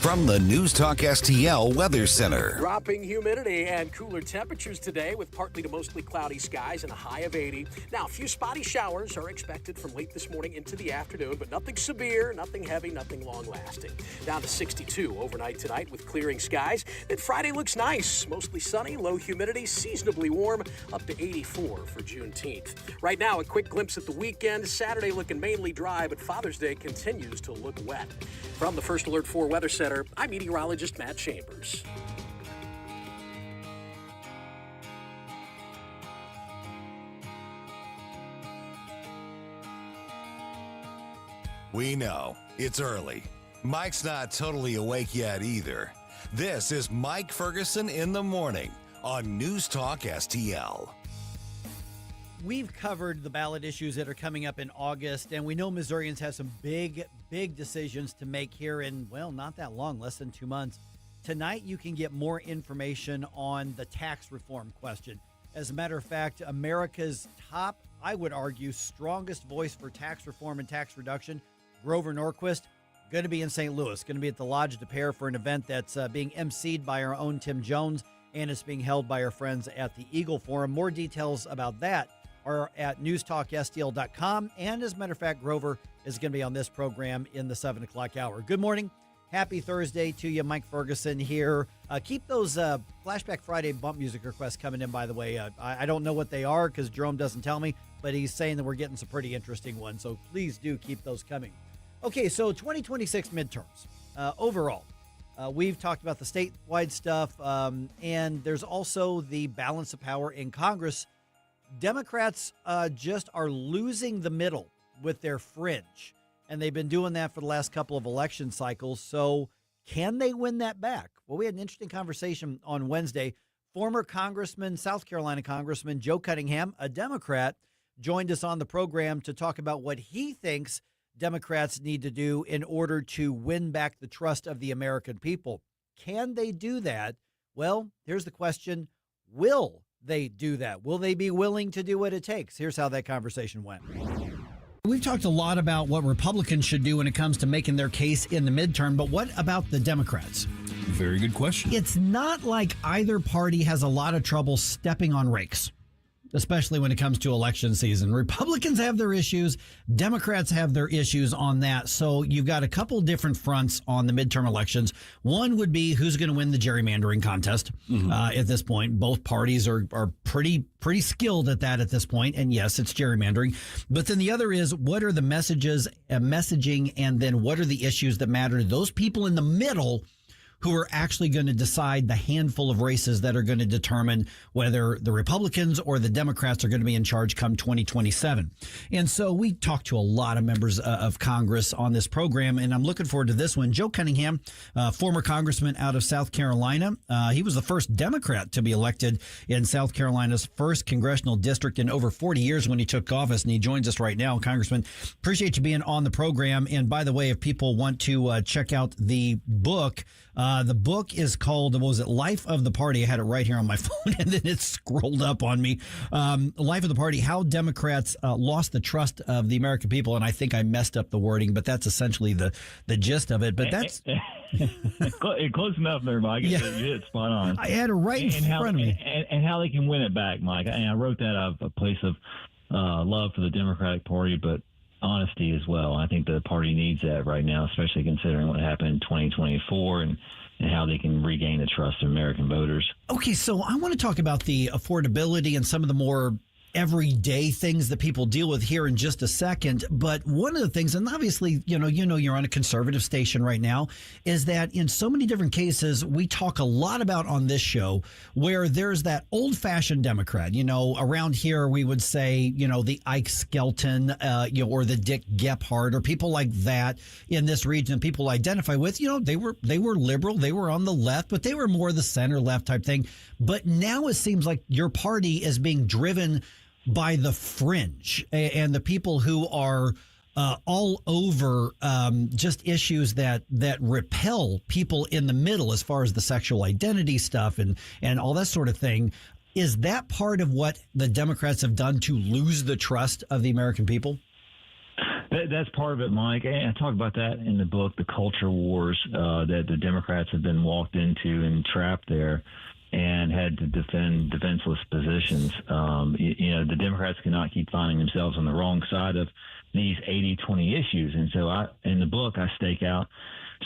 From the NewsTalkSTL Weather Center. Dropping humidity and cooler temperatures today with partly to mostly cloudy skies and a high of 80. Now, a few spotty showers are expected from late this morning into the afternoon, but nothing severe, nothing heavy, nothing long-lasting. Down to 62 overnight tonight with clearing skies. Then Friday looks nice, mostly sunny, low humidity, seasonably warm, up to 84 for Juneteenth. Right now, a quick glimpse at the weekend. Saturday looking mainly dry, but Father's Day continues to look wet. From the First Alert 4 Weather Center, I'm meteorologist Matt Chambers. We know it's early. Mike's not totally awake yet either. This is Mike Ferguson in the morning on NewsTalkSTL. We've covered the ballot issues that are coming up in August, and we know Missourians have some big decisions to make here in, well, not that long, less than 2 months. Tonight, you can get more information on the tax reform question. As a matter of fact, America's top, I would argue, strongest voice for tax reform and tax reduction, Grover Norquist, going to be in St. Louis, going to be at the Lodge de Pere for an event that's being emceed by our own Tim Jones, and it's being held by our friends at the Eagle Forum. More details about that are at NewsTalkSTL.com. And as a matter of fact, Grover is going to be on this program in the 7 o'clock hour. Good morning. Happy Thursday to you. Mike Ferguson here. Keep those Flashback Friday bump music requests coming in, by the way. I don't know what they are because Jerome doesn't tell me, but he's saying that we're getting some pretty interesting ones. So please do keep those coming. Okay, so 2026 midterms. Overall, we've talked about the statewide stuff, and there's also the balance of power in Congress. Democrats just are losing the middle with their fringe, and they've been doing that for the last couple of election cycles. So can they win that back? Well, we had an interesting conversation on Wednesday. Former Congressman, South Carolina Congressman Joe Cunningham, a Democrat, joined us on the program to talk about what he thinks Democrats need to do in order to win back the trust of the American people. Can they do that? Well, here's the question. Will they do that? Will they be willing to do what it takes? Here's how that conversation went. We've talked a lot about what Republicans should do when it comes to making their case in the midterm, but what about the Democrats? Very good question. It's not like either party has a lot of trouble stepping on rakes, especially when it comes to election season. Republicans have their issues. Democrats have their issues on that. So you've got a couple different fronts on the midterm elections. One would be who's going to win the gerrymandering contest. At this point, both parties are pretty skilled at that at this point. And yes, it's gerrymandering. But then the other is what are the messaging, and then what are the issues that matter to those people in the middle who are actually going to decide the handful of races that are going to determine whether the Republicans or the Democrats are going to be in charge come 2027. And so we talked to a lot of members of Congress on this program, and I'm looking forward to this one. Joe Cunningham, former congressman out of South Carolina. He was the first Democrat to be elected in South Carolina's first congressional district in over 40 years when he took office, and he joins us right now. Congressman, appreciate you being on the program. And by the way, if people want to check out the book is called, what was it, Life of the Party. I had it right here on my phone, and then it scrolled up on me. Life of the Party, How Democrats Lost the Trust of the American People. And I think I messed up the wording, but that's essentially the gist of it. But that's... Close enough there, Mike. Yeah. You hit it spot on. I had it right in front of me. And how they can win it back, Mike. And I wrote that out of a place of love for the Democratic Party, but honesty as well. I think the party needs that right now, especially considering what happened in 2024 and how they can regain the trust of American voters. Okay, so I want to talk about the affordability and some of the more everyday things that people deal with here in just a second. But one of the things, and obviously, you're on a conservative station right now, is that in so many different cases, we talk a lot about on this show where there's that old fashioned Democrat, around here, we would say, the Ike Skelton, or the Dick Gephardt or people like that in this region people identify with, they were liberal. They were on the left, but they were more the center left type thing. But now it seems like your party is being driven by the fringe and the people who are all over just issues that repel people in the middle as far as the sexual identity stuff and all that sort of thing. Is that part of what the Democrats have done to lose the trust of the American people? That's part of it, Mike. And I talk about that in the book, The Culture Wars, that the Democrats have been walked into and trapped there and had to defend defenseless positions. The Democrats cannot keep finding themselves on the wrong side of these 80-20 issues. And so in the book, I stake out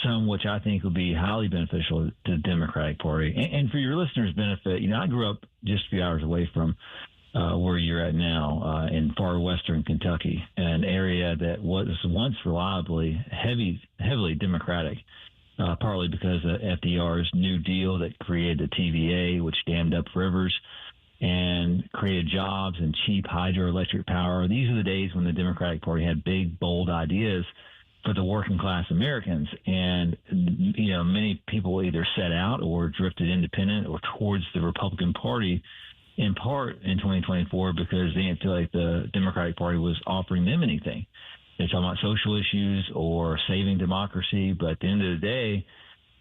some which I think will be highly beneficial to the Democratic Party. And for your listeners' benefit, I grew up just a few hours away from where you're at now in far western Kentucky, an area that was once reliably heavily Democratic, partly because of FDR's New Deal that created the TVA, which dammed up rivers and created jobs and cheap hydroelectric power. These are the days when the Democratic Party had big, bold ideas for the working class Americans. And, many people either set out or drifted independent or towards the Republican Party, in part in 2024 because they didn't feel like the Democratic Party was offering them anything. They're talking about social issues or saving democracy, but at the end of the day,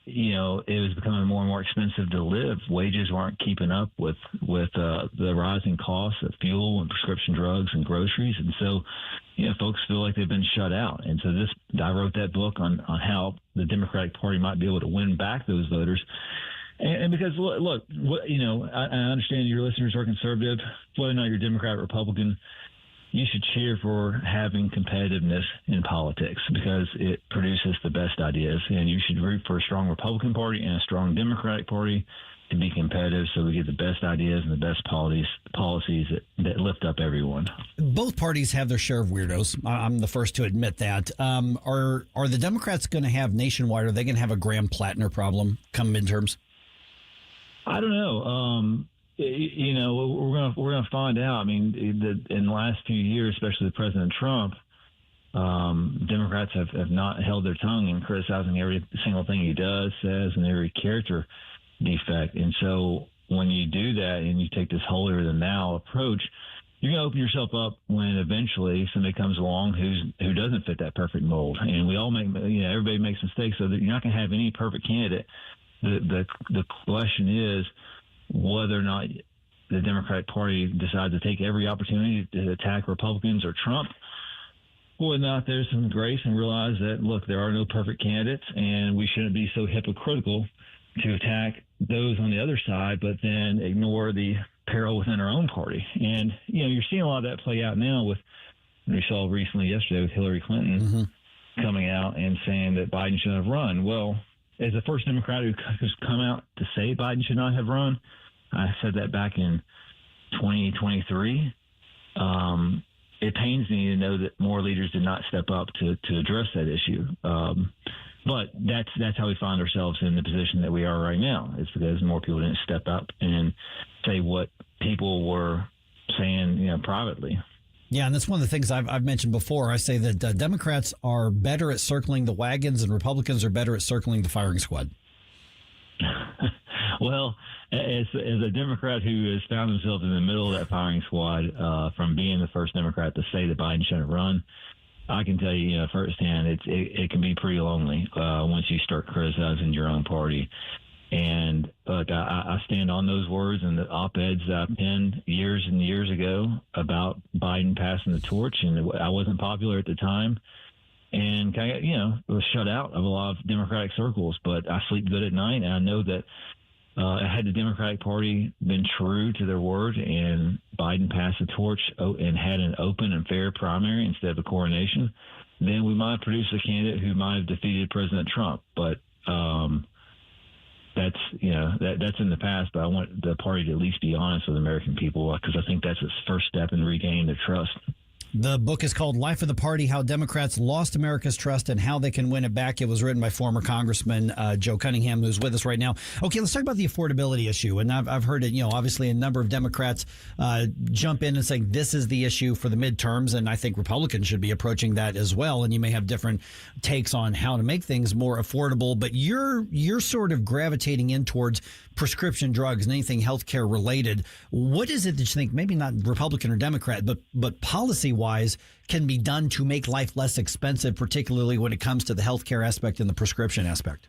it was becoming more and more expensive to live. Wages weren't keeping up with the rising costs of fuel and prescription drugs and groceries, and so folks feel like they've been shut out. And so I wrote that book on how the Democratic Party might be able to win back those voters. And because, look, I understand your listeners are conservative, whether or not you're Democrat or Republican, you should cheer for having competitiveness in politics because it produces the best ideas. And you should root for a strong Republican Party and a strong Democratic Party to be competitive so we get the best ideas and the best policies that lift up everyone. Both parties have their share of weirdos. I'm the first to admit that. Are the Democrats going to have nationwide, are they going to have a Graham-Plattner problem come midterms? I don't know. We're gonna find out. I mean, in the last few years, especially with President Trump, Democrats have not held their tongue in criticizing every single thing he does, says, and every character defect. And so when you do that and you take this holier than thou approach, you're going to open yourself up when eventually somebody comes along who doesn't fit that perfect mold. And we all everybody makes mistakes, so that you're not going to have any perfect candidate. The question is whether or not the Democratic Party decides to take every opportunity to attack Republicans or Trump, whether or not there's some grace and realize that, look, there are no perfect candidates and we shouldn't be so hypocritical to attack those on the other side, but then ignore the peril within our own party. And, you're seeing a lot of that play out now with, we saw recently yesterday with Hillary Clinton coming out and saying that Biden should have run. Well, as the first Democrat who's come out to say Biden should not have run, I said that back in 2023. It pains me to know that more leaders did not step up to address that issue. But that's how we find ourselves in the position that we are right now. It's because more people didn't step up and say what people were saying, privately. Yeah, and that's one of the things I've mentioned before. I say that Democrats are better at circling the wagons and Republicans are better at circling the firing squad. Well, as a Democrat who has found himself in the middle of that firing squad from being the first Democrat to say that Biden shouldn't run, I can tell you, firsthand, it can be pretty lonely once you start criticizing your own party. And look, I stand on those words and the op-eds I penned years and years ago about Biden passing the torch, and I wasn't popular at the time, and was shut out of a lot of Democratic circles. But I sleep good at night, and I know that had the Democratic Party been true to their word and Biden passed the torch and had an open and fair primary instead of a coronation, then we might have produced a candidate who might have defeated President Trump. But that's in the past, but I want the party to at least be honest with American people because I think that's its first step in regaining their trust. The book is called Life of the Party, How Democrats Lost America's Trust and How They Can Win It Back. It was written by former Congressman Joe Cunningham, who's with us right now. Okay, let's talk about the affordability issue. And I've heard it, obviously a number of Democrats jump in and say this is the issue for the midterms. And I think Republicans should be approaching that as well. And you may have different takes on how to make things more affordable. But you're sort of gravitating in towards prescription drugs and anything healthcare related. What is it that you think, maybe not Republican or Democrat, but policy-wise, can be done to make life less expensive, particularly when it comes to the healthcare aspect and the prescription aspect?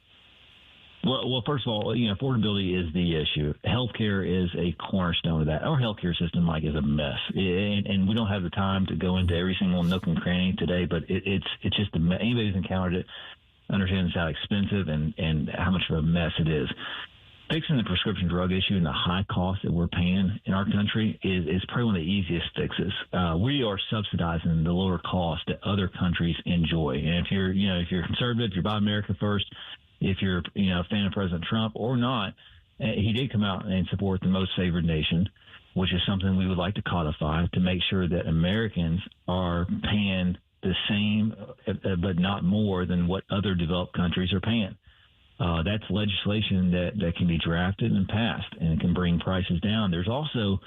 Well, first of all, affordability is the issue. Healthcare is a cornerstone of that. Our healthcare system, Mike, is a mess, and we don't have the time to go into every single nook and cranny today. But it's just a mess. Anybody who's encountered it understands how expensive and how much of a mess it is. Fixing the prescription drug issue and the high cost that we're paying in our country is probably one of the easiest fixes. We are subsidizing the lower cost that other countries enjoy, and if you're conservative, if you're Buy America First. If you're a fan of President Trump or not, he did come out and support the most favored nation, which is something we would like to codify to make sure that Americans are paying the same, but not more than what other developed countries are paying. That's legislation that can be drafted and passed, and it can bring prices down. There's also,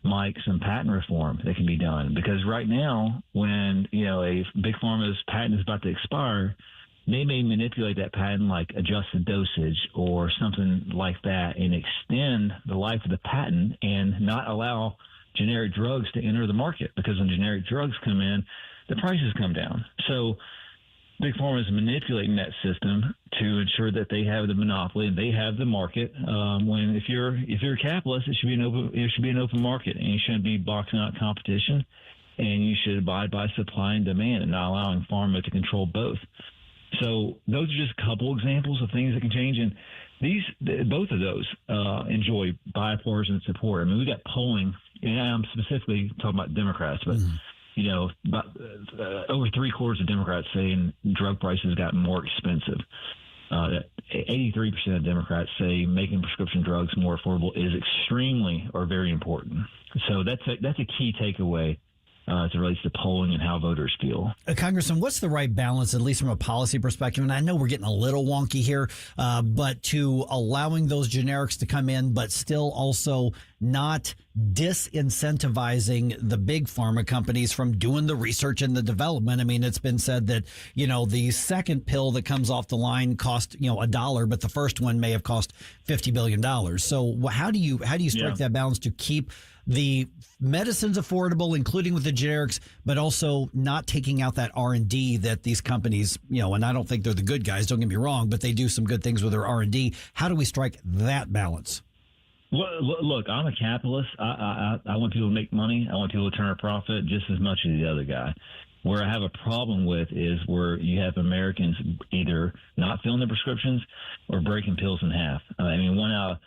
Mike, some patent reform that can be done, because right now, when a big pharma's patent is about to expire, they may manipulate that patent, like adjust the dosage or something like that, and extend the life of the patent and not allow generic drugs to enter the market, because when generic drugs come in, the prices come down. So Big Pharma is manipulating that system to ensure that they have the monopoly and they have the market. When if you're a capitalist, it should be an open market, and you shouldn't be boxing out competition, and you should abide by supply and demand and not allowing pharma to control both. So those are just a couple examples of things that can change, and both of those enjoy bipartisan support. I mean, we got polling, and I'm specifically talking about Democrats, but about over 3/4 of Democrats saying drug prices got more expensive. 83% of Democrats say making prescription drugs more affordable is extremely or very important. So that's a key takeaway as it relates to polling and how voters feel. Congressman, what's the right balance, at least from a policy perspective? And I know we're getting a little wonky here, but to allowing those generics to come in, but still also not disincentivizing the big pharma companies from doing the research and the development. I mean, it's been said that, the second pill that comes off the line cost, $1, but the first one may have cost $50 billion. So how do you strike that balance to keep the medicines affordable, including with the generics, but also not taking out that R&D that these companies, and I don't think they're the good guys, don't get me wrong, but they do some good things with their R&D. How do we strike that balance? Well, look, I'm a capitalist. I want people to make money. I want people to turn a profit just as much as the other guy. Where I have a problem with is where you have Americans either not filling their prescriptions or breaking pills in half. I mean, 1 out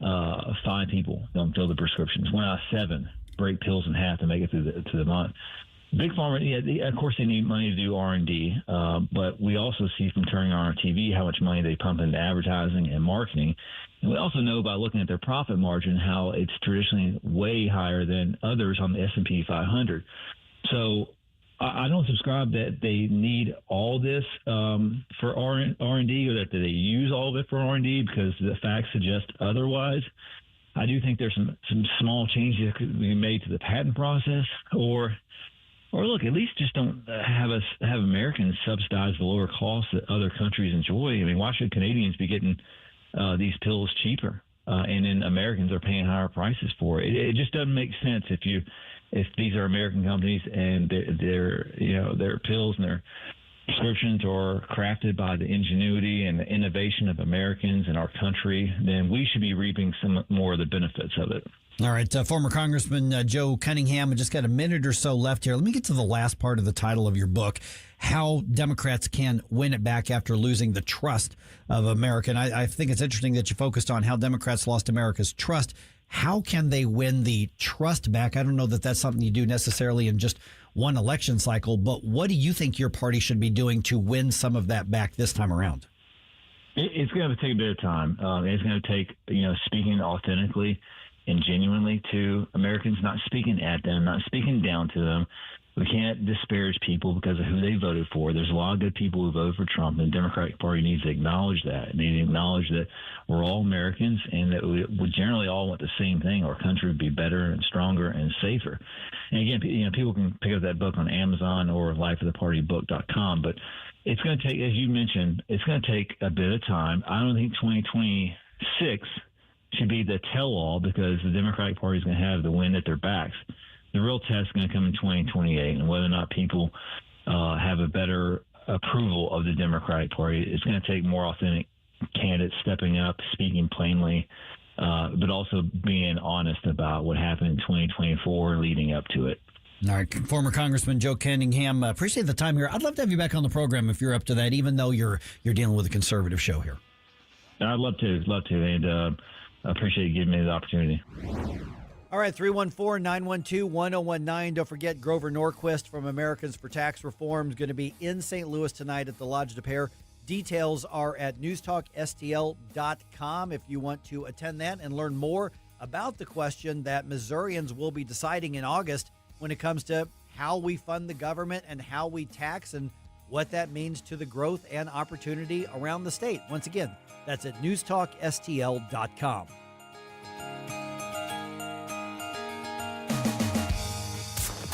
of 5 people don't fill the prescriptions. 1 out of 7 break pills in half to make it through the month. Big pharma, of course, they need money to do R&D, but we also see from turning on our TV how much money they pump into advertising and marketing. And we also know by looking at their profit margin how it's traditionally way higher than others on the S&P 500. So I don't subscribe that they need all this for R&D, or that they use all of it for R&D, because the facts suggest otherwise. I do think there's some small changes that could be made to the patent process, or look, at least just don't have Americans subsidize the lower costs that other countries enjoy. I mean, why should Canadians be getting these pills cheaper, and then Americans are paying higher prices for it? It just doesn't make sense if these are American companies and their pills and their prescriptions are crafted by the ingenuity and the innovation of Americans in our country, then we should be reaping some more of the benefits of it. All right, former Congressman Joe Cunningham, I just got a minute or so left here. Let me get to the last part of the title of your book, How Democrats Can Win It Back After Losing the Trust of America. And I think it's interesting that you focused on how Democrats lost America's trust. How can they win the trust back? I don't know that that's something you do necessarily in just one election cycle, but what do you think your party should be doing to win some of that back this time around? It's going to take a bit of time. It's going to take, speaking authentically and genuinely to Americans, not speaking at them, not speaking down to them. We can't disparage people because of who they voted for. There's a lot of good people who voted for Trump, and the Democratic Party needs to acknowledge that. They need to acknowledge that we're all Americans and that we generally all want the same thing. Our country would be better and stronger and safer. And again, people can pick up that book on Amazon or lifeofthepartybook.com, but it's going to take, as you mentioned, it's going to take a bit of time. I don't think 2026 should be the tell-all, because the Democratic Party is going to have the wind at their backs. The real test is going to come in 2028, and whether or not people have a better approval of the Democratic Party. It's going to take more authentic candidates stepping up, speaking plainly, but also being honest about what happened in 2024 leading up to it. All right, former Congressman Joe Cunningham, appreciate the time here. I'd love to have you back on the program if you're up to that, even though you're dealing with a conservative show here. I'd love to, and I appreciate you giving me the opportunity. All right, 314-912-1019. Don't forget, Grover Norquist from Americans for Tax Reform is going to be in St. Louis tonight at the Lodge de Pere. Details are at NewsTalkSTL.com if you want to attend that and learn more about the question that Missourians will be deciding in August when it comes to how we fund the government and how we tax and what that means to the growth and opportunity around the state. Once again, that's at NewsTalkSTL.com.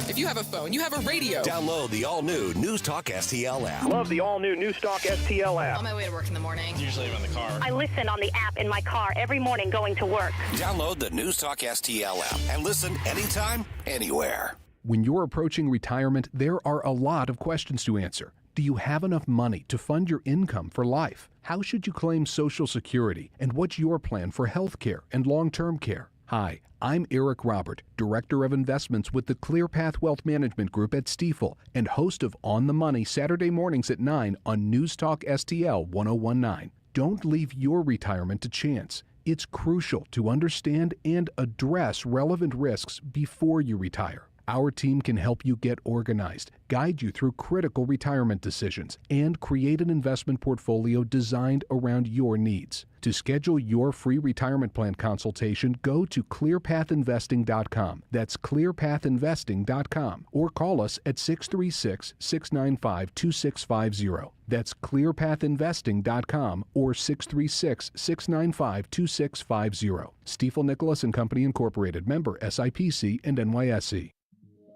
If you have a phone, you have a radio. Download the all-new NewsTalk STL app. Love the all-new NewsTalkSTL app. On my way to work in the morning. Usually I'm in the car. I listen on the app in my car every morning going to work. Download the NewsTalk STL app and listen anytime, anywhere. When you're approaching retirement, there are a lot of questions to answer. Do you have enough money to fund your income for life? How should you claim Social Security? And what's your plan for health care and long-term care? Hi, I'm Eric Robert, Director of Investments with the ClearPath Wealth Management Group at Stifel and host of On the Money Saturday mornings at 9 on News Talk STL 1019. Don't leave your retirement to chance. It's crucial to understand and address relevant risks before you retire. Our team can help you get organized, guide you through critical retirement decisions, and create an investment portfolio designed around your needs. To schedule your free retirement plan consultation, go to clearpathinvesting.com. That's clearpathinvesting.com. Or call us at 636-695-2650. That's clearpathinvesting.com or 636-695-2650. Stifel Nicholas and Company Incorporated, member SIPC and NYSE.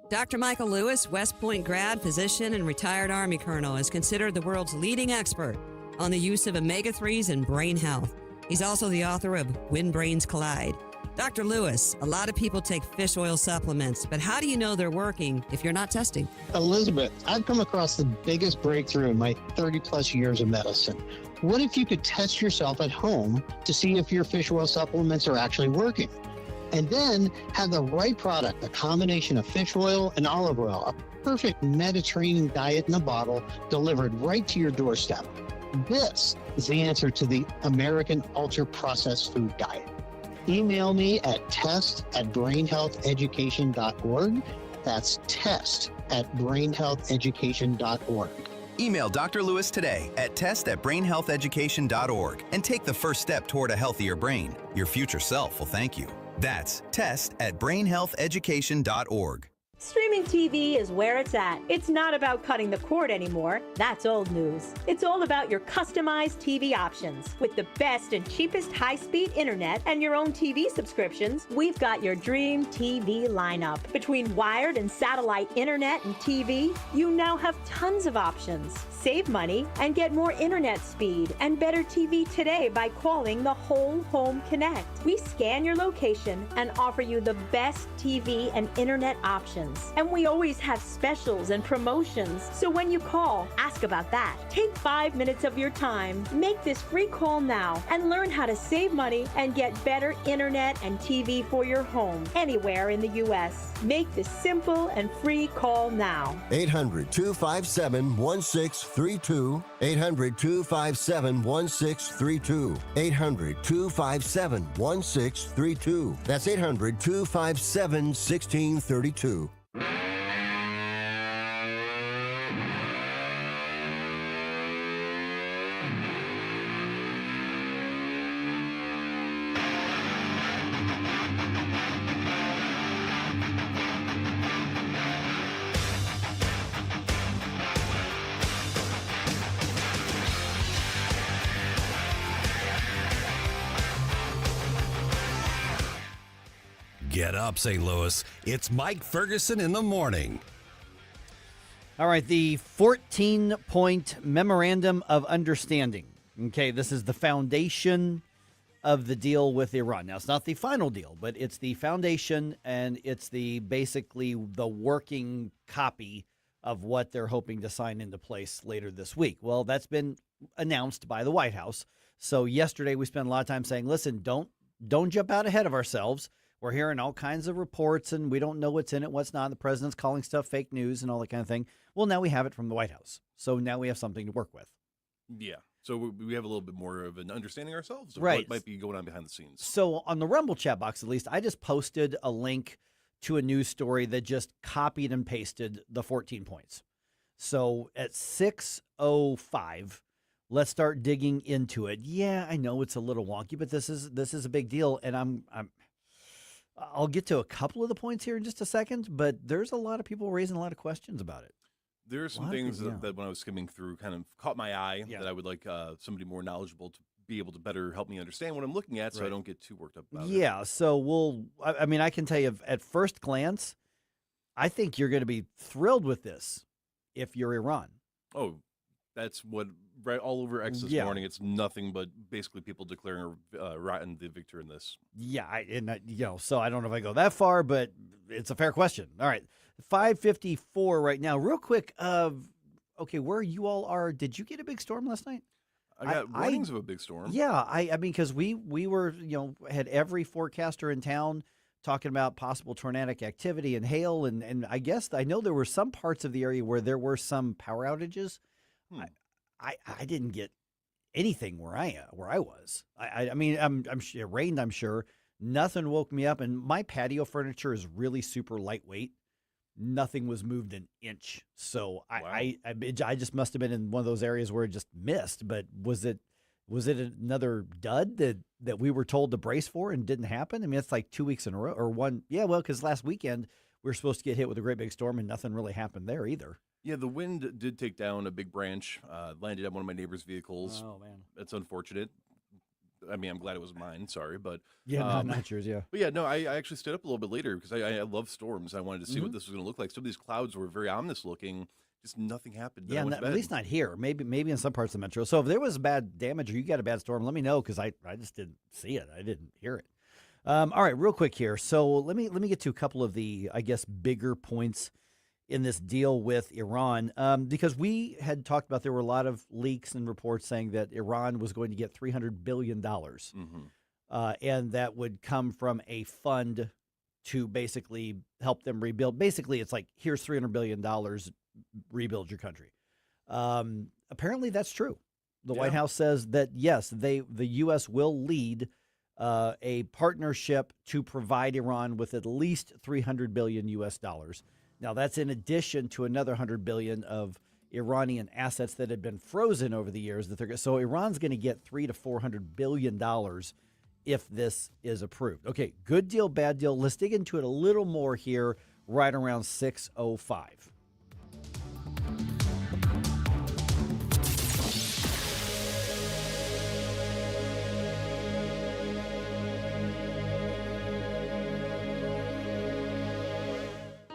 Dr. Michael Lewis, West Point grad, physician, and retired Army colonel, is considered the world's leading expert on the use of omega-3s in brain health. He's also the author of When Brains Collide. Dr. Lewis, a lot of people take fish oil supplements, but how do you know they're working if you're not testing? Elizabeth, I've come across the biggest breakthrough in my 30-plus years of medicine. What if you could test yourself at home to see if your fish oil supplements are actually working? And then have the right product, a combination of fish oil and olive oil, a perfect Mediterranean diet in a bottle delivered right to your doorstep. This is the answer to the American ultra-processed food diet. Email me at test@brainhealtheducation.org. That's test@brainhealtheducation.org. Email Dr. Lewis today at test@brainhealtheducation.org and take the first step toward a healthier brain. Your future self will thank you. That's test@brainhealtheducation.org. Streaming TV is where it's at. It's not about cutting the cord anymore. That's old news. It's all about your customized TV options. With the best and cheapest high-speed internet and your own TV subscriptions, we've got your dream TV lineup. Between wired and satellite internet and TV, you now have tons of options. Save money and get more internet speed and better TV today by calling the Whole Home Connect. We scan your location and offer you the best TV and internet options. And we always have specials and promotions. So when you call, ask about that. Take 5 minutes of your time. Make this free call now and learn how to save money and get better internet and TV for your home anywhere in the U.S. Make this simple and free call now. 800-257-1632. 800-257-1632. 800-257-1632. That's 800-257-1632. Get up, St. Louis. It's Mike Ferguson in the morning. All right, the 14-point Memorandum of Understanding. Okay, this is the foundation of the deal with Iran. Now, it's not the final deal, but it's the foundation, and it's basically the working copy of what they're hoping to sign into place later this week. Well, that's been announced by the White House. So yesterday we spent a lot of time saying, listen, don't jump out ahead of ourselves. We're hearing all kinds of reports, and we don't know what's in it, what's not. The president's calling stuff fake news and all that kind of thing. Well, now we have it from the White House. So now we have something to work with. Yeah. So we have a little bit more of an understanding ourselves of right. what might be going on behind the scenes. So on the Rumble chat box, at least, I just posted a link to a news story that just copied and pasted the 14 points. So at 6:05, let's start digging into it. Yeah, I know it's a little wonky, but this is a big deal, and I'll get to a couple of the points here in just a second, but there's a lot of people raising a lot of questions about it. There are some things that when I was skimming through kind of caught my eye that I would like somebody more knowledgeable to be able to better help me understand what I'm looking at so I don't get too worked up about it. Yeah, so I can tell you at first glance, I think you're going to be thrilled with this if you're Iran. Oh, that's what all over X this morning. It's nothing but basically people declaring Iran the victor in this. Yeah, so I don't know if I go that far, but it's a fair question. All right, 5:54 right now. Real quick, okay, where you all are? Did you get a big storm last night? I got warnings of a big storm. Yeah, I mean, because we were had every forecaster in town talking about possible tornadic activity and hail, and I guess I know there were some parts of the area where there were some power outages. I didn't get anything where I was. I mean, it rained, I'm sure. Nothing woke me up, and my patio furniture is really super lightweight. Nothing was moved an inch. So I just must have been in one of those areas where it just missed. But was it another dud that we were told to brace for and didn't happen? I mean, it's like 2 weeks in a row or one. Yeah, well, because last weekend we were supposed to get hit with a great big storm and nothing really happened there either. Yeah, the wind did take down a big branch, landed on one of my neighbor's vehicles. Oh, man. That's unfortunate. I mean, I'm glad it was mine. Sorry, but yeah, not yours. Yeah, but yeah, no, I actually stayed up a little bit later because I love storms. I wanted to see what this was going to look like. Some of these clouds were very ominous looking. Just nothing happened. Yeah, at least not here. Maybe in some parts of the metro. So if there was bad damage or you got a bad storm, let me know because I just didn't see it. I didn't hear it. All right, real quick here. So let me get to a couple of the, I guess, bigger points in this deal with Iran, because we had talked about there were a lot of leaks and reports saying that Iran was going to get $300 billion, and that would come from a fund to basically help them rebuild. Basically, it's like, here's $300 billion, rebuild your country. Apparently, that's true. The White House says that, yes, the U.S. will lead a partnership to provide Iran with at least $300 billion U.S. dollars. Now, that's in addition to another $100 billion of Iranian assets that had been frozen over the years. So Iran's going to get $300 to $400 billion if this is approved. Okay, good deal, bad deal. Let's dig into it a little more here right around 6:05.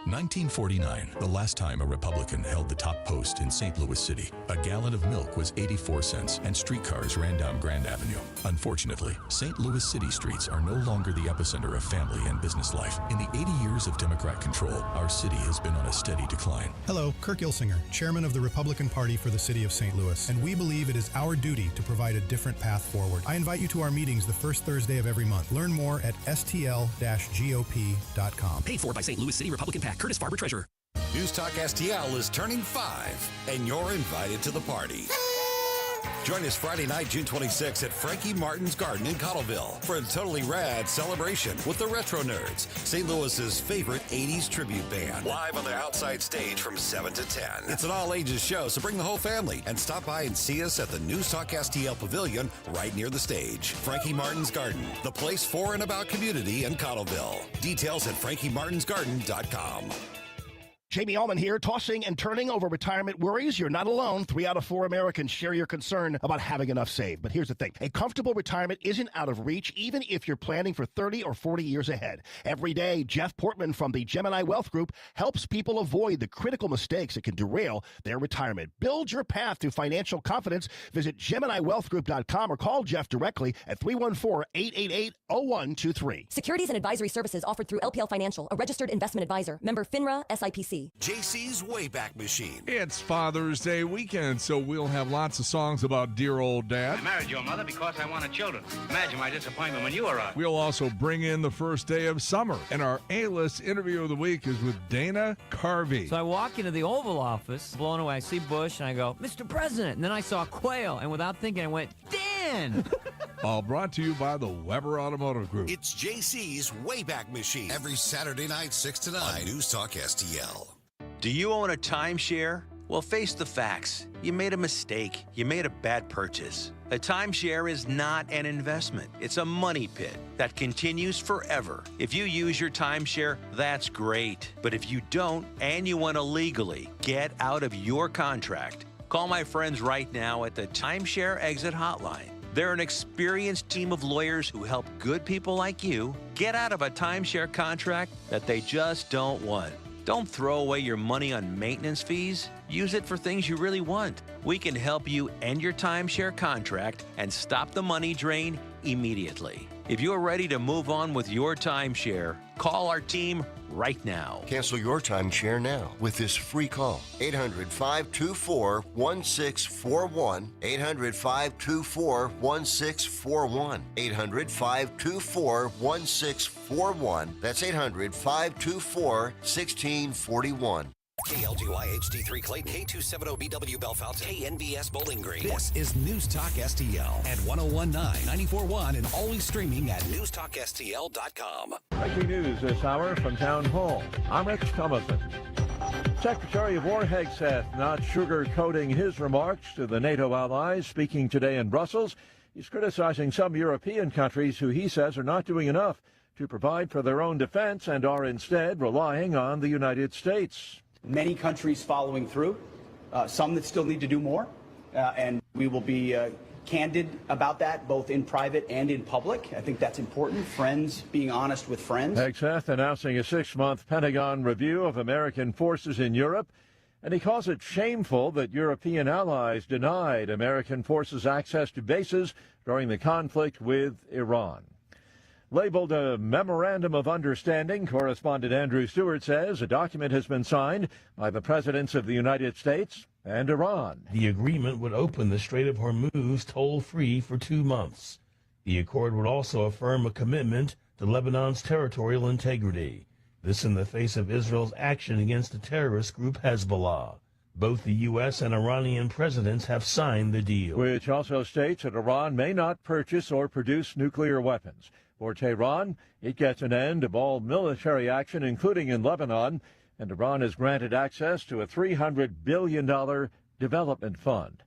$1949, the last time a Republican held the top post in St. Louis City. A gallon of milk was 84 cents, and streetcars ran down Grand Avenue. Unfortunately, St. Louis City streets are no longer the epicenter of family and business life. In the 80 years of Democrat control, our city has been on a steady decline. Hello, Kirk Ilsinger, chairman of the Republican Party for the city of St. Louis, and we believe it is our duty to provide a different path forward. I invite you to our meetings the first Thursday of every month. Learn more at stl-gop.com. Paid for by St. Louis City Republican PAC. Curtis Farber, Treasurer. News Talk STL is turning 5, and you're invited to the party. Join us Friday night, June 26th at Frankie Martin's Garden in Cottleville for a totally rad celebration with the Retro Nerds, St. Louis's favorite 80s tribute band. Live on the outside stage from 7 to 10. It's an all-ages show, so bring the whole family and stop by and see us at the News Talk STL Pavilion right near the stage. Frankie Martin's Garden, the place for and about community in Cottleville. Details at frankiemartinsgarden.com. Jamie Allman here, tossing and turning over retirement worries. You're not alone. 3 out of 4 Americans share your concern about having enough saved. But here's the thing. A comfortable retirement isn't out of reach, even if you're planning for 30 or 40 years ahead. Every day, Jeff Portman from the Gemini Wealth Group helps people avoid the critical mistakes that can derail their retirement. Build your path to financial confidence. Visit GeminiWealthGroup.com or call Jeff directly at 314-888-0123. Securities and advisory services offered through LPL Financial, a registered investment advisor. Member FINRA, SIPC. JC. JC's Wayback Machine. It's Father's Day weekend, so we'll have lots of songs about dear old Dad. I married your mother because I wanted children. Imagine my disappointment when you arrived. We'll also bring in the first day of summer, and our A-list interview of the week is with Dana Carvey. So I walk into the Oval Office, blown away. I see Bush, and I go, Mr. President. And then I saw Quayle, and without thinking, I went, Dan! All brought to you by the Weber Automotive Group. It's JC's Wayback Machine. Every Saturday night, 6 to 9 on NewsTalkSTL. Do you own a timeshare? Well, face the facts. You made a mistake. You made a bad purchase. A timeshare is not an investment. It's a money pit that continues forever. If you use your timeshare, that's great. But if you don't, and you want to legally get out of your contract, call my friends right now at the Timeshare Exit Hotline. They're an experienced team of lawyers who help good people like you get out of a timeshare contract that they just don't want. Don't throw away your money on maintenance fees. Use it for things you really want. We can help you end your timeshare contract and stop the money drain immediately. If you're ready to move on with your timeshare, call our team right now. Cancel your timeshare now with this free call. 800-524-1641. 800-524-1641. 800-524-1641. That's 800-524-1641. KLGY HD3 Clayton, K270BW Bellefonte, KNBS Bowling Green. This is News Talk STL at 1019, 94.1, and always streaming at NewsTalkSTL.com. Breaking news this hour from Town Hall. I'm Rich Thomason. Secretary of War Hegseth not sugarcoating his remarks to the NATO allies. Speaking today in Brussels, he's criticizing some European countries who he says are not doing enough to provide for their own defense and are instead relying on the United States. Many countries following through, some that still need to do more, and we will be candid about that, both in private and in public. I think that's important, friends being honest with friends. Hegseth announcing a 6-month Pentagon review of American forces in Europe, and he calls it shameful that European allies denied American forces access to bases during the conflict with Iran. Labeled a Memorandum of Understanding, correspondent Andrew Stewart says a document has been signed by the presidents of the United States and Iran. The agreement would open the Strait of Hormuz toll-free for 2 months. The accord would also affirm a commitment to Lebanon's territorial integrity. This in the face of Israel's action against the terrorist group Hezbollah. Both the U.S. and Iranian presidents have signed the deal. Which also states that Iran may not purchase or produce nuclear weapons. For Tehran, it gets an end of all military action, including in Lebanon, and Iran is granted access to a $300 billion development fund.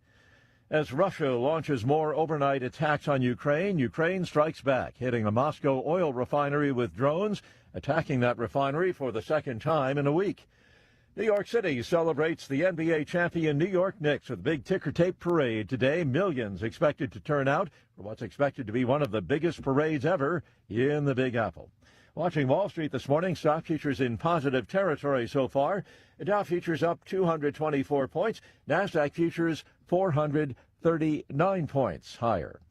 As Russia launches more overnight attacks on Ukraine, Ukraine strikes back, hitting a Moscow oil refinery with drones, attacking that refinery for the second time in a week. New York City celebrates the NBA champion New York Knicks with a big ticker tape parade today. Millions expected to turn out for what's expected to be one of the biggest parades ever in the Big Apple. Watching Wall Street this morning, stock futures in positive territory so far. The Dow futures up 224 points. NASDAQ futures 439 points higher.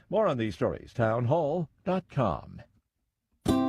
More on these stories, townhall.com.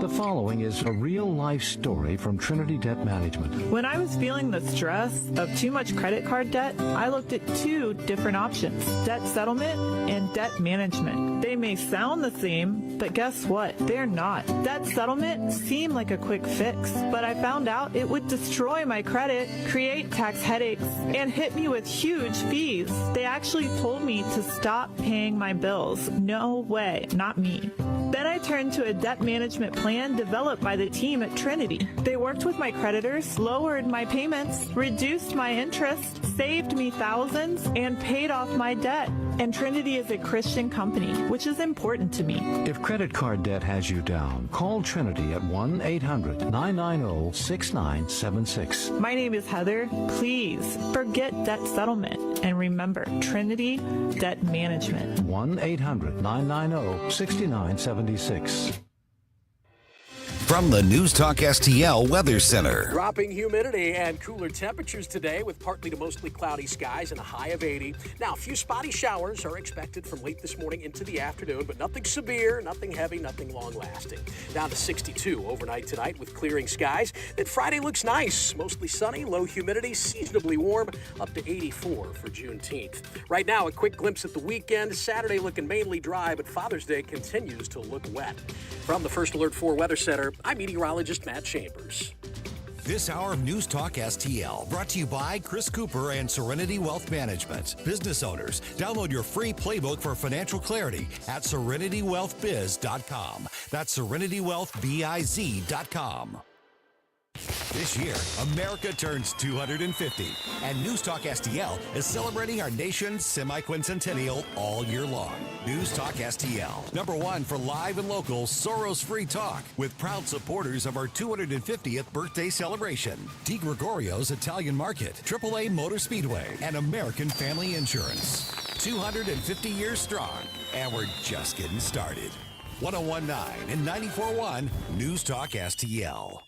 The following is a real-life story from Trinity Debt Management. When I was feeling the stress of too much credit card debt, I looked at 2 different options, debt settlement and debt management. They may sound the same, but guess what? They're not. Debt settlement seemed like a quick fix, but I found out it would destroy my credit, create tax headaches, and hit me with huge fees. They actually told me to stop paying my bills. No way, not me. Then I turned to a debt management plan developed by the team at Trinity. They worked with my creditors, lowered my payments, reduced my interest, saved me thousands, and paid off my debt. And Trinity is a Christian company, which is important to me. If credit card debt has you down, call Trinity at 1-800-990-6976. My name is Heather. Please forget debt settlement and remember Trinity Debt Management. 1-800-990-6976. From the News Talk STL Weather Center. Dropping humidity and cooler temperatures today with partly to mostly cloudy skies and a high of 80. Now, a few spotty showers are expected from late this morning into the afternoon, but nothing severe, nothing heavy, nothing long-lasting. Down to 62 overnight tonight with clearing skies. Then Friday looks nice, mostly sunny, low humidity, seasonably warm, up to 84 for Juneteenth. Right now, a quick glimpse at the weekend. Saturday looking mainly dry, but Father's Day continues to look wet. From the First Alert 4 Weather Center, I'm meteorologist Matt Chambers. This hour of News Talk STL brought to you by Chris Cooper and Serenity Wealth Management. Business owners, download your free playbook for financial clarity at SerenityWealthBiz.com. That's SerenityWealthBiz.com. This year, America turns 250, and News Talk STL is celebrating our nation's semi-quincentennial all year long. News Talk STL, #1 for live and local Soros-free talk, with proud supporters of our 250th birthday celebration. Di Gregorio's Italian Market, AAA Motor Speedway, and American Family Insurance. 250 years strong, and we're just getting started. 101.9 and 94.1 News Talk STL.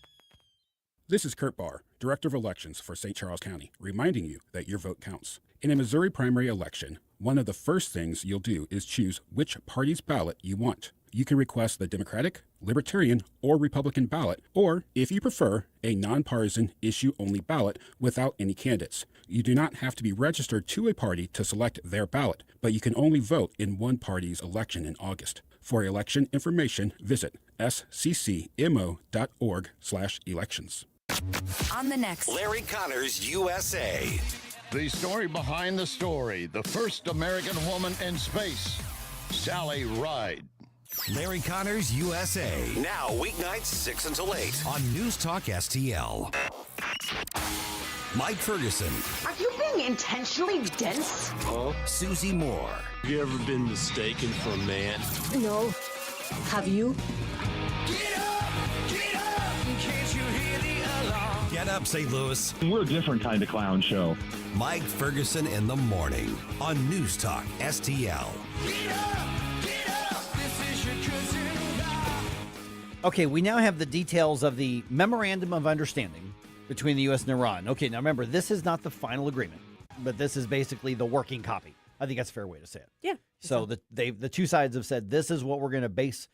This is Kurt Barr, Director of Elections for St. Charles County, reminding you that your vote counts. In a Missouri primary election, one of the first things you'll do is choose which party's ballot you want. You can request the Democratic, Libertarian, or Republican ballot, or, if you prefer, a nonpartisan issue-only ballot without any candidates. You do not have to be registered to a party to select their ballot, but you can only vote in one party's election in August. For election information, visit sccmo.org/elections. On the next Larry Connors USA. The story behind the story. The first American woman in space, Sally Ride. Larry Connors USA. Now weeknights 6 until 8 on News Talk STL. Mike Ferguson. Are you being intentionally dense? Huh? Susie Moore. Have you ever been mistaken for a man? No. Have you? Get up, St. Louis. We're a different kind of clown show. Mike Ferguson in the morning on News Talk STL. Okay, we now have the details of the Memorandum of Understanding between the U.S. and Iran. Okay, now remember, this is not the final agreement, but this is basically the working copy. I think that's a fair way to say it. Yeah. So the two sides have said, this is what we're going to base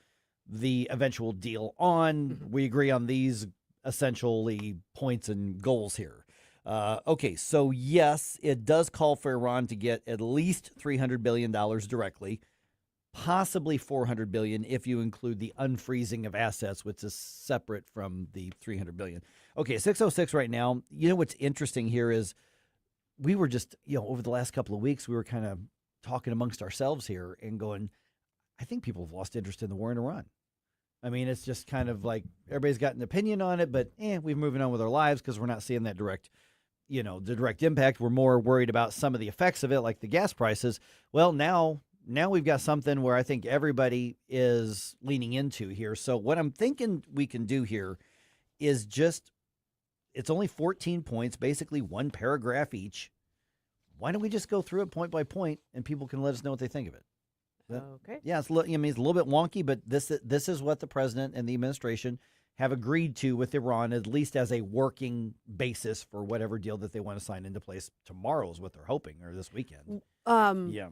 the eventual deal on. Mm-hmm. We agree on these essentially points and goals here. Okay, so yes, it does call for Iran to get at least $300 billion directly, possibly $400 billion if you include the unfreezing of assets, which is separate from the $300 billion. Okay, 606 right now. You know what's interesting here is we were just, over the last couple of weeks, we were kind of talking amongst ourselves here and going, I think people have lost interest in the war in Iran. I mean, it's just kind of like everybody's got an opinion on it, but we're moving on with our lives because we're not seeing that direct, the direct impact. We're more worried about some of the effects of it, like the gas prices. Well, now we've got something where I think everybody is leaning into here. So what I'm thinking we can do here is it's only 14 points, basically one paragraph each. Why don't we just go through it point by point and people can let us know what they think of it? Okay. Yeah, it's a little bit wonky, but this is what the president and the administration have agreed to with Iran, at least as a working basis for whatever deal that they want to sign into place tomorrow is what they're hoping, or this weekend. Yeah.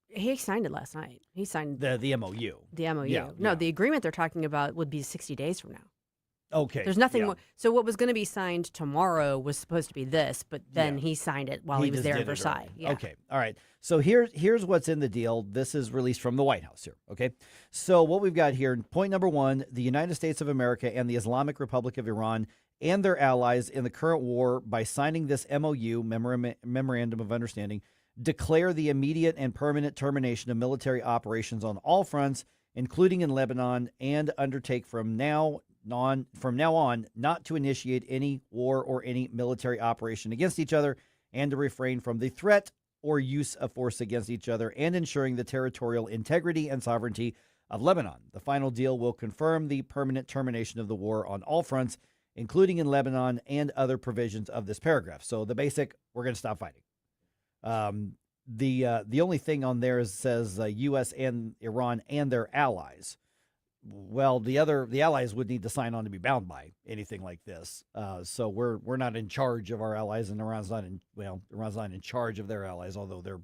He signed it last night. He signed the MoU. The MoU. Yeah, no, the agreement they're talking about would be 60 days from now. Okay. There's nothing more. So what was going to be signed tomorrow was supposed to be this, but then he signed it while he was there in Versailles. Yeah. Okay. All right. So here's what's in the deal. This is released from the White House here. Okay. So what we've got here, point number 1, the United States of America and the Islamic Republic of Iran and their allies in the current war, by signing this MoU, Memorandum of Understanding, declare the immediate and permanent termination of military operations on all fronts, including in Lebanon, and undertake from now on not to initiate any war or any military operation against each other, and to refrain from the threat or use of force against each other, and ensuring the territorial integrity and sovereignty of Lebanon. The final deal will confirm the permanent termination of the war on all fronts, including in Lebanon, and other provisions of this paragraph. So the basic, we're going to stop fighting. The only thing on there says U.S. and Iran and their allies. Well, the allies would need to sign on to be bound by anything like this. So we're not in charge of our allies, and Iran's not in charge of their allies, although they're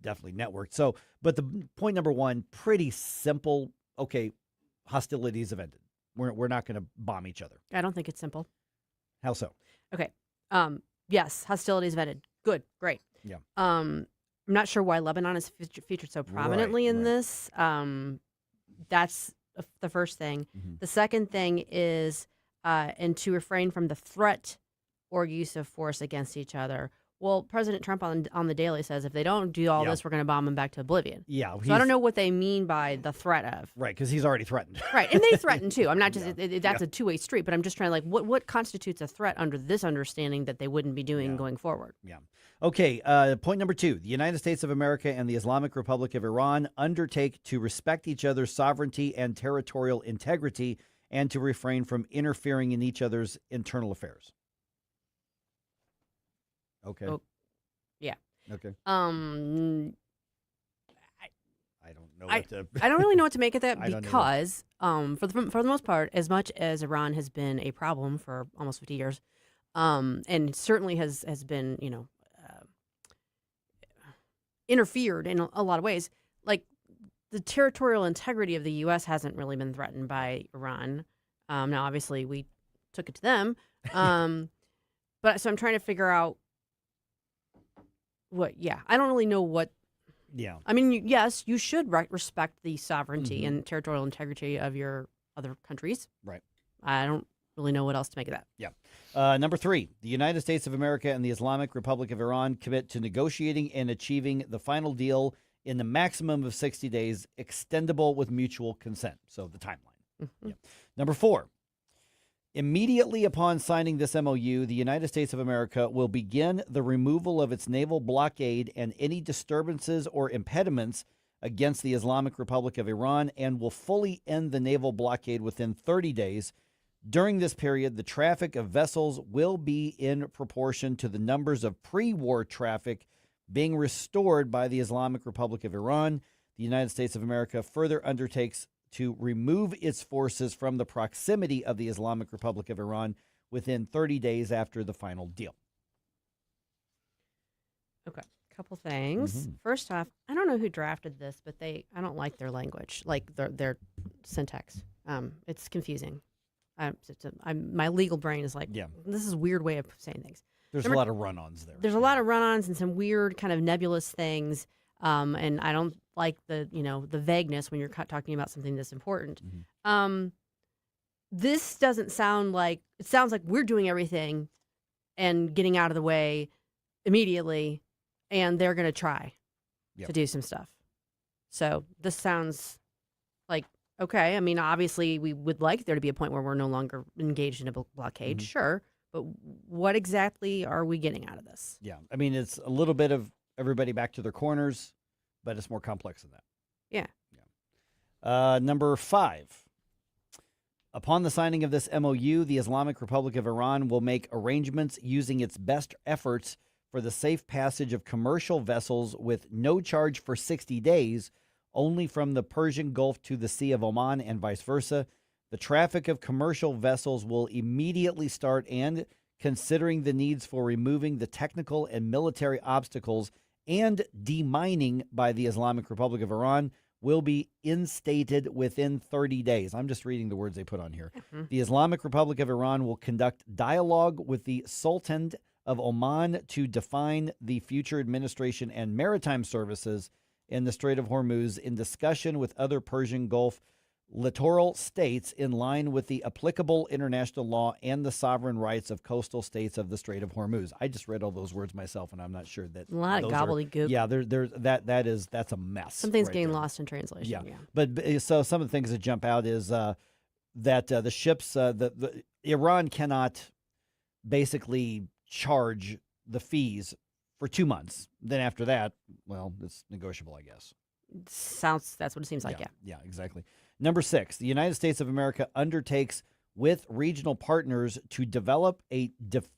definitely networked. So, but the point number one, pretty simple. Okay, hostilities have ended. We're not going to bomb each other. I don't think it's simple. How so? Okay. Yes, hostilities have ended. Good, great. Yeah. I'm not sure why Lebanon is featured so prominently in this. That's the first thing. Mm-hmm. The second thing is, and to refrain from the threat or use of force against each other. Well, President Trump on the Daily says if they don't do all this, we're going to bomb them back to oblivion. Yeah. So I don't know what they mean by the threat of. Right, because he's already threatened. Right, and they threaten too. I'm not just that's a two-way street, but I'm just trying what constitutes a threat under this understanding that they wouldn't be doing going forward. Yeah. Okay, point number two. The United States of America and the Islamic Republic of Iran undertake to respect each other's sovereignty and territorial integrity and to refrain from interfering in each other's internal affairs. Okay. Oh, yeah. Okay. I don't know what to... I don't really know what to make of that I don't because, for the most part, as much as Iran has been a problem for almost 50 years, and certainly has been, interfered in a lot of ways, like the territorial integrity of the U.S. hasn't really been threatened by Iran. Now, obviously, we took it to them. But so I'm trying to figure out I don't really know what. Yeah. I mean, yes, you should respect the sovereignty and territorial integrity of your other countries. Right. I don't really know what else to make of that. Yeah. Number three, the United States of America and the Islamic Republic of Iran commit to negotiating and achieving the final deal in the maximum of 60 days, extendable with mutual consent. So the timeline. Mm-hmm. Yeah. Number four, immediately upon signing this MoU, the United States of America will begin the removal of its naval blockade and any disturbances or impediments against the Islamic Republic of Iran and will fully end the naval blockade within 30 days. During this period, the traffic of vessels will be in proportion to the numbers of pre-war traffic being restored by the Islamic Republic of Iran. The United States of America further undertakes to remove its forces from the proximity of the Islamic Republic of Iran within 30 days after the final deal. Okay, couple things. First off, I don't know who drafted this, but I don't like their language, like their syntax. It's confusing. My legal brain is like, this is a weird way of saying things. There's a lot of run-ons there. There's a lot of run-ons and some weird kind of nebulous things. And I don't like the vagueness when you're talking about something that's important. This doesn't sound like, it sounds like we're doing everything and getting out of the way immediately, and they're going to try to do some stuff. So this sounds like, okay, I mean, obviously we would like there to be a point where we're no longer engaged in a blockade, sure, but what exactly are we getting out of this? Yeah, I mean, it's a little bit of everybody back to their corners, but it's more complex than that. Yeah. Number five. Upon the signing of this MoU, the Islamic Republic of Iran will make arrangements using its best efforts for the safe passage of commercial vessels with no charge for 60 days, only from the Persian Gulf to the Sea of Oman and vice versa. The traffic of commercial vessels will immediately start, and considering the needs for removing the technical and military obstacles and demining by the Islamic Republic of Iran, will be instated within 30 days. I'm just reading the words they put on here. The Islamic Republic of Iran will conduct dialogue with the Sultan of Oman to define the future administration and maritime services in the Strait of Hormuz in discussion with other Persian Gulf littoral states in line with the applicable international law and the sovereign rights of coastal states of the Strait of Hormuz. I just read all those words myself, and I'm not sure that a lot of gobbledygook. Yeah, that's a mess. Something's getting lost in translation. Yeah. But so some of the things that jump out is that the ships, the Iran cannot basically charge the fees for 2 months. Then after that, well, it's negotiable, I guess. That's what it seems like. Yeah, exactly. Number six, the United States of America undertakes with regional partners to develop a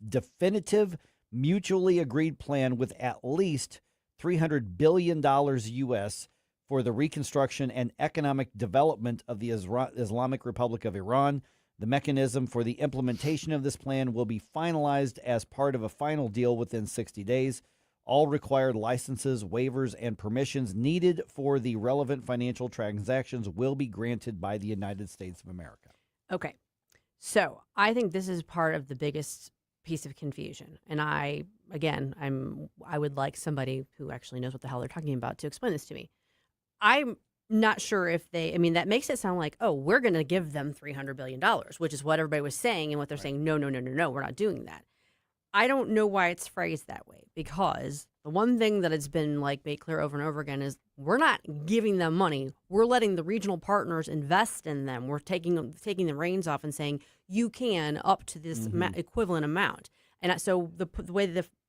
definitive, mutually agreed plan with at least $300 billion U.S. for the reconstruction and economic development of the Islamic Republic of Iran. The mechanism for the implementation of this plan will be finalized as part of a final deal within 60 days. All required licenses, waivers, and permissions needed for the relevant financial transactions will be granted by the United States of America. Okay. So I think this is part of the biggest piece of confusion. And I would like somebody who actually knows what the hell they're talking about to explain this to me. I'm not sure if that makes it sound like, oh, we're going to give them $300 billion, which is what everybody was saying and what they're saying. No, we're not doing that. I don't know why it's phrased that way, because the one thing that has been made clear over and over again is we're not giving them money. We're letting the regional partners invest in them. We're taking the reins off and saying you can up to this equivalent amount. And so the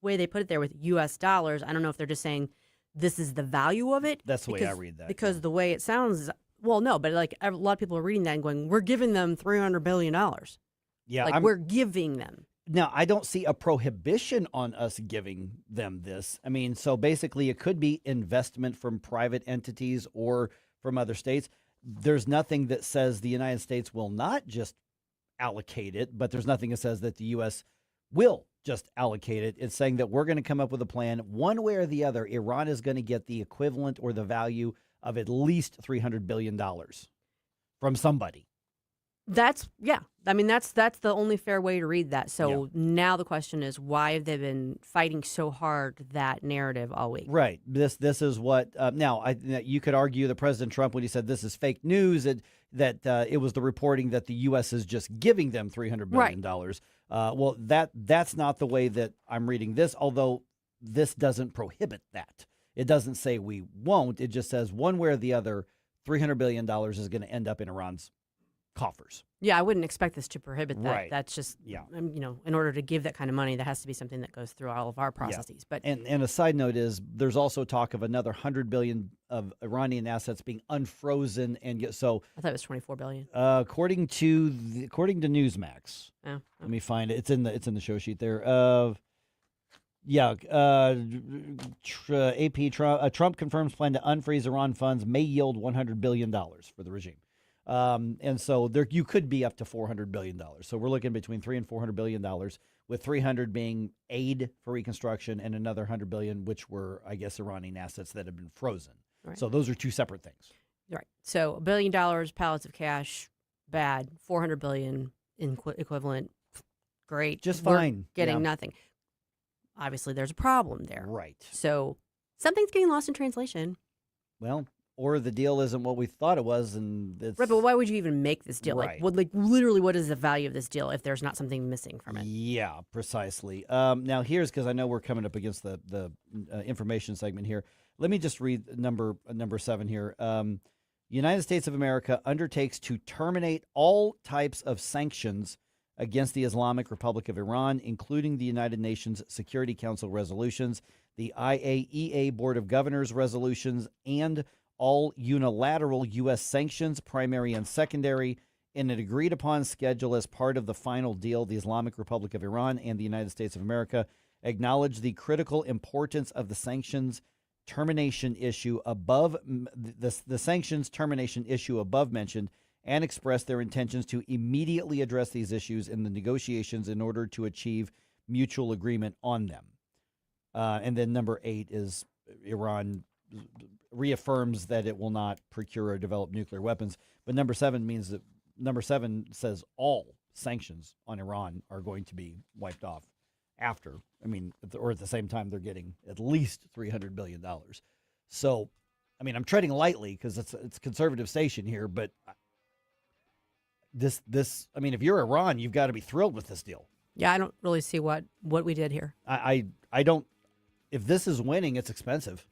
way they put it there with U.S. dollars, I don't know if they're just saying this is the value of it. That's the way I read that. Because the way it sounds is, well, no, but a lot of people are reading that and going, we're giving them $300 billion. Yeah, we're giving them. Now, I don't see a prohibition on us giving them this. I mean, so basically it could be investment from private entities or from other states. There's nothing that says the United States will not just allocate it, but there's nothing that says that the U.S. will just allocate it. It's saying that we're going to come up with a plan. One way or the other, Iran is going to get the equivalent or the value of at least $300 billion from somebody. That's the only fair way to read that. So now the question is, why have they been fighting so hard that narrative all week? Right. This is what you could argue that President Trump, when he said this is fake news, that it was the reporting that the U.S. is just giving them $300 billion. Right. Well, that's not the way that I'm reading this, although this doesn't prohibit that. It doesn't say we won't. It just says one way or the other, $300 billion is going to end up in Iran's coffers. Yeah, I wouldn't expect this to prohibit that. Right. That's just, in order to give that kind of money, that has to be something that goes through all of our processes. Yeah. But and a side note is there's also talk of another $100 billion of Iranian assets being unfrozen, and so I thought it was $24 billion. According to Newsmax. Oh. Let me find it. It's in the show sheet there. Trump confirms plan to unfreeze Iran funds may yield $100 billion for the regime. And so you could be up to $400 billion. So we're looking between $300 and $400 billion, with $300 being aid for reconstruction and another $100 billion, which were, I guess, Iranian assets that have been frozen. Right. So those are two separate things. Right. So $1 billion, pallets of cash, bad. $400 billion equivalent, great. Just We're fine. getting nothing. Obviously, there's a problem there. Right. So something's getting lost in translation. Well, or the deal isn't what we thought it was, and it's right. But why would you even make this deal? Right. Literally, what is the value of this deal if there's not something missing from it? Yeah, precisely. Now here's, because I know we're coming up against the information segment here. Let me just read number 7 here. United States of America undertakes to terminate all types of sanctions against the Islamic Republic of Iran, including the United Nations Security Council resolutions, the IAEA Board of Governors resolutions, and all unilateral U.S. sanctions, primary and secondary, in an agreed-upon schedule as part of the final deal. The Islamic Republic of Iran and the United States of America acknowledge the critical importance of the sanctions termination issue above the sanctions termination issue above mentioned, and express their intentions to immediately address these issues in the negotiations in order to achieve mutual agreement on them. And then number 8 is Iran reaffirms that it will not procure or develop nuclear weapons. But number 7 means that number 7 says all sanctions on Iran are going to be wiped off after. I mean, or at the same time, they're getting at least $300 billion. So, I mean, I'm treading lightly because it's a conservative station here, but this, I mean, if you're Iran, you've got to be thrilled with this deal. Yeah, I don't really see what we did here. I don't. If this is winning, it's expensive.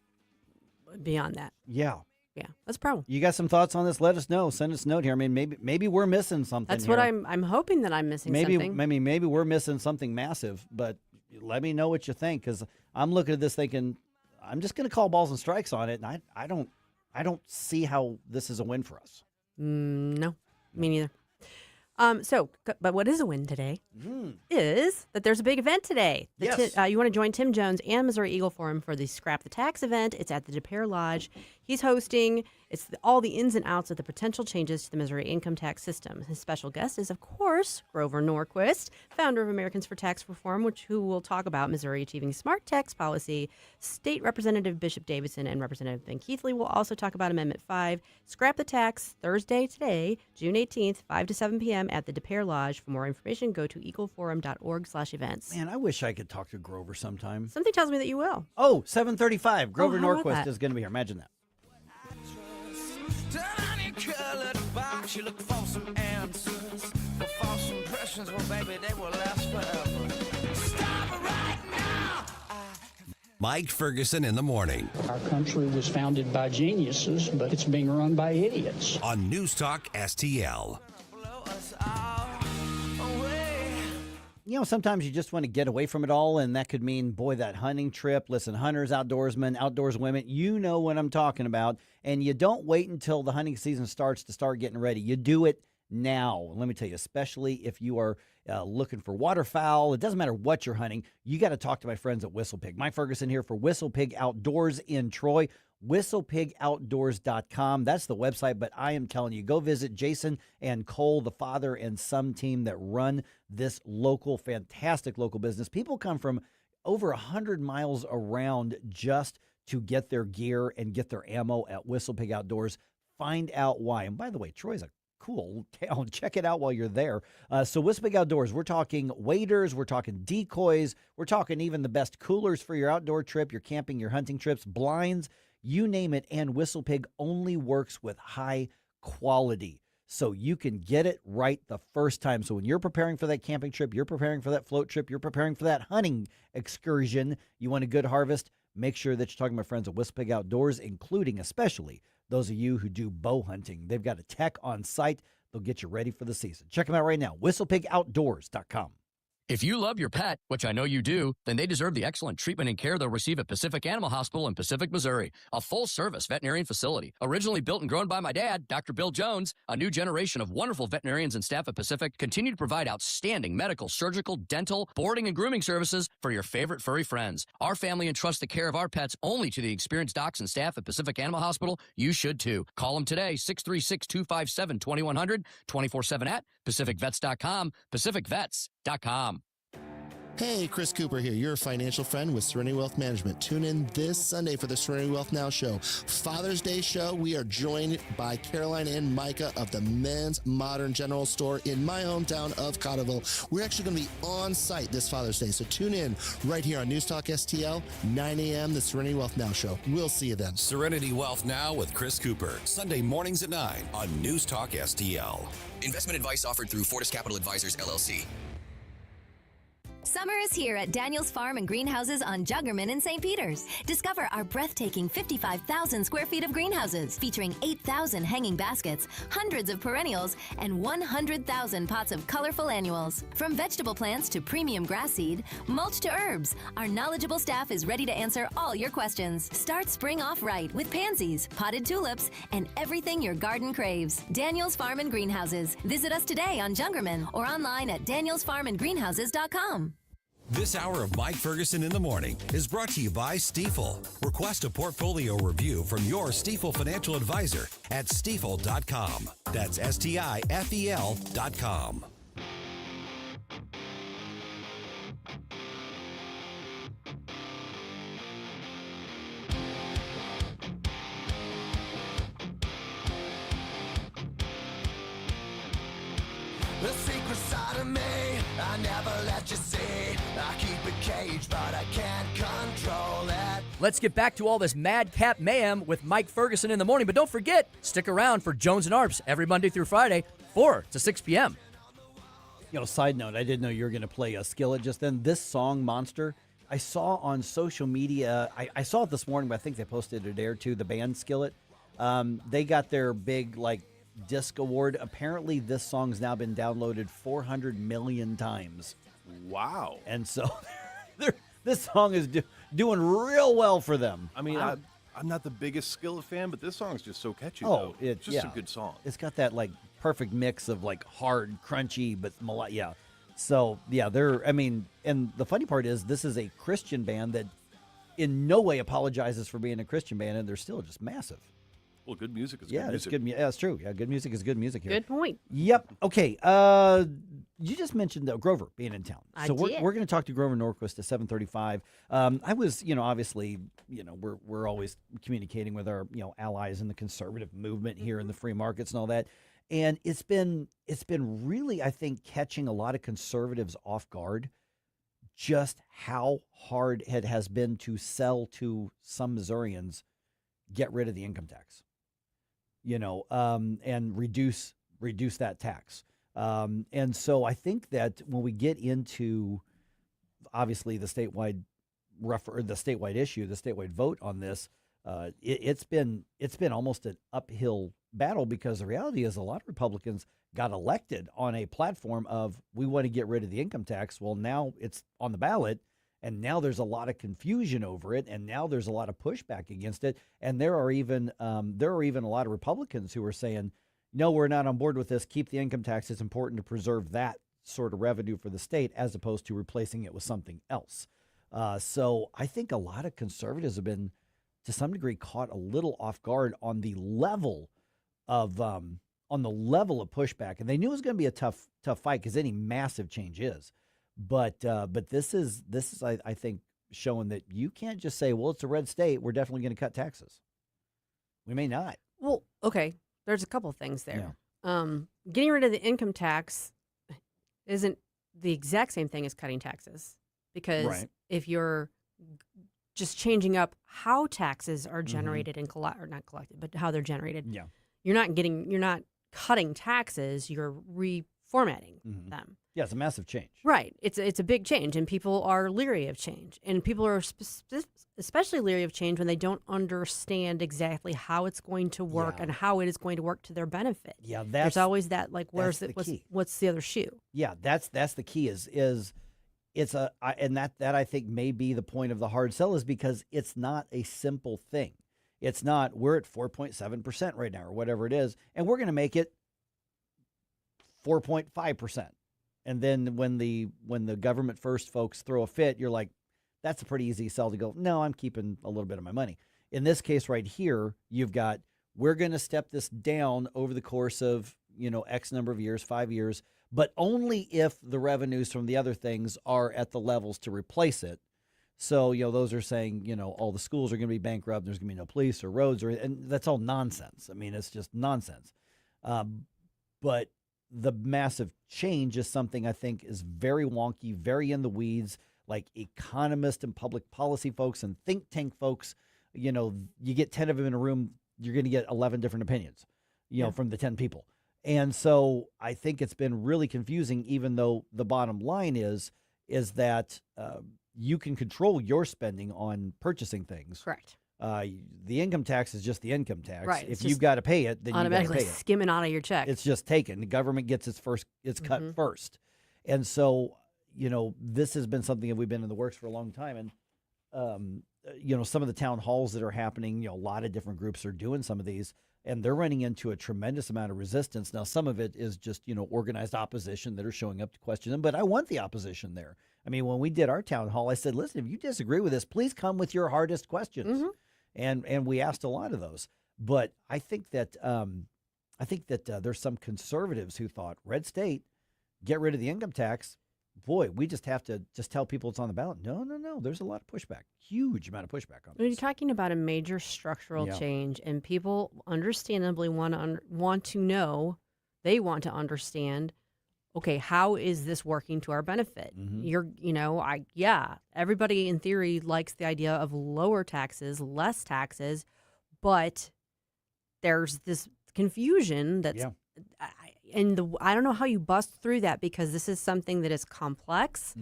Beyond that. Yeah. Yeah, that's a problem. You got some thoughts on this? Let us know. Send us a note here. I mean, maybe we're missing something. That's here. what I'm hoping that I'm missing something. Maybe we're missing something massive, but let me know what you think, because I'm looking at this thinking I'm just going to call balls and strikes on it, and I don't see how this is a win for us. No, me neither. But what is a win today is that there's a big event today. Yes. You want to join Tim Jones and Missouri Eagle Forum for the Scrap the Tax event. It's at the DePere Lodge. He's hosting. It's all the ins and outs of the potential changes to the Missouri income tax system. His special guest is, of course, Grover Norquist, founder of Americans for Tax Reform, who will talk about Missouri achieving smart tax policy. State Representative Bishop Davidson and Representative Ben Keithley will also talk about Amendment 5. Scrap the Tax, Thursday today, June 18th, 5 to 7 p.m. at the DePere Lodge. For more information, go to eagleforum.org/events. Man, I wish I could talk to Grover sometime. Something tells me that you will. Oh, 7:35. Grover how about Norquist that? is going to be here. Imagine that. Box, you look for some answers, for false impressions. Well, baby, they will last forever. Stop right now. Mike Ferguson in the morning. Our country was founded by geniuses, but it's being run by idiots. On News Talk STL. You know, sometimes you just want to get away from it all, and that could mean, boy, that hunting trip. Listen, hunters, outdoorsmen, outdoors women, you know what I'm talking about. And you don't wait until the hunting season starts to start getting ready. You do it now. Let me tell you, especially if you are looking for waterfowl. It doesn't matter what you're hunting. You got to talk to my friends at WhistlePig. Mike Ferguson here for WhistlePig Outdoors in Troy. WhistlepigOutdoors.com. That's the website, but I am telling you, go visit Jason and Cole, the father and son team that run this fantastic local business. People come from over 100 miles around just to get their gear and get their ammo at WhistlePig Outdoors. Find out why. And by the way, Troy's a cool town. Check it out while you're there. So WhistlePig Outdoors, we're talking waders, we're talking decoys, we're talking even the best coolers for your outdoor trip, your camping, your hunting trips, blinds, you name it, and WhistlePig only works with high quality. So you can get it right the first time. So when you're preparing for that camping trip, you're preparing for that float trip, you're preparing for that hunting excursion, you want a good harvest, make sure that you're talking to my friends at WhistlePig Outdoors, including especially those of you who do bow hunting. They've got a tech on site. They'll get you ready for the season. Check them out right now, WhistlepigOutdoors.com. If you love your pet, which I know you do, then they deserve the excellent treatment and care they'll receive at Pacific Animal Hospital in Pacific, Missouri, a full-service veterinarian facility. Originally built and grown by my dad, Dr. Bill Jones, a new generation of wonderful veterinarians and staff at Pacific continue to provide outstanding medical, surgical, dental, boarding, and grooming services for your favorite furry friends. Our family entrusts the care of our pets only to the experienced docs and staff at Pacific Animal Hospital. You should too. Call them today, 636-257-2100, 24/7 at PacificVets.com, PacificVets.com. Hey, Chris Cooper here, your financial friend with Serenity Wealth Management. Tune in this Sunday for the Serenity Wealth Now show. Father's Day show, we are joined by Caroline and Micah of the Men's Modern General Store in my hometown of Cotterville. We're actually going to be on site this Father's Day, so tune in right here on News Talk STL, 9 a.m., the Serenity Wealth Now show. We'll see you then. Serenity Wealth Now with Chris Cooper. Sunday mornings at 9 on News Talk STL. Investment advice offered through Fortis Capital Advisors, LLC. Summer is here at Daniel's Farm and Greenhouses on Juggerman in St. Peters. Discover our breathtaking 55,000 square feet of greenhouses featuring 8,000 hanging baskets, hundreds of perennials, and 100,000 pots of colorful annuals. From vegetable plants to premium grass seed, mulch to herbs, our knowledgeable staff is ready to answer all your questions. Start spring off right with pansies, potted tulips, and everything your garden craves. Daniel's Farm and Greenhouses. Visit us today on Juggerman or online at danielsfarmandgreenhouses.com. This hour of Mike Ferguson in the Morning is brought to you by Stifel. Request a portfolio review from your Stifel financial advisor at stifel.com. That's STIFEL.com. The secret side of me, I never let you see. I keep it caged, but I can't control it. Let's get back to all this madcap mayhem with Mike Ferguson in the morning. But don't forget, stick around for Jones and Arps every Monday through Friday, 4 to 6 p.m. You know, side note, I didn't know you were going to play a Skillet just then. This song, Monster, I saw on social media. I saw it this morning, but I think they posted it a day or two, the band Skillet. They got their big, disc award. Apparently, this song's now been downloaded 400 million times. Wow. And so this song is doing real well for them. I mean, I'm not the biggest Skillet fan, but this song's just so catchy, Oh, though. It's just a good song. It's got that, perfect mix of like hard, crunchy, but yeah. So yeah, and the funny part is this is a Christian band that in no way apologizes for being a Christian band, and they're still just massive. Well, good music is good Yeah, music. it's good. Yeah, it's true. Yeah, good music is good music here. Good point. Yep. Okay. You just mentioned Grover being in town, so we're going to talk to Grover Norquist at 7:35. I was, obviously, we're always communicating with our, allies in the conservative movement here in the free markets and all that, and it's been really, I think, catching a lot of conservatives off guard. Just how hard it has been to sell to some Missourians, get rid of the income tax, and reduce that tax. And so I think that when we get into obviously the statewide issue, the statewide vote on this, it's been almost an uphill battle, because the reality is a lot of Republicans got elected on a platform of we want to get rid of the income tax. Well, now it's on the ballot, and now there's a lot of confusion over it, and now there's a lot of pushback against it, and there are even a lot of Republicans who are saying, no, we're not on board with this. Keep the income tax. It's important to preserve that sort of revenue for the state as opposed to replacing it with something else. So I think a lot of conservatives have been, to some degree, caught a little off guard on the level of pushback, and they knew it was going to be a tough fight, because any massive change is. But this is I think showing that you can't just say, well, it's a red state, we're definitely going to cut taxes. We may not. Well, okay. There's a couple things there. Yeah. Getting rid of the income tax isn't the exact same thing as cutting taxes, because if you're just changing up how taxes are generated and or not collected, but how they're generated, you're not cutting taxes, you're reformatting them. Yeah, it's a massive change. Right. It's a big change, and people are leery of change. And people are especially leery of change when they don't understand exactly how it's going to work and how it is going to work to their benefit. Yeah, there's always that, like, what's the other shoe? Yeah, that's the key is it's and that I think may be the point of the hard sell, is because it's not a simple thing. It's not, we're at 4.7% right now or whatever it is, and we're going to make it 4.5%. And then when the government first folks throw a fit, you're like, that's a pretty easy sell to go, no, I'm keeping a little bit of my money. In this case right here, you've got, we're going to step this down over the course of, X number of years, 5 years, but only if the revenues from the other things are at the levels to replace it. So, those are saying, all the schools are going to be bankrupt. There's going to be no police or roads, and that's all nonsense. I mean, it's just nonsense. But the massive change is something I think is very wonky, very in the weeds, like economists and public policy folks and think tank folks. You get 10 of them in a room, you're going to get 11 different opinions, from the 10 people. And so I think it's been really confusing, even though the bottom line is that you can control your spending on purchasing things. Correct. The income tax is just the income tax. Right. If you've got to pay it, then you got to automatically pay it. skimming out of your check. It's just taken. The government gets its cut first. And so, this has been something that we've been in the works for a long time. And, some of the town halls that are happening, a lot of different groups are doing some of these, and they're running into a tremendous amount of resistance. Now, some of it is just, organized opposition that are showing up to question them, but I want the opposition there. I mean, when we did our town hall, I said, listen, if you disagree with this, please come with your hardest questions. And we asked a lot of those. But I think that there's some conservatives who thought, red state, get rid of the income tax. Boy, we just have to just tell people it's on the ballot. No. There's a lot of pushback, huge amount of pushback on this. You're talking about a major structural change, and people understandably want to know, they want to understand, okay, how is this working to our benefit? Everybody in theory likes the idea of lower taxes, less taxes, but there's this confusion that's, I don't know how you bust through that, because this is something that is complex,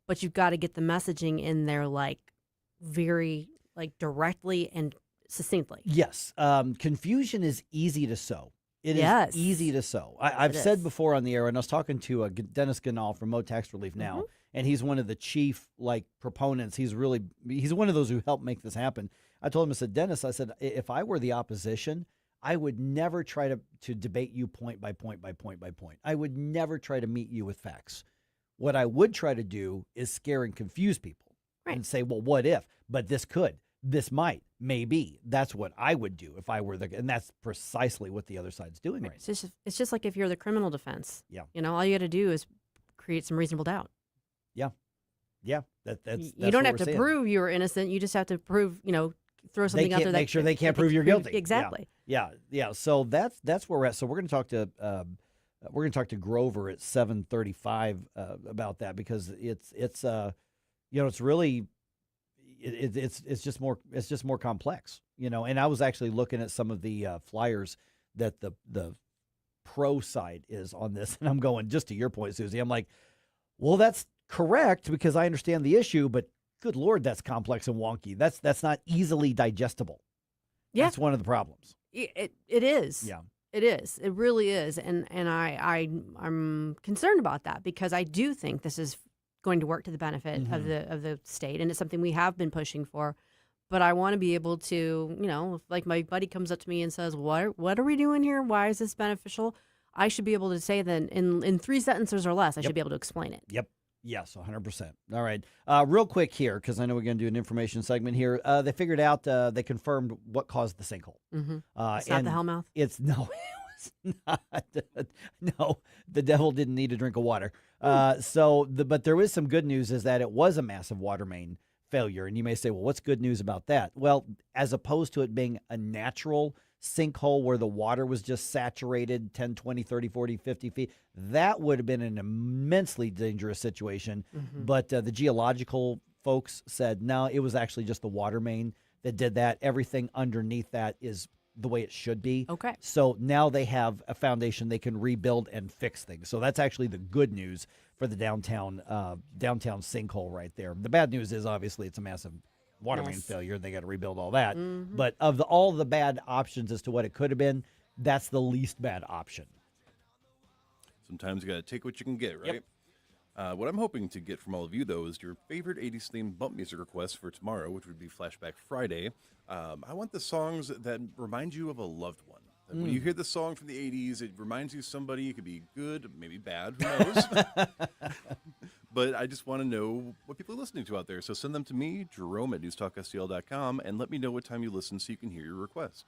but you've got to get the messaging in there, like, very, like, directly and succinctly. Yes. Confusion is easy to sow. It is easy to sow. I've said before on the air, and I was talking to Dennis Ganal from MoU Tax Relief now, and he's one of the chief proponents. He's one of those who helped make this happen. I told him, I said, Dennis, if I were the opposition, I would never try to debate you point by point by point by point. I would never try to meet you with facts. What I would try to do is scare and confuse people and say, well, what if? But this could, this might, maybe. That's what I would do if I were and that's precisely what the other side's doing right now. It's just like if you're the criminal defense. Yeah. All you got to do is create some reasonable doubt. Yeah. Yeah. That's you don't have to prove you're innocent. You just have to prove, throw something out there. Make sure they can't prove you're guilty. Exactly. Yeah. So that's where we're at. So we're going to talk to Grover at 7:35 about that, because it's really it's just more complex, And I was actually looking at some of the flyers that the pro side is on this, and I'm going, just to your point, Susie, I'm like, well, that's correct because I understand the issue, but good Lord, that's complex and wonky. That's not easily digestible. Yeah, that's one of the problems. It is. Yeah. It is. It really is. And I'm concerned about that because I do think this is going to work to the benefit of the state, and it's something we have been pushing for. But I want to be able to, if like my buddy comes up to me and says, what are we doing here? Why is this beneficial? I should be able to say that in 3 sentences or less, I should be able to explain it. Yep. Yes, 100%. All right. Real quick here, because I know we're going to do an information segment here. They figured out, they confirmed what caused the sinkhole. Mm-hmm. It's not the hellmouth? No, it was not. No, the devil didn't need a drink of water. But there is some good news, is that it was a massive water main failure. And you may say, well, what's good news about that? Well, as opposed to it being a natural sinkhole where the water was just saturated 10, 20, 30, 40, 50 feet, that would have been an immensely dangerous situation. Mm-hmm. But the geological folks said, no, it was actually just the water main that did that. Everything underneath that is the way it should be. Okay. So now they have a foundation they can rebuild and fix things. So that's actually the good news for the downtown sinkhole right there. The bad news is obviously it's a massive water main failure. They got to rebuild all that. Mm-hmm. But of all the bad options as to what it could have been, that's the least bad option. Sometimes you got to take what you can get, right? Yep. What I'm hoping to get from all of you, though, is your favorite 80s themed bump music requests for tomorrow, which would be Flashback Friday. I want the songs that remind you of a loved one. When you hear the song from the 80s, it reminds you of somebody. It could be good, maybe bad, who knows? But I just want to know what people are listening to out there. So send them to me, Jerome at NewsTalkSTL.com, and let me know what time you listen so you can hear your request.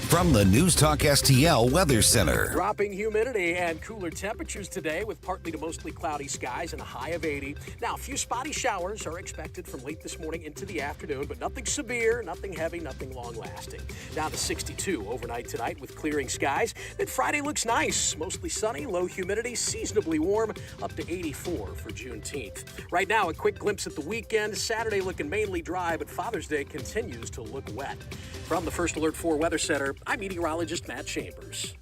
From the News Talk STL Weather Center. Dropping humidity and cooler temperatures today with partly to mostly cloudy skies and a high of 80. Now, a few spotty showers are expected from late this morning into the afternoon, but nothing severe, nothing heavy, nothing long-lasting. Down to 62 overnight tonight with clearing skies. Then Friday looks nice, mostly sunny, low humidity, seasonably warm, up to 84 for Juneteenth. Right now, a quick glimpse at the weekend. Saturday looking mainly dry, but Father's Day continues to look wet. From the First Alert 4 Weather Center, I'm meteorologist Matt Chambers.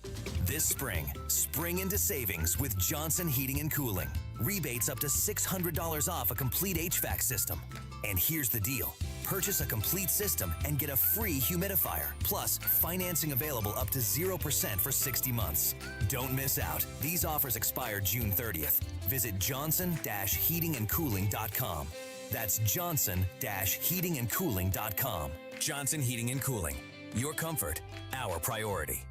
This spring into savings with Johnson Heating and Cooling. Rebates up to $600 off a complete HVAC system. And here's the deal. Purchase a complete system and get a free humidifier. Plus, financing available up to 0% for 60 months. Don't miss out. These offers expire June 30th. Visit johnson-heatingandcooling.com. That's johnson-heatingandcooling.com. Johnson Heating and Cooling. Your comfort, our priority.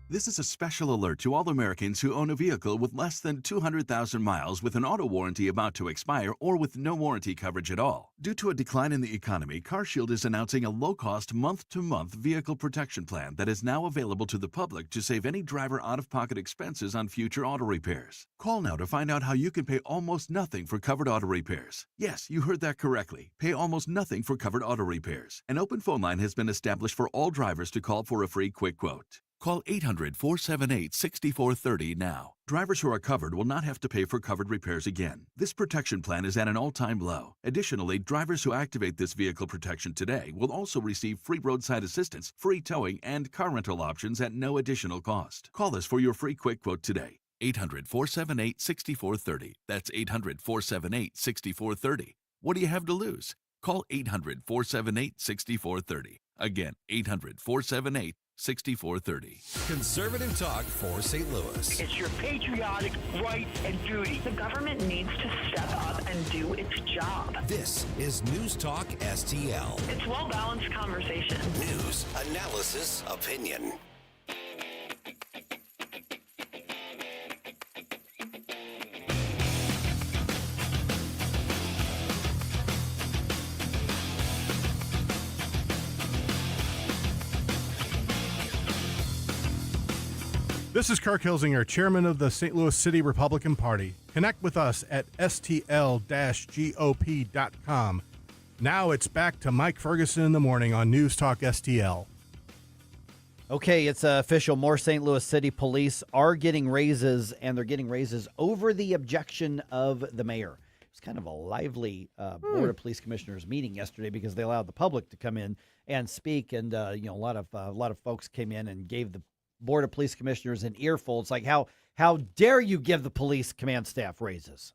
This is a special alert to all Americans who own a vehicle with less than 200,000 miles with an auto warranty about to expire or with no warranty coverage at all. Due to a decline in the economy, CarShield is announcing a low-cost month-to-month vehicle protection plan that is now available to the public to save any driver out-of-pocket expenses on future auto repairs. Call now to find out how you can pay almost nothing for covered auto repairs. Yes, you heard that correctly. Pay almost nothing for covered auto repairs. An open phone line has been established for all drivers to call for a free quick quote. Call 800-478-6430 now. Drivers who are covered will not have to pay for covered repairs again. This protection plan is at an all-time low. Additionally, drivers who activate this vehicle protection today will also receive free roadside assistance, free towing, and car rental options at no additional cost. Call us for your free quick quote today. 800-478-6430. That's 800-478-6430. What do you have to lose? Call 800-478-6430. Again, 800-478-6430. 6430. Conservative talk for St. Louis. It's your patriotic right and duty. The government needs to step up and do its job. This is News Talk STL. It's well-balanced conversation. News, analysis, opinion. This is Kirk Hilsinger, chairman of the St. Louis City Republican Party. Connect with us at stl-gop.com. Now it's back to Mike Ferguson in the morning on News Talk STL. Okay, it's official. More St. Louis City Police are getting raises, and they're getting raises over the objection of the mayor. It was kind of a lively Board of Police Commissioners meeting yesterday because they allowed the public to come in and speak, and a lot of folks came in and gave the Board of Police Commissioners an earful. It's like, how dare you give the police command staff raises?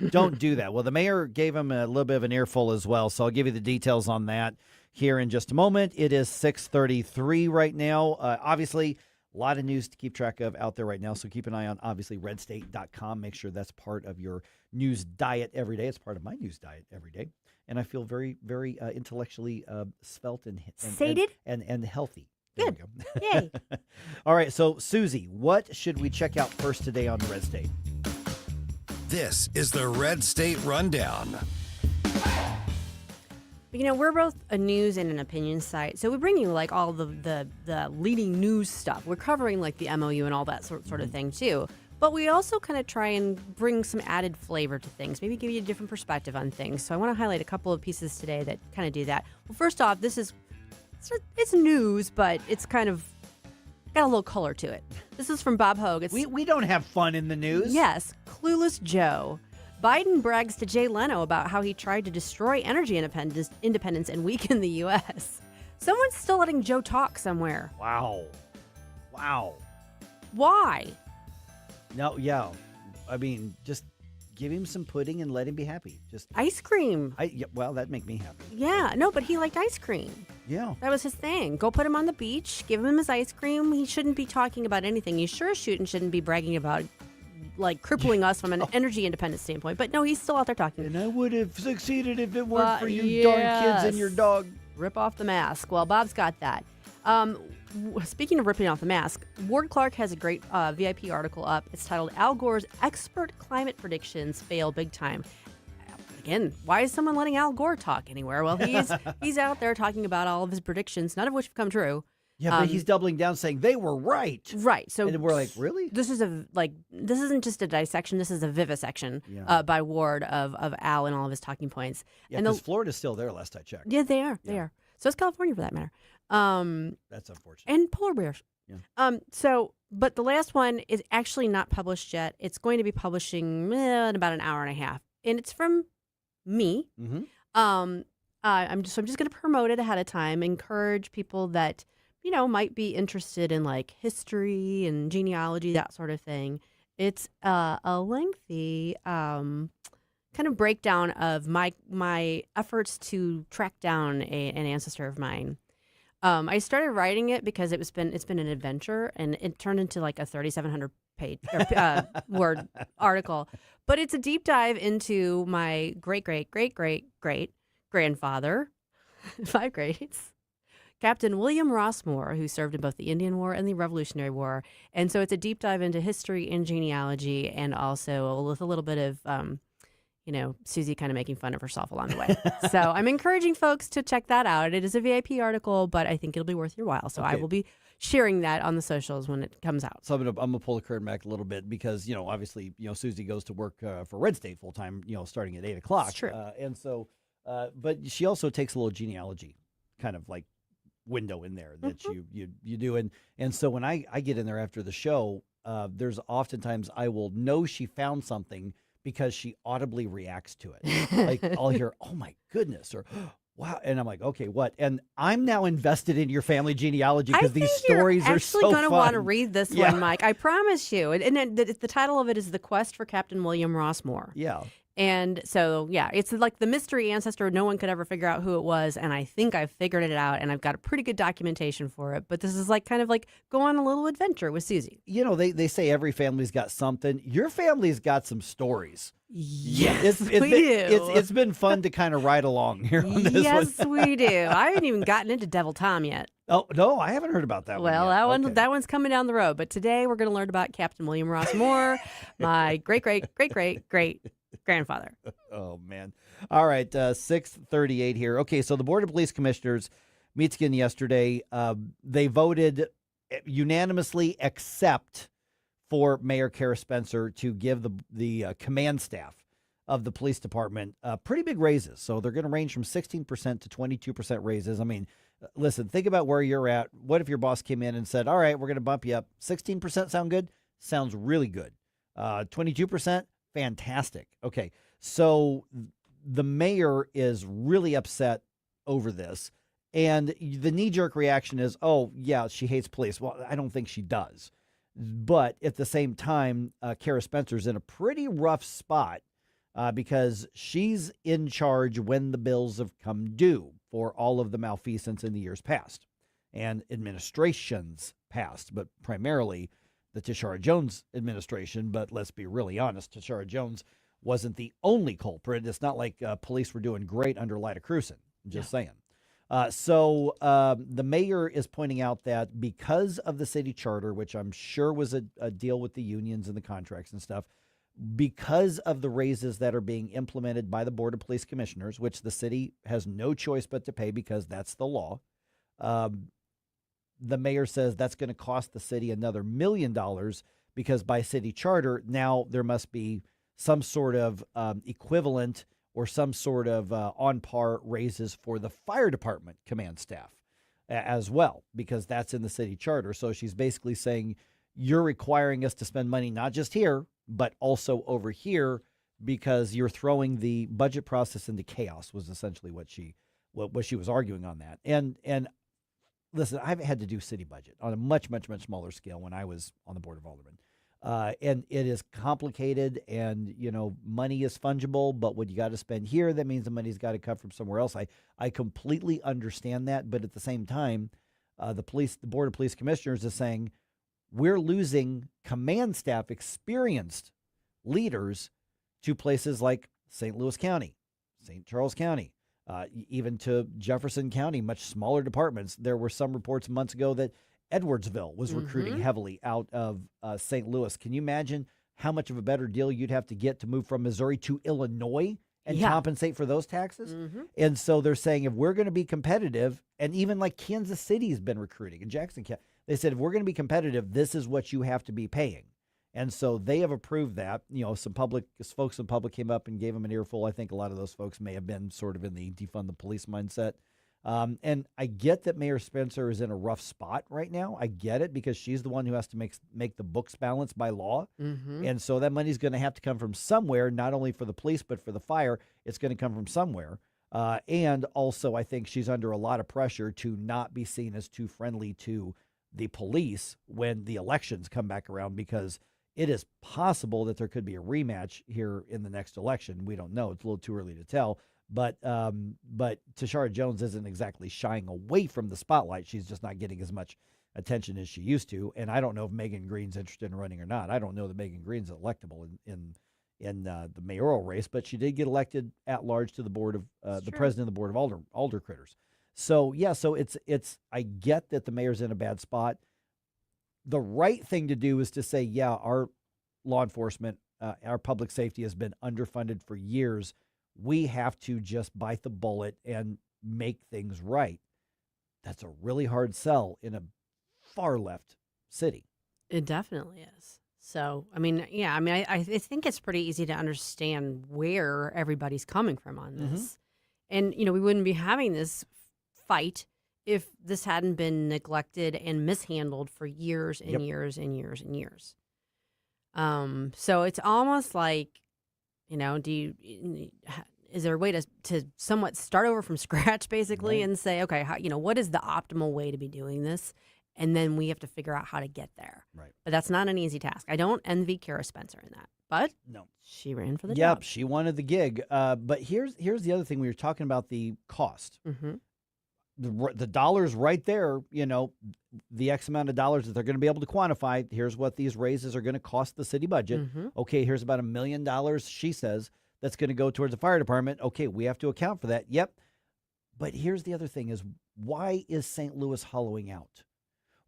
Don't do that. Well, the mayor gave him a little bit of an earful as well, so I'll give you the details on that here in just a moment. It is 6:33 right now. Obviously, a lot of news to keep track of out there right now, so keep an eye on, obviously, redstate.com. Make sure that's part of your news diet every day. It's part of my news diet every day, and I feel very, very intellectually svelte and sated and healthy. Good. Yay. All right, so Susie, what should we check out first today on Red State? This is the Red State Rundown. We're both a news and an opinion site, so we bring you like all the leading news stuff. We're covering like the MoU and all that sort of thing too. But we also kind of try and bring some added flavor to things, maybe give you a different perspective on things. So I want to highlight a couple of pieces today that kind of do that. Well, first off, it's news, but it's kind of got a little color to it. This is from Bob Hogue. We don't have fun in the news. Yes, Clueless Joe. Biden brags to Jay Leno about how he tried to destroy energy independence and weaken the U.S. Someone's still letting Joe talk somewhere. Wow. Why? No, yeah. I mean, just give him some pudding and let him be happy. Just ice cream. Well, that'd make me happy. Yeah, no, but he liked ice cream. Yeah. That was his thing. Go put him on the beach, give him his ice cream. He shouldn't be talking about anything. He sure shouldn't be bragging about, like, crippling us from an energy independence standpoint. But no, he's still out there talking. And I would have succeeded if it weren't for you darn kids and your dog. Rip off the mask. Well, Bob's got that. Speaking of ripping off the mask, Ward Clark has a great VIP article up. It's titled, Al Gore's Expert Climate Predictions Fail Big Time. Again, why is someone letting Al Gore talk anywhere? Well, he's out there talking about all of his predictions, none of which have come true. Yeah, but he's doubling down saying they were right. Right. So and we're like, really? This isn't just a dissection. This is a vivisection by Ward of Al and all of his talking points. Yeah, because Florida's still there last I checked. Yeah, they are. They are. So is California for that matter. That's unfortunate. And polar bears. Yeah. But the last one is actually not published yet. It's going to be publishing in about an hour and a half. And it's from me. Mm-hmm. I'm just going to promote it ahead of time, encourage people that, might be interested in like history and genealogy, that sort of thing. It's a lengthy kind of breakdown of my efforts to track down an ancestor of mine. I started writing it because it's been an adventure, and it turned into like a 3,700 page word article. But it's a deep dive into my great grandfather, 5 grades, Captain William Rossmore, who served in both the Indian War and the Revolutionary War. And so it's a deep dive into history and genealogy, and also with a little bit of Susie kind of making fun of herself along the way. So I'm encouraging folks to check that out. It is a VIP article, but I think it'll be worth your while. So okay. I will be sharing that on the socials when it comes out. So I'm gonna pull the curtain back a little bit because obviously Susie goes to work for Red State full time starting at 8 o'clock. That's true. And so but she also takes a little genealogy kind of like window in there that you do, and so when I get in there after the show, there's oftentimes I will know she found something because she audibly reacts to it. Like I'll hear, "Oh my goodness," or "Wow," and I'm like, "Okay, what?" And I'm now invested in your family genealogy because these stories are so fun. You're actually going to want to read this one, Mike. I promise you. And the title of it is "The Quest for Captain William Rossmore." Yeah. And so, yeah, it's like the mystery ancestor. No one could ever figure out who it was. And I think I've figured it out, and I've got a pretty good documentation for it. But this is like kind of like go on a little adventure with Susie. You know, they say every family's got something. Your family's got some stories. Yes, we do. It's been fun to kind of ride along here on this one. Yes, we do. I haven't even gotten into Devil Tom yet. Oh, no, I haven't heard about that one yet. That one's coming down the road. But today we're going to learn about Captain William Ross Moore, my great-great-great-great-great-grandfather. Oh, man. All right, 6:38 here. Okay, so the Board of Police Commissioners meets again yesterday. They voted unanimously except for Mayor Kara Spencer to give the command staff of the police department pretty big raises. So they're going to range from 16% to 22% raises. I mean, listen, think about where you're at. What if your boss came in and said, all right, we're going to bump you up. 16% sound good? Sounds really good. 22%? Fantastic. Okay, so the mayor is really upset over this. And the knee-jerk reaction is, oh, yeah, she hates police. Well, I don't think she does. But at the same time, Kara Spencer's in a pretty rough spot because she's in charge when the bills have come due for all of the malfeasance in the years past and administrations past, but primarily the Tishara Jones administration. But let's be really honest, Tishara Jones wasn't the only culprit. It's not like police were doing great under Lyda Crewson. Just saying. So the mayor is pointing out that because of the city charter, which I'm sure was a deal with the unions and the contracts and stuff, because of the raises that are being implemented by the Board of Police Commissioners, which the city has no choice but to pay because that's the law, the mayor says that's going to cost the city another $1 million because by city charter, now there must be some sort of equivalent or some sort of on-par raises for the fire department command staff as well, because that's in the city charter. So she's basically saying, you're requiring us to spend money not just here, but also over here, because you're throwing the budget process into chaos, was essentially what she was arguing on that. And listen, I've had to do city budget on a much, much, much smaller scale when I was on the Board of Aldermen. And it is complicated, and, you know, money is fungible, but what you got to spend here, that means the money's got to come from somewhere else. I completely understand that, but at the same time, the Board of Police Commissioners is saying, we're losing command staff, experienced leaders to places like St. Louis County, St. Charles County, even to Jefferson County, much smaller departments. There were some reports months ago that Edwardsville was recruiting heavily out of St. Louis. Can you imagine how much of a better deal you'd have to get to move from Missouri to Illinois and compensate for those taxes? And so they're saying, if we're going to be competitive, and even like Kansas City has been recruiting in Jackson County, they said, if we're going to be competitive, this is what you have to be paying. And so they have approved that. You know, some folks in the public came up and gave them an earful. I think a lot of those folks may have been sort of in the defund the police mindset. And I get that Mayor Spencer is in a rough spot right now. I get it, because she's the one who has to make the books balance by law. And so that money's going to have to come from somewhere, not only for the police, but for the fire. It's going to come from somewhere. And also, I think she's under a lot of pressure to not be seen as too friendly to the police when the elections come back around, because it is possible that there could be a rematch here in the next election. We don't know. It's a little too early to tell. But Tishara Jones isn't exactly shying away from the spotlight. She's just not getting as much attention as she used to. And I don't know if Megan Green's interested in running or not. I don't know that Megan Green's electable in the mayoral race, but she did get elected at large to the board of the president of the board of alder critters. So yeah, so it's I get that the mayor's in a bad spot. The right thing to do is to say, yeah, our law enforcement, our public safety has been underfunded for years. We have to just bite the bullet and make things right. That's a really hard sell in a far left city. It definitely is. So, I mean, yeah, I mean, I think it's pretty easy to understand where everybody's coming from on this. And, you know, we wouldn't be having this fight if this hadn't been neglected and mishandled for years and years and years and years. So it's almost like, you know, is there a way to somewhat start over from scratch, basically, and say, okay, how, you know, what is the optimal way to be doing this? And then we have to figure out how to get there. Right. But that's not an easy task. I don't envy Kara Spencer in that. But no, she ran for the Yep, job. she wanted the gig. But here's the other thing. We were talking about the cost. Mm-hmm. The dollars right there, the X amount of dollars that they're going to be able to quantify. Here's what these raises are going to cost the city budget. Mm-hmm. Okay, here's about $1 million, she says, that's going to go towards the fire department. Okay, we have to account for that. Yep. But here's the other thing is, why is St. Louis hollowing out?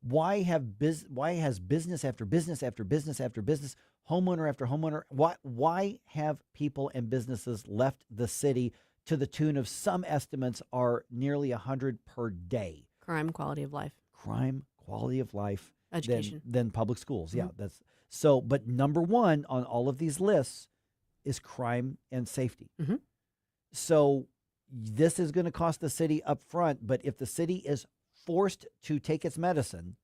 Why has business after business after business after business, homeowner after homeowner, why have people and businesses left the city to the tune of, some estimates are nearly 100 per day? Crime, quality of life. Crime, quality of life. Education. Than public schools. Mm-hmm. Yeah, that's so. But number one on all of these lists is crime and safety. Mm-hmm. So this is going to cost the city up front, but if the city is forced to take its medicine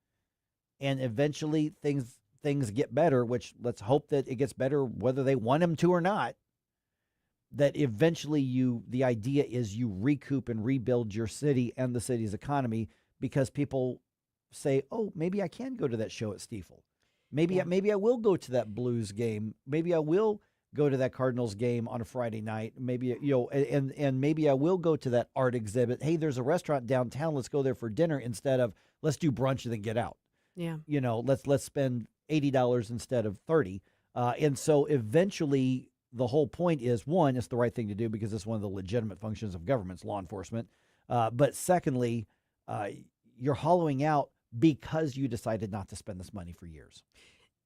and eventually things get better, which let's hope that it gets better whether they want them to or not, that eventually the idea is you recoup and rebuild your city and the city's economy, because people say, oh, maybe I can go to that show at Stiefel. Maybe I will go to that Blues game. Maybe I will go to that Cardinals game on a Friday night. Maybe, and maybe I will go to that art exhibit. Hey, there's a restaurant downtown. Let's go there for dinner instead of let's do brunch and then get out. Yeah. Let's spend $80 instead of $30. And so eventually the whole point is, one, it's the right thing to do because it's one of the legitimate functions of government's law enforcement. But secondly, you're hollowing out because you decided not to spend this money for years.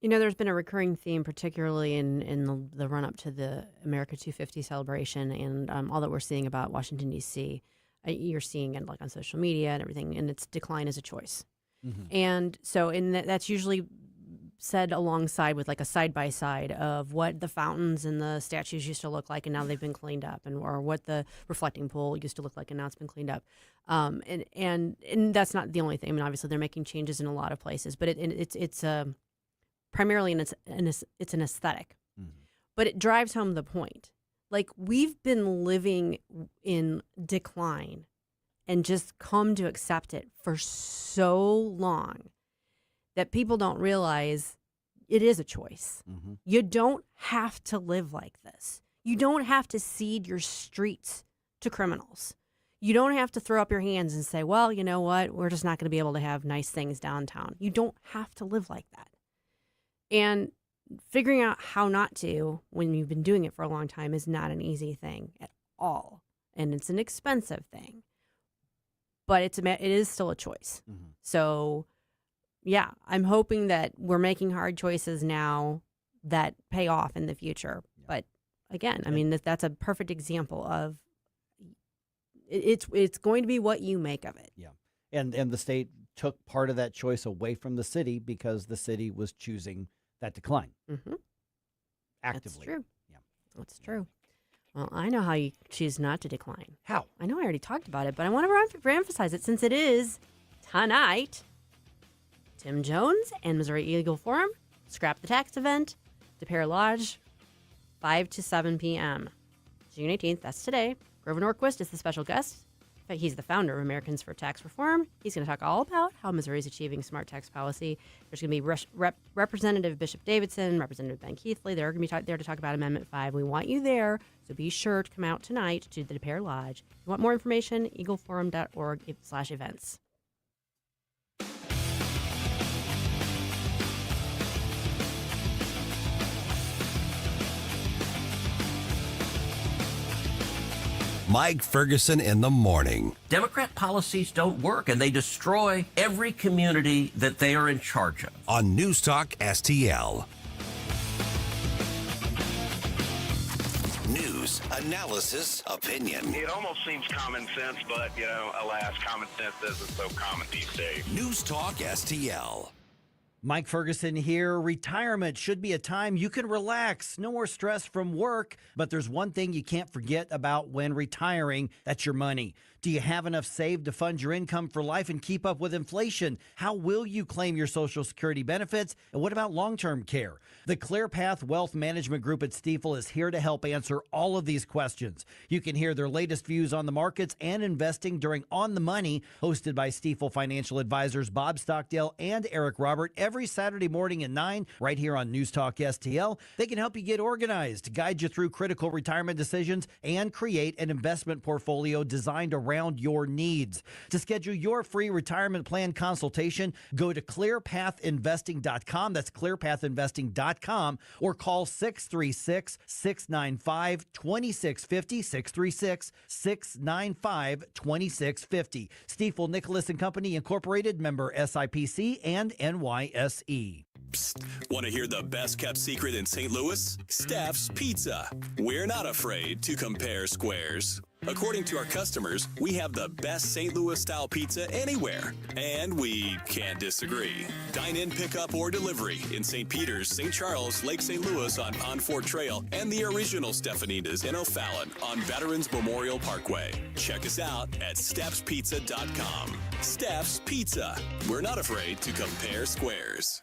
There's been a recurring theme, particularly in the run-up to the America 250 celebration and all that we're seeing about Washington, D.C. You're seeing it like on social media and everything, and its decline as a choice. Mm-hmm. And so that's usually said alongside with like a side-by-side of what the fountains and the statues used to look like, and now they've been cleaned up, or what the reflecting pool used to look like, and now it's been cleaned up. And that's not the only thing. I mean, obviously they're making changes in a lot of places, but it's primarily it's an aesthetic. Mm-hmm. But it drives home the point. Like, we've been living in decline and just come to accept it for so long that people don't realize it is a choice. Mm-hmm. You don't have to live like this. You don't have to cede your streets to criminals. You don't have to throw up your hands and say, well, you know what? We're just not going to be able to have nice things downtown. You don't have to live like that. And figuring out how not to when you've been doing it for a long time is not an easy thing at all. And it's an expensive thing. But it is still a choice. Mm-hmm. So, yeah, I'm hoping that we're making hard choices now that pay off in the future. Yeah. But again, I mean, that's a perfect example of it's going to be what you make of it. Yeah. And the state took part of that choice away from the city because the city was choosing that decline. Mm-hmm. Actively. That's true. Yeah. That's true. Well, I know how you choose not to decline. How? I know I already talked about it, but I want to reemphasize it since it is tonight. Tim Jones and Missouri Eagle Forum, Scrap the Tax event, DePere Lodge, 5 to 7 p.m. June 18th, that's today. Grover Norquist is the special guest. He's the founder of Americans for Tax Reform. He's going to talk all about how Missouri is achieving smart tax policy. There's going to be Representative Bishop Davidson, Representative Ben Keithley. They're going to be there to talk about Amendment 5. We want you there, so be sure to come out tonight to the DePere Lodge. If you want more information, eagleforum.org/events. Mike Ferguson in the morning. Democrat policies don't work, and they destroy every community that they are in charge of. On NewsTalkSTL. News, analysis, opinion. It almost seems common sense, but, alas, common sense isn't so common these days. NewsTalkSTL. Mike Ferguson here. Retirement should be a time you can relax. No more stress from work. But there's one thing you can't forget about when retiring. That's your money. Do you have enough saved to fund your income for life and keep up with inflation? How will you claim your Social Security benefits? And what about long-term care? The ClearPath Wealth Management Group at Stifel is here to help answer all of these questions. You can hear their latest views on the markets and investing during On the Money, hosted by Stifel financial advisors Bob Stockdale and Eric Robert, every Saturday morning at 9, right here on News Talk STL. They can help you get organized, guide you through critical retirement decisions, and create an investment portfolio designed around your needs. To schedule your free retirement plan consultation, go to clearpathinvesting.com. That's clearpathinvesting.com, or call 636-695-2650, 636-695-2650. Stifel Nicholas & Company Incorporated, member SIPC and NYSE. Psst. Want to hear the best kept secret in St. Louis? Staff's Pizza. We're not afraid to compare squares. According to our customers, we have the best St. Louis-style pizza anywhere, and we can't disagree. Dine-in, pickup, or delivery in St. Peter's, St. Charles, Lake St. Louis on Fort Trail, and the original Stefanina's in O'Fallon on Veterans Memorial Parkway. Check us out at steffspizza.com. Steff's Pizza. We're not afraid to compare squares.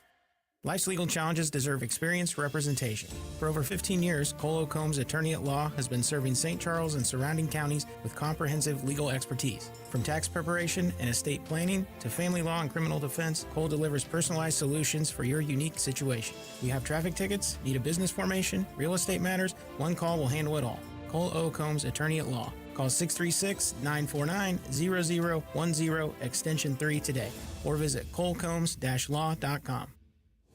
Life's legal challenges deserve experienced representation. For over 15 years, Cole Combs Attorney at Law has been serving St. Charles and surrounding counties with comprehensive legal expertise. From tax preparation and estate planning to family law and criminal defense, Cole delivers personalized solutions for your unique situation. You have traffic tickets, need a business formation, real estate matters, one call will handle it all. Cole O. Combs Attorney at Law. Call 636-949-0010 extension 3 today, or visit colecombs-law.com.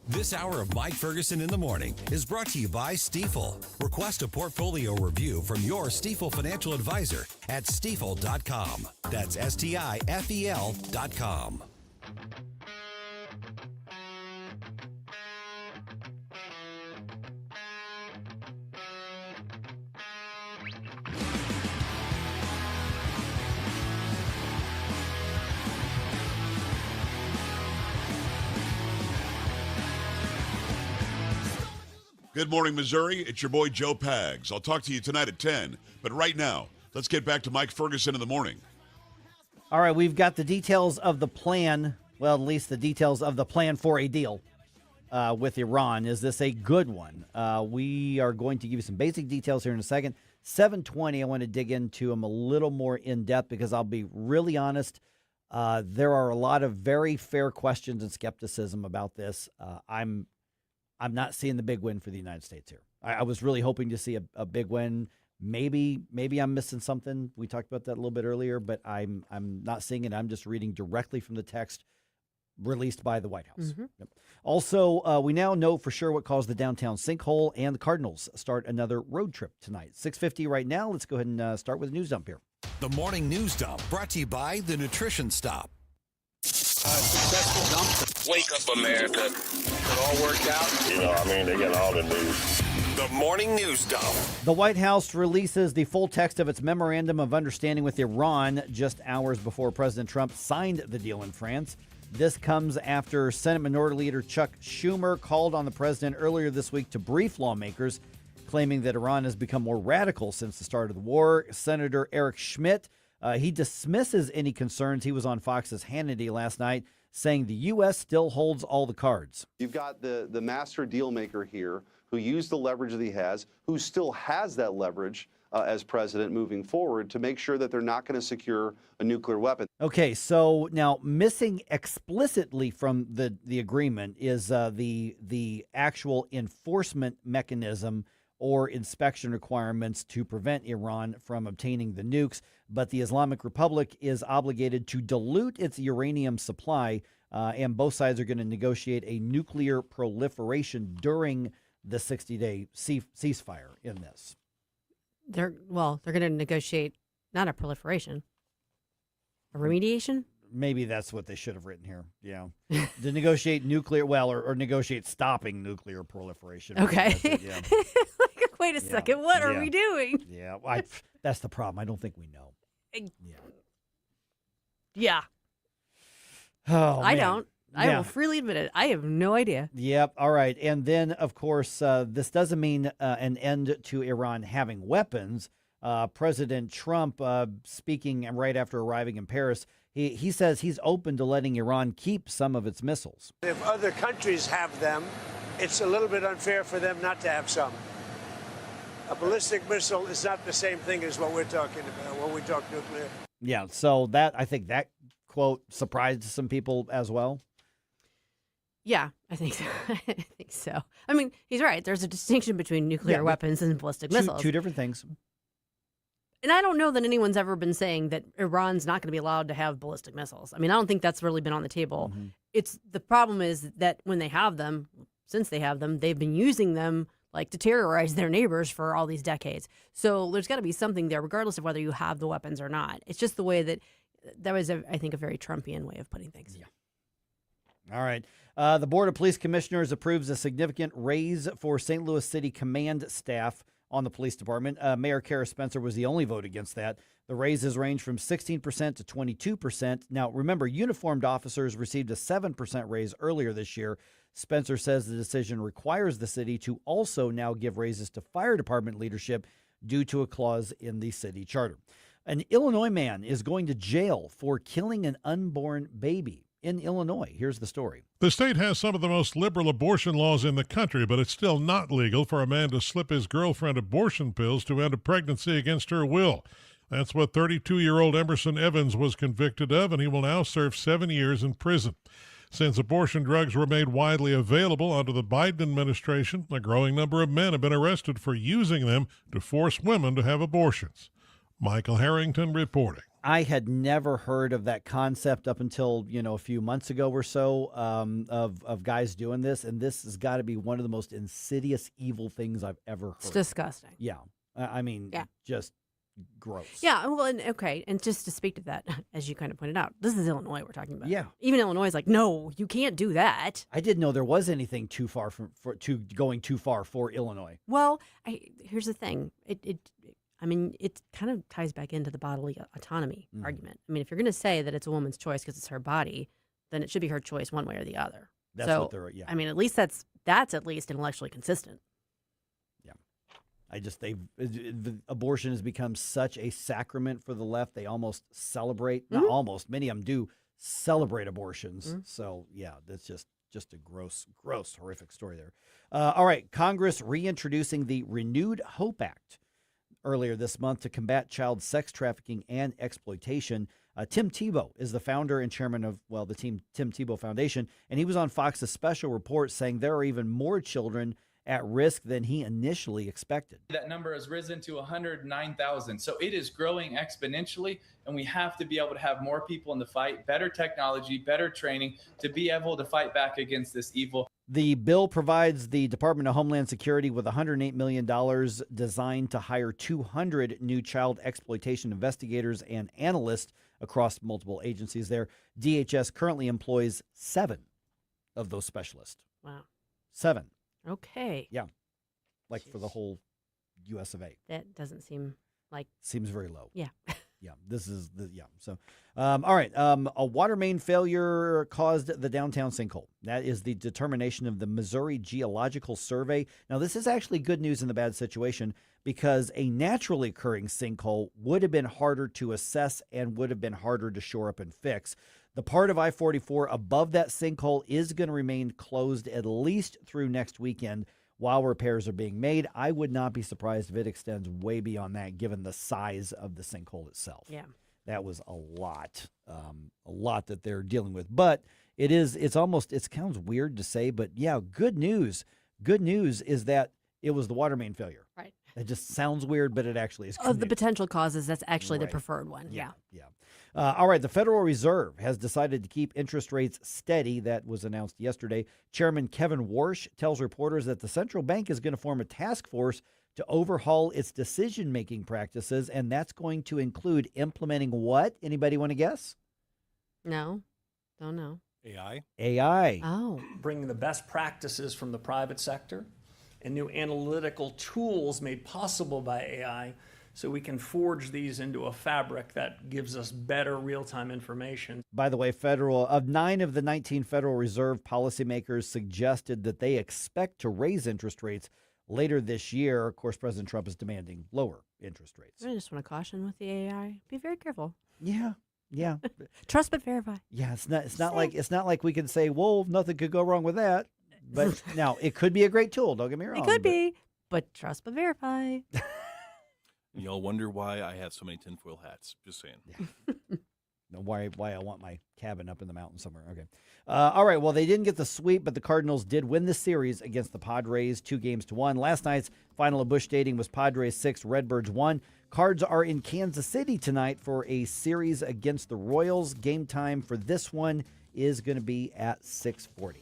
This hour of Mike Ferguson in the Morning is brought to you by Stifel. Request a portfolio review from your Stifel financial advisor at stifel.com. That's STIFEL.com. Good morning, Missouri. It's your boy, Joe Pags. I'll talk to you tonight at 10. But right now, let's get back to Mike Ferguson in the morning. All right, we've got the details of the plan. Well, at least the details of the plan for a deal with Iran. Is this a good one? We are going to give you some basic details here in a second. 7:20, I want to dig into them a little more in depth because I'll be really honest. There are a lot of very fair questions and skepticism about this. I'm not seeing the big win for the United States here. I was really hoping to see a big win. Maybe I'm missing something. We talked about that a little bit earlier, but I'm not seeing it. I'm just reading directly from the text released by the White House. Mm-hmm. Yep. Also, we now know for sure what caused the downtown sinkhole, and the Cardinals start another road trip tonight. 6:50 right now. Let's go ahead and start with the news dump here. The Morning News Dump brought to you by the Nutrition Stop. Successful dump. Wake up, America. It all worked out. They got all the news. The Morning News Dump. The White House releases the full text of its memorandum of understanding with Iran just hours before President Trump signed the deal in France. This comes after Senate Minority Leader Chuck Schumer called on the president earlier this week to brief lawmakers, claiming that Iran has become more radical since the start of the war. Senator Eric Schmidt, he dismisses any concerns. He was on Fox's Hannity last night, saying the U.S. still holds all the cards. You've got the master deal maker here who used the leverage that he has, who still has that leverage as president moving forward to make sure that they're not going to secure a nuclear weapon. Okay, so now missing explicitly from the agreement is the actual enforcement mechanism or inspection requirements to prevent Iran from obtaining the nukes. But the Islamic Republic is obligated to dilute its uranium supply, and both sides are going to negotiate a nuclear proliferation during the 60-day ceasefire in this. They're going to negotiate not a proliferation, a remediation. Maybe that's what they should have written here. Yeah, to negotiate nuclear, or negotiate stopping nuclear proliferation. Okay. Yeah. Wait a second. What are we doing? Yeah, that's the problem. I don't think we know. Yeah. Oh, I man. don't. I will freely admit it. I have no idea. Yep. All right. And then, of course, this doesn't mean an end to Iran having weapons. President Trump, speaking right after arriving in Paris, he says he's open to letting Iran keep some of its missiles. If other countries have them, it's a little bit unfair for them not to have some. A ballistic missile is not the same thing as what we're talking about when we talk nuclear. Yeah, so I think that quote surprised some people as well. Yeah, I think so. I think so. I mean, he's right. There's a distinction between nuclear weapons and ballistic missiles. Two different things. And I don't know that anyone's ever been saying that Iran's not going to be allowed to have ballistic missiles. I mean, I don't think that's really been on the table. It's the problem is that when they have them, since they have them, they've been using them like to terrorize their neighbors for all these decades. So there's got to be something there, regardless of whether you have the weapons or not. It's just the way that was, I think, a very Trumpian way of putting things. Yeah. All right. The Board of Police Commissioners approves a significant raise for St. Louis City command staff on the police department. Mayor Kara Spencer was the only vote against that. The raises range from 16% to 22%. Now, remember, uniformed officers received a 7% raise earlier this year. Spencer says the decision requires the city to also now give raises to fire department leadership due to a clause in the city charter. An Illinois man is going to jail for killing an unborn baby in Illinois. Here's the story. The state has some of the most liberal abortion laws in the country, but it's still not legal for a man to slip his girlfriend abortion pills to end a pregnancy against her will. That's what 32-year-old Emerson Evans was convicted of, and he will now serve 7 years in prison. Since abortion drugs were made widely available under the Biden administration, a growing number of men have been arrested for using them to force women to have abortions. Michael Harrington reporting. I had never heard of that concept up until, a few months ago or so of guys doing this. And this has got to be one of the most insidious, evil things I've ever heard. It's disgusting. Yeah. I mean, just gross. Yeah. Well, and just to speak to that, as you kind of pointed out, this is Illinois we're talking about. Yeah. Even Illinois is like, no, you can't do that. I didn't know there was anything too far going too far for Illinois. Well, here's the thing. It kind of ties back into the bodily autonomy argument. I mean, if you're going to say that it's a woman's choice because it's her body, then it should be her choice one way or the other. That's what they're, yeah. I mean, at least that's at least intellectually consistent. Yeah. Abortion has become such a sacrament for the left. They almost celebrate, not almost, many of them do celebrate abortions. So, yeah, that's just a gross, horrific story there. All right. Congress reintroducing the Renewed Hope Act earlier this month to combat child sex trafficking and exploitation. Tim Tebow is the founder and chairman of, the Tim Tebow Foundation, and he was on Fox's special report saying there are even more children at risk than he initially expected. That number has risen to 109,000. So it is growing exponentially, and we have to be able to have more people in the fight, better technology, better training to be able to fight back against this evil. The bill provides the Department of Homeland Security with $108 million designed to hire 200 new child exploitation investigators and analysts across multiple agencies there. DHS currently employs 7 of those specialists. Wow. 7. Okay. Yeah. Like for the whole U.S. of A. That doesn't seem like... Seems very low. Yeah. Yeah, this is So, all right. A water main failure caused the downtown sinkhole. That is the determination of the Missouri Geological Survey. Now, this is actually good news in the bad situation because a naturally occurring sinkhole would have been harder to assess and would have been harder to shore up and fix. The part of I-44 above that sinkhole is going to remain closed at least through next weekend while repairs are being made. I would not be surprised if it extends way beyond that, given the size of the sinkhole itself. Yeah. That was a lot that they're dealing with. But it sounds weird to say, but yeah, good news. Good news is that it was the water main failure. Right. It just sounds weird, but it actually is. Of the potential causes, that's actually the preferred one. Yeah. Yeah. All right. The Federal Reserve has decided to keep interest rates steady. That was announced yesterday. Chairman Kevin Warsh tells reporters that the central bank is going to form a task force to overhaul its decision-making practices, and that's going to include implementing what? Anybody want to guess? No. Don't know. AI. Oh. Bringing the best practices from the private sector and new analytical tools made possible by AI so we can forge these into a fabric that gives us better real-time information. By the way, of 9 of the 19 Federal Reserve policymakers suggested that they expect to raise interest rates later this year. Of course, President Trump is demanding lower interest rates. I just want to caution with the AI. Be very careful. Yeah. Trust but verify. Yeah, it's not like we can say, well, nothing could go wrong with that. But now it could be a great tool. Don't get me wrong. It could be, but trust but verify. Y'all wonder why I have so many tinfoil hats. Just saying. Yeah. Why I want my cabin up in the mountains somewhere. Okay. All right. Well, they didn't get the sweep, but the Cardinals did win the series against the Padres 2-1. Last night's final of Busch Stadium was Padres 6, Redbirds 1. Cards are in Kansas City tonight for a series against the Royals. Game time for this one is going to be at 6:40.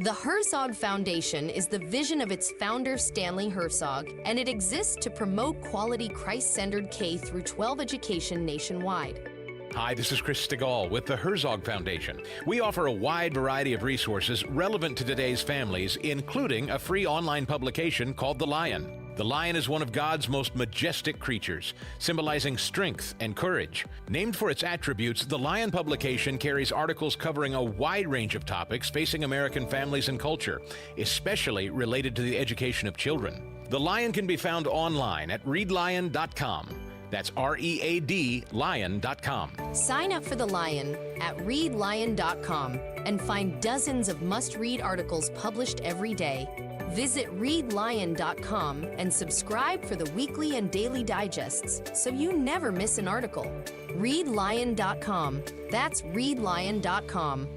The Herzog Foundation is the vision of its founder, Stanley Herzog, and it exists to promote quality Christ-centered K-12 education nationwide. Hi, this is Chris Stegall with the Herzog Foundation. We offer a wide variety of resources relevant to today's families, including a free online publication called The Lion. The lion is one of God's most majestic creatures, symbolizing strength and courage. Named for its attributes, the Lion publication carries articles covering a wide range of topics facing American families and culture, especially related to the education of children. The Lion can be found online at readlion.com. That's READ lion.com. Sign up for The Lion at readlion.com and find dozens of must-read articles published every day. Visit readlion.com and subscribe for the weekly and daily digests so you never miss an article. Readlion.com. That's readlion.com.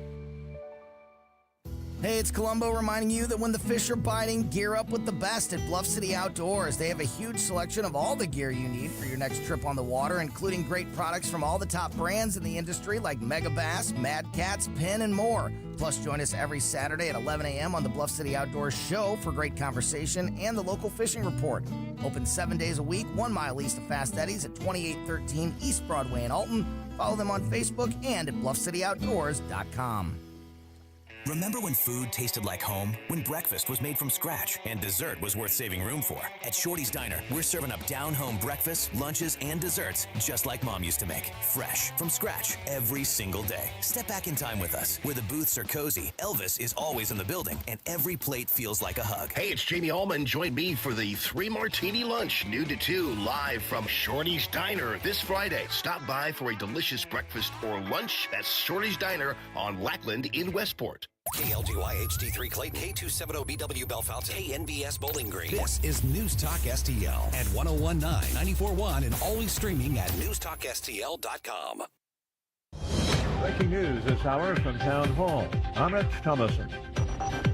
Hey, it's Columbo reminding you that when the fish are biting, gear up with the best at Bluff City Outdoors. They have a huge selection of all the gear you need for your next trip on the water, including great products from all the top brands in the industry like Mega Bass, Mad Cats, Penn, and more. Plus, join us every Saturday at 11 a.m. on the Bluff City Outdoors show for great conversation and the local fishing report. Open 7 days a week, 1 mile east of Fast Eddie's at 2813 East Broadway in Alton. Follow them on Facebook and at BluffCityOutdoors.com. Remember when food tasted like home? When breakfast was made from scratch and dessert was worth saving room for? At Shorty's Diner, we're serving up down-home breakfasts, lunches, and desserts just like Mom used to make. Fresh, from scratch, every single day. Step back in time with us, where the booths are cozy, Elvis is always in the building, and every plate feels like a hug. Hey, it's Jamie Allman. Join me for the 3 Martini Lunch, noon to 2, live from Shorty's Diner this Friday. Stop by for a delicious breakfast or lunch at Shorty's Diner on Lackland in Westport. KLGY HD3 Clayton, K270BW Bellefonte, KNBS Bowling Green. This is News Talk STL at 1019, 94.1, and always streaming at NewsTalkSTL.com. Breaking news this hour from Town Hall. I'm Rich Thomason.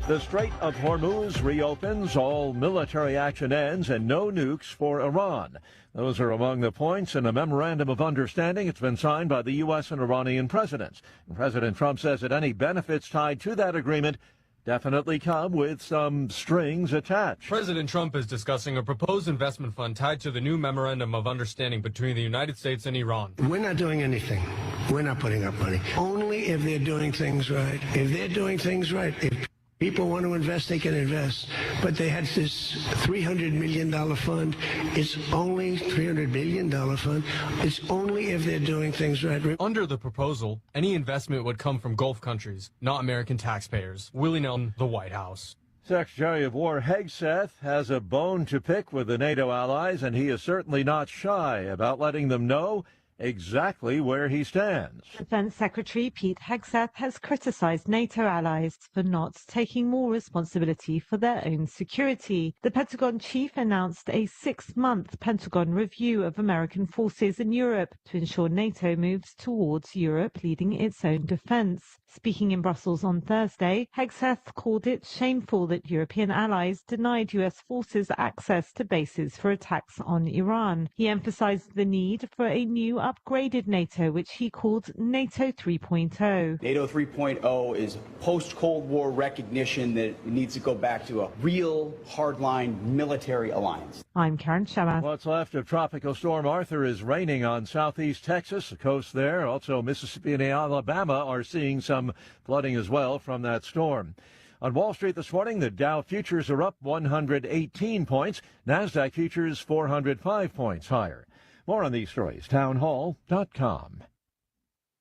The Strait of Hormuz reopens, all military action ends, and no nukes for Iran. Those are among the points in a memorandum of understanding. It's been signed by the U.S. and Iranian presidents. And President Trump says that any benefits tied to that agreement definitely come with some strings attached. President Trump is discussing a proposed investment fund tied to the new memorandum of understanding between the United States and Iran. We're not doing anything. We're not putting up money. Only if they're doing things right. If they're doing things right. If people want to invest, they can invest. But they had this $300 million fund. It's only $300 billion fund. It's only if they're doing things right. Under the proposal, any investment would come from Gulf countries, not American taxpayers. Willie Nelson, the White House. Secretary of War Hegseth has a bone to pick with the NATO allies, and he is certainly not shy about letting them know exactly where he stands. Defense Secretary Pete Hegseth has criticized NATO allies for not taking more responsibility for their own security. The Pentagon chief announced a 6-month Pentagon review of American forces in Europe to ensure NATO moves towards Europe leading its own defense. Speaking in Brussels on Thursday, Hegseth called it shameful that European allies denied U.S. forces access to bases for attacks on Iran. He emphasized the need for a new upgraded NATO, which he called NATO 3.0. NATO 3.0 is post-Cold War recognition that it needs to go back to a real hardline military alliance. I'm Karen Shamma. What's left of Tropical Storm Arthur is raining on southeast Texas, the coast there. Also, Mississippi and Alabama are seeing some flooding as well from that storm. On Wall Street this morning, the Dow futures are up 118 points. NASDAQ futures 405 points higher. More on these stories, townhall.com.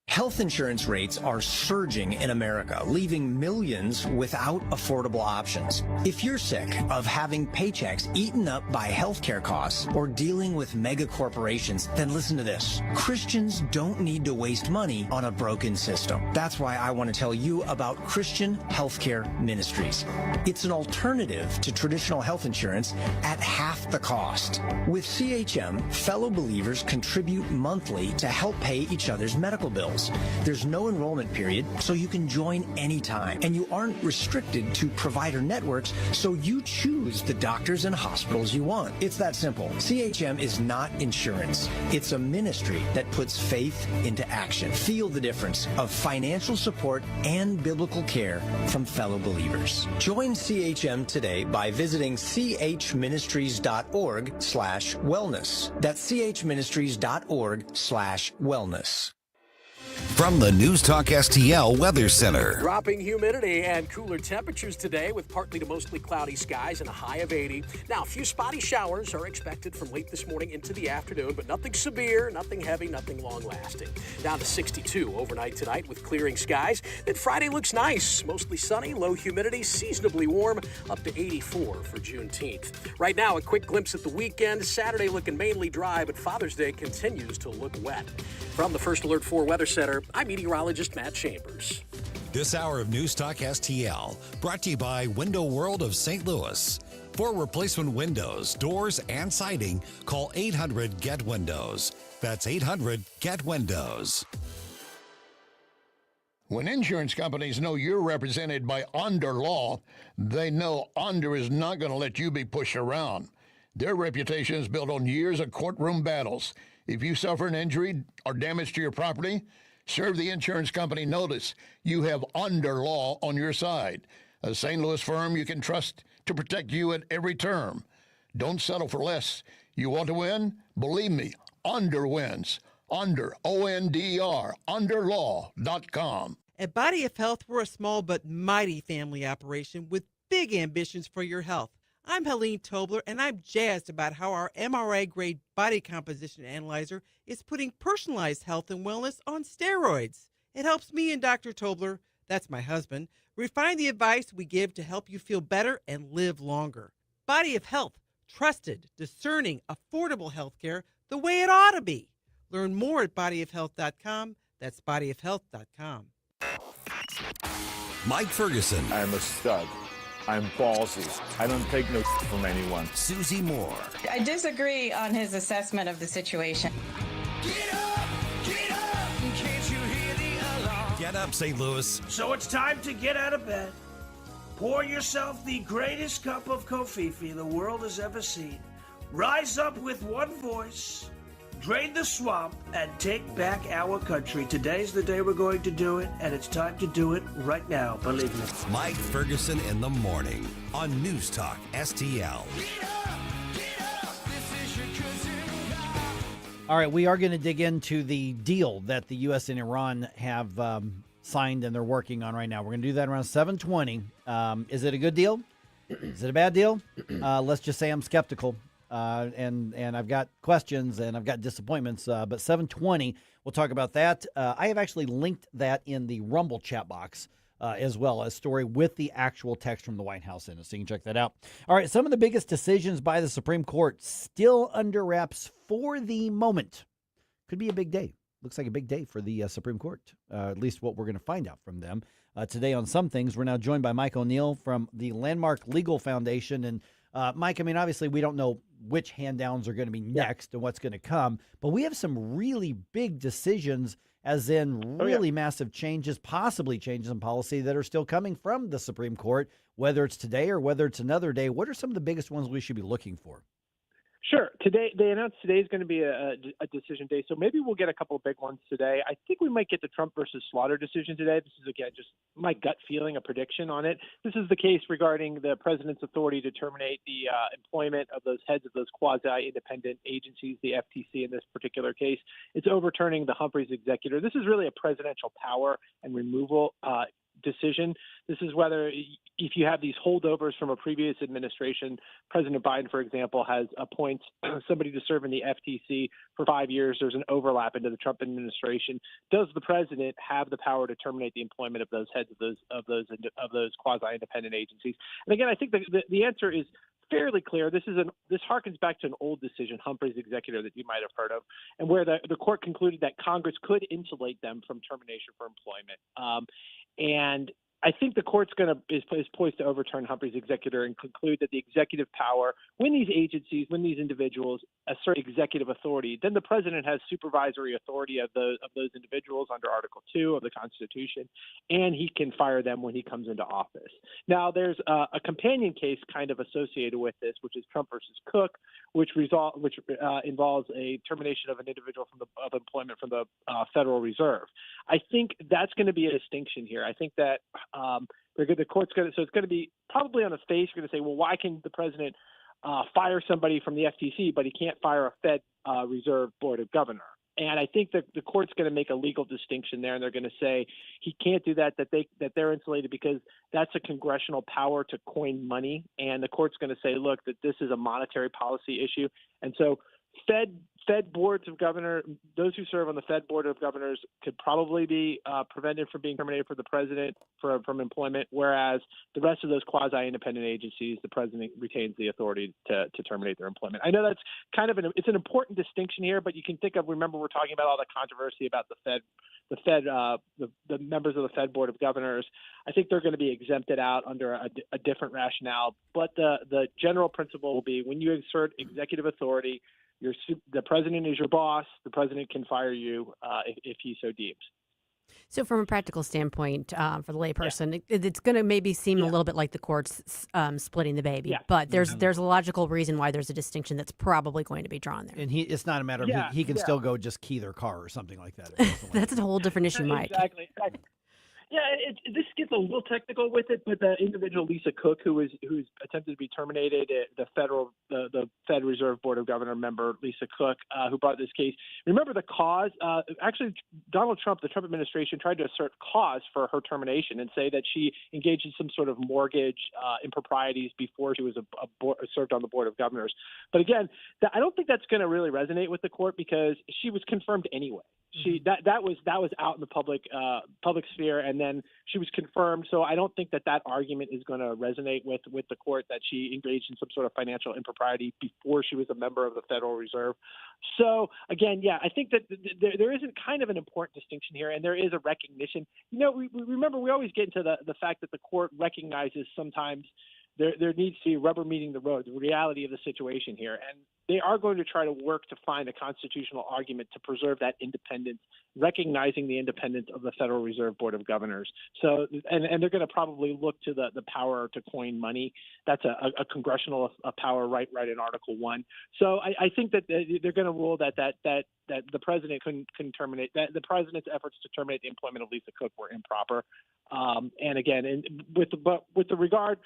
Health insurance rates are surging in America, leaving millions without affordable options. If you're sick of having paychecks eaten up by healthcare costs or dealing with mega corporations, then listen to this. Christians don't need to waste money on a broken system. That's why I want to tell you about Christian Healthcare Ministries. It's an alternative to traditional health insurance at half the cost. With CHM, fellow believers contribute monthly to help pay each other's medical bills. There's no enrollment period, so you can join anytime. And you aren't restricted to provider networks, so you choose the doctors and hospitals you want. It's that simple. CHM is not insurance. It's a ministry that puts faith into action. Feel the difference of financial support and biblical care from fellow believers. Join CHM today by visiting chministries.org/wellness. That's chministries.org/wellness. From the News Talk STL Weather Center. Dropping humidity and cooler temperatures today with partly to mostly cloudy skies and a high of 80. Now, a few spotty showers are expected from late this morning into the afternoon, but nothing severe, nothing heavy, nothing long-lasting. Down to 62 overnight tonight with clearing skies. Then Friday looks nice, mostly sunny, low humidity, seasonably warm, up to 84 for Juneteenth. Right now, a quick glimpse at the weekend. Saturday looking mainly dry, but Father's Day continues to look wet. From the First Alert 4 Weather Center, I'm meteorologist Matt Chambers. This hour of News Talk STL brought to you by Window World of St. Louis. For replacement windows, doors, and siding, call 800-GET-WINDOWS. That's 800-GET-WINDOWS. When insurance companies know you're represented by Under Law, they know Under is not going to let you be pushed around. Their reputation is built on years of courtroom battles. If you suffer an injury or damage to your property, serve the insurance company notice. You have Under Law on your side. A St. Louis firm you can trust to protect you at every term. Don't settle for less. You want to win? Believe me, Under wins. Under, O-N-D-E-R, underlaw.com. At Body of Health, we're a small but mighty family operation with big ambitions for your health. I'm Helene Tobler, and I'm jazzed about how our MRI-grade body composition analyzer is putting personalized health and wellness on steroids. It helps me and Dr. Tobler, that's my husband, refine the advice we give to help you feel better and live longer. Body of Health, trusted, discerning, affordable health care the way it ought to be. Learn more at bodyofhealth.com. That's bodyofhealth.com. Mike Ferguson. I'm a stud. I'm ballsy. I don't take no from anyone. Susie Moore. I disagree on his assessment of the situation. Get up, St. Louis. So it's time to get out of bed. Pour yourself the greatest cup of Kofifi the world has ever seen. Rise up with one voice. Drain the swamp and take back our country. Today's the day we're going to do it, and it's time to do it right now, believe me. Mike Ferguson in the morning on News Talk STL. All right, we are going to dig into the deal that the U.S. and Iran have signed and they're working on right now. We're going to do that around 7:20. Is it a good deal? Is it a bad deal? Let's just say I'm skeptical. And I've got questions and I've got disappointments, but 7:20, we'll talk about that. I have actually linked that in the Rumble chat box as well, a story with the actual text from the White House in it, so you can check that out. All right, some of the biggest decisions by the Supreme Court still under wraps for the moment. Could be a big day. Looks like a big day for the Supreme Court, at least what we're going to find out from them. Today on some things, we're now joined by Mike O'Neill from the Landmark Legal Foundation. And Mike, I mean, obviously we don't know which hand-downs are going to be next and what's going to come, but we have some really big decisions, as in really massive changes, possibly changes in policy that are still coming from the Supreme Court, whether it's today or whether it's another day. What are some of the biggest ones we should be looking for? Sure. Today, they announced today is going to be a decision day, so maybe we'll get a couple of big ones today. I think we might get the Trump versus Slaughter decision today. This is, again, just my gut feeling, a prediction on it. This is the case regarding the president's authority to terminate the employment of those heads of those quasi-independent agencies, the FTC in this particular case. It's overturning the Humphreys executor. This is really a presidential power and removal decision. This is whether, if you have these holdovers from a previous administration, President Biden, for example, has appoints somebody to serve in the FTC for 5 years. There's an overlap into the Trump administration. Does the president have the power to terminate the employment of those heads of those quasi-independent agencies? And again, I think the answer is fairly clear. This harkens back to an old decision, Humphrey's executor, that you might have heard of, and where the court concluded that Congress could insulate them from termination for employment. And I think the court's is poised to overturn Humphrey's executor and conclude that the executive power, when these agencies, when these individuals assert executive authority, then the president has supervisory authority of those individuals under Article 2 of the Constitution, and he can fire them when he comes into office. Now, there's a companion case kind of associated with this, which is Trump versus Cook, which involves a termination of an individual of employment from the Federal Reserve. I think that's going to be a distinction here. I think that the court's going to, so it's going to be probably on the face, you're going to say, well, why can the president fire somebody from the FTC, but he can't fire a Fed Reserve Board of Governor? And I think that the court's going to make a legal distinction there, and they're going to say he can't do that, that they're insulated because that's a congressional power to coin money. And the court's going to say, look, that this is a monetary policy issue. And so Fed boards of governors, those who serve on the Fed Board of Governors could probably be prevented from being terminated for the president from employment, whereas the rest of those quasi-independent agencies, the president retains the authority to terminate their employment. I know that's kind of it's an important distinction here, but you can remember we're talking about all the controversy about the members of the Fed Board of Governors. I think they're going to be exempted out under a different rationale, but the general principle will be when you exert executive authority, the president is your boss. The president can fire you if he so deems. So from a practical standpoint, for the layperson, it's going to maybe seem a little bit like the court's splitting the baby. Yeah. But there's a logical reason why there's a distinction that's probably going to be drawn there. And it's not a matter of he can still go just key their car or something like that. That's a whole different issue, Mike. Exactly. Yeah, this gets a little technical with it, but the individual Lisa Cook, who's attempted to be terminated, the Fed Reserve Board of Governor member Lisa Cook, who brought this case. Remember the cause? Actually, Donald Trump, the Trump administration, tried to assert cause for her termination and say that she engaged in some sort of mortgage improprieties before she was served on the Board of Governors. But again, I don't think that's going to really resonate with the court because she was confirmed anyway. That was out in the public sphere, and then she was confirmed. So I don't think that argument is going to resonate with the court that she engaged in some sort of financial impropriety before she was a member of the Federal Reserve. So again, I think that there isn't kind of an important distinction here, and there is a recognition. We remember we always get into the fact that the court recognizes sometimes there needs to be rubber meeting the road, the reality of the situation here. And they are going to try to work to find a constitutional argument to preserve that independence, recognizing the independence of the Federal Reserve Board of Governors. So, and they're going to probably look to the power to coin money. That's a congressional power right in Article 1. So I think that they're going to rule that the president couldn't terminate, that the president's efforts to terminate the employment of Lisa Cook were improper. And again, with the regard,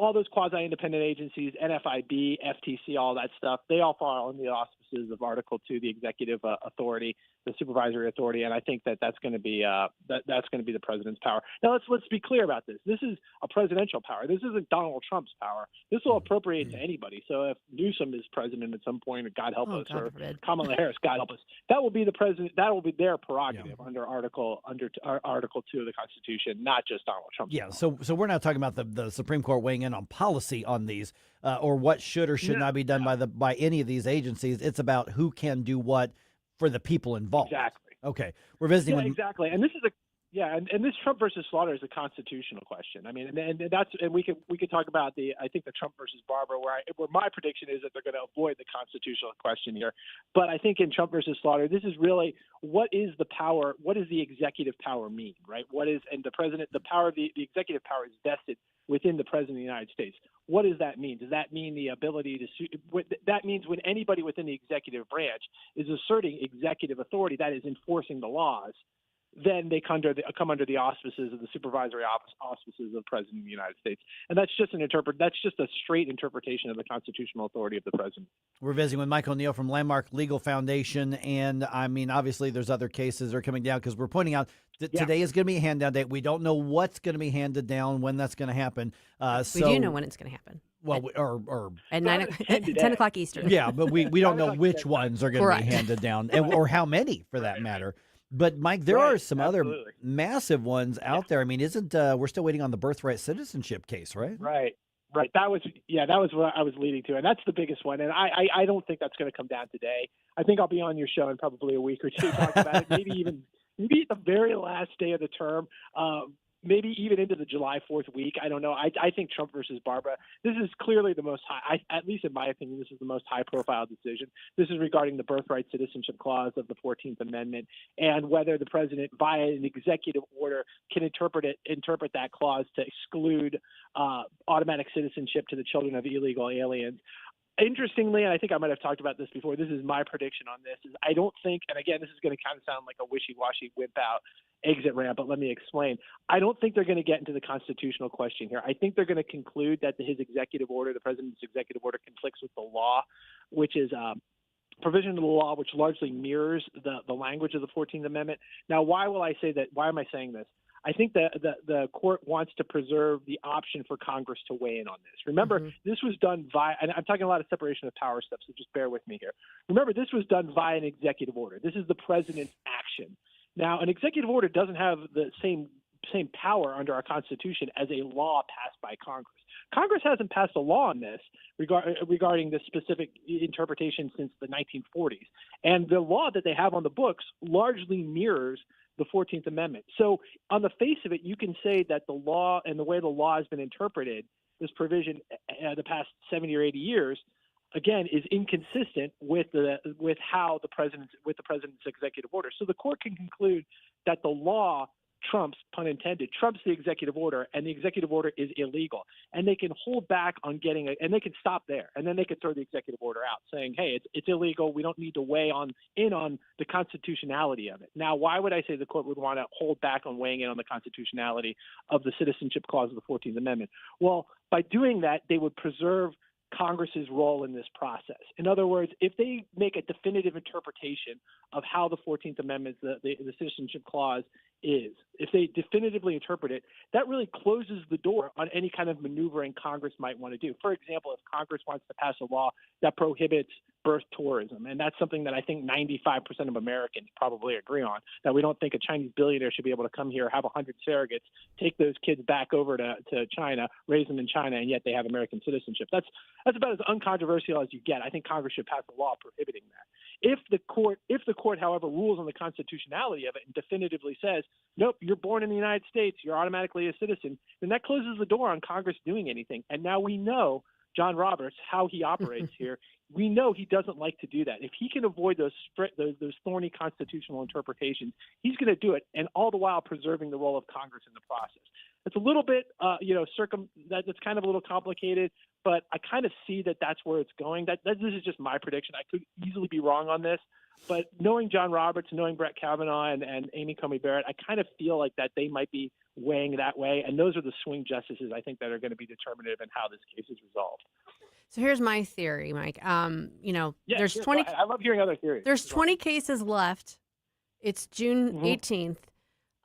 all those quasi-independent agencies, NFIB, FTC, all that stuff, they all fall under the auspices of Article 2, the executive authority, the supervisory authority, and I think that's going to be that's going to be the president's power. Now let's be clear about this. This is a presidential power. This isn't Donald Trump's power. This will appropriate to anybody. So if Newsom is president at some point, God help us, or Kamala Harris, God help us, that will be the president. That will be their prerogative under Article 2 of the Constitution, not just Donald Trump's power. So we're not talking about the Supreme Court weighing in on policy on these or what should or should not be done by any of these agencies. It's about who can do what for the people involved. Exactly. Okay. We're visiting with exactly. And this is Yeah, and this Trump versus Slaughter is a constitutional question. I mean, and we could talk about the Trump versus Barbara, where my prediction is that they're going to avoid the constitutional question here. But I think in Trump versus Slaughter, this is really what is the power? What does the executive power mean, right? The president, the power of the executive power is vested within the president of the United States. What does that mean? Does that mean the ability to sue? That means when anybody within the executive branch is asserting executive authority, that is enforcing the laws, then they come under the auspices of the supervisory auspices of the President of the United States. And that's just a straight interpretation of the constitutional authority of the President. We're visiting with Mike O'Neill from Landmark Legal Foundation. And, I mean, obviously there's other cases that are coming down because we're pointing out that today is going to be a hand-down date. We don't know what's going to be handed down, when that's going to happen. We do know when it's going to happen. Well, or at 10 o'clock Eastern. Yeah, but we don't know which ones are going to be handed down or how many, for that matter. But, Mike, there are some other massive ones out there. I mean, we're still waiting on the birthright citizenship case, right? Right. That was what I was leading to. And that's the biggest one. And I don't think that's going to come down today. I think I'll be on your show in probably a week or two talking about it. Maybe the very last day of the term. Maybe even into the July 4th week. I don't know. I think Trump versus Barbara, this is clearly the most high, at least in my opinion, this is the most high-profile decision. This is regarding the birthright citizenship clause of the 14th Amendment and whether the president, via an executive order, can interpret that clause to exclude automatic citizenship to the children of illegal aliens. Interestingly, and I think I might have talked about this before, this is my prediction on this, is I don't think, and again, this is going to kind of sound like a wishy-washy whip-out exit ramp, but let me explain. I don't think they're going to get into the constitutional question here. I think they're going to conclude that his executive order, the president's executive order, conflicts with the law, which is provision of the law which largely mirrors the language of the 14th Amendment. Now, why will I say that? Why am I saying this? I think the court wants to preserve the option for Congress to weigh in on this. Remember, this was done via, and I'm talking a lot of separation of power stuff, so just bear with me here. Remember, this was done via an executive order. This is the president's action. Now, an executive order doesn't have the same power under our Constitution as a law passed by Congress. Congress hasn't passed a law on this regarding this specific interpretation since the 1940s. And the law that they have on the books largely mirrors the 14th Amendment. So on the face of it, you can say that the law and the way the law has been interpreted, this provision the past 70 or 80 years, again, is inconsistent with the president's executive order. So the court can conclude that the law trumps, pun intended, trumps the executive order, and the executive order is illegal. And they can hold back on and they can stop there, and then they can throw the executive order out, saying, hey, it's illegal. We don't need to weigh in on the constitutionality of it. Now, why would I say the court would want to hold back on weighing in on the constitutionality of the citizenship clause of the 14th Amendment? Well, by doing that, they would preserve Congress's role in this process. In other words, if they make a definitive interpretation of how the 14th Amendment, the citizenship clause is, if they definitively interpret it, that really closes the door on any kind of maneuvering Congress might want to do. For example, if Congress wants to pass a law that prohibits birth tourism, and that's something that I think 95% of Americans probably agree on, that we don't think a Chinese billionaire should be able to come here, have 100 surrogates, take those kids back over to China, raise them in China, and yet they have American citizenship. That's about as uncontroversial as you get. I think Congress should pass a law prohibiting that. If the court, however, rules on the constitutionality of it and definitively says, nope, you're born in the United States, you're automatically a citizen, then that closes the door on Congress doing anything. And now we know John Roberts, how he operates here. We know he doesn't like to do that. If he can avoid those thorny constitutional interpretations, he's going to do it, and all the while preserving the role of Congress in the process. It's a little bit, that's kind of a little complicated, but I kind of see that that's where it's going. This is just my prediction. I could easily be wrong on this, but knowing John Roberts, knowing Brett Kavanaugh and Amy Coney Barrett, I kind of feel like that they might be weighing that way, and those are the swing justices I think that are going to be determinative in how this case is resolved. So here's my theory, Mike. There's 20. I love hearing other theories. There's 20 cases left. It's June 18th.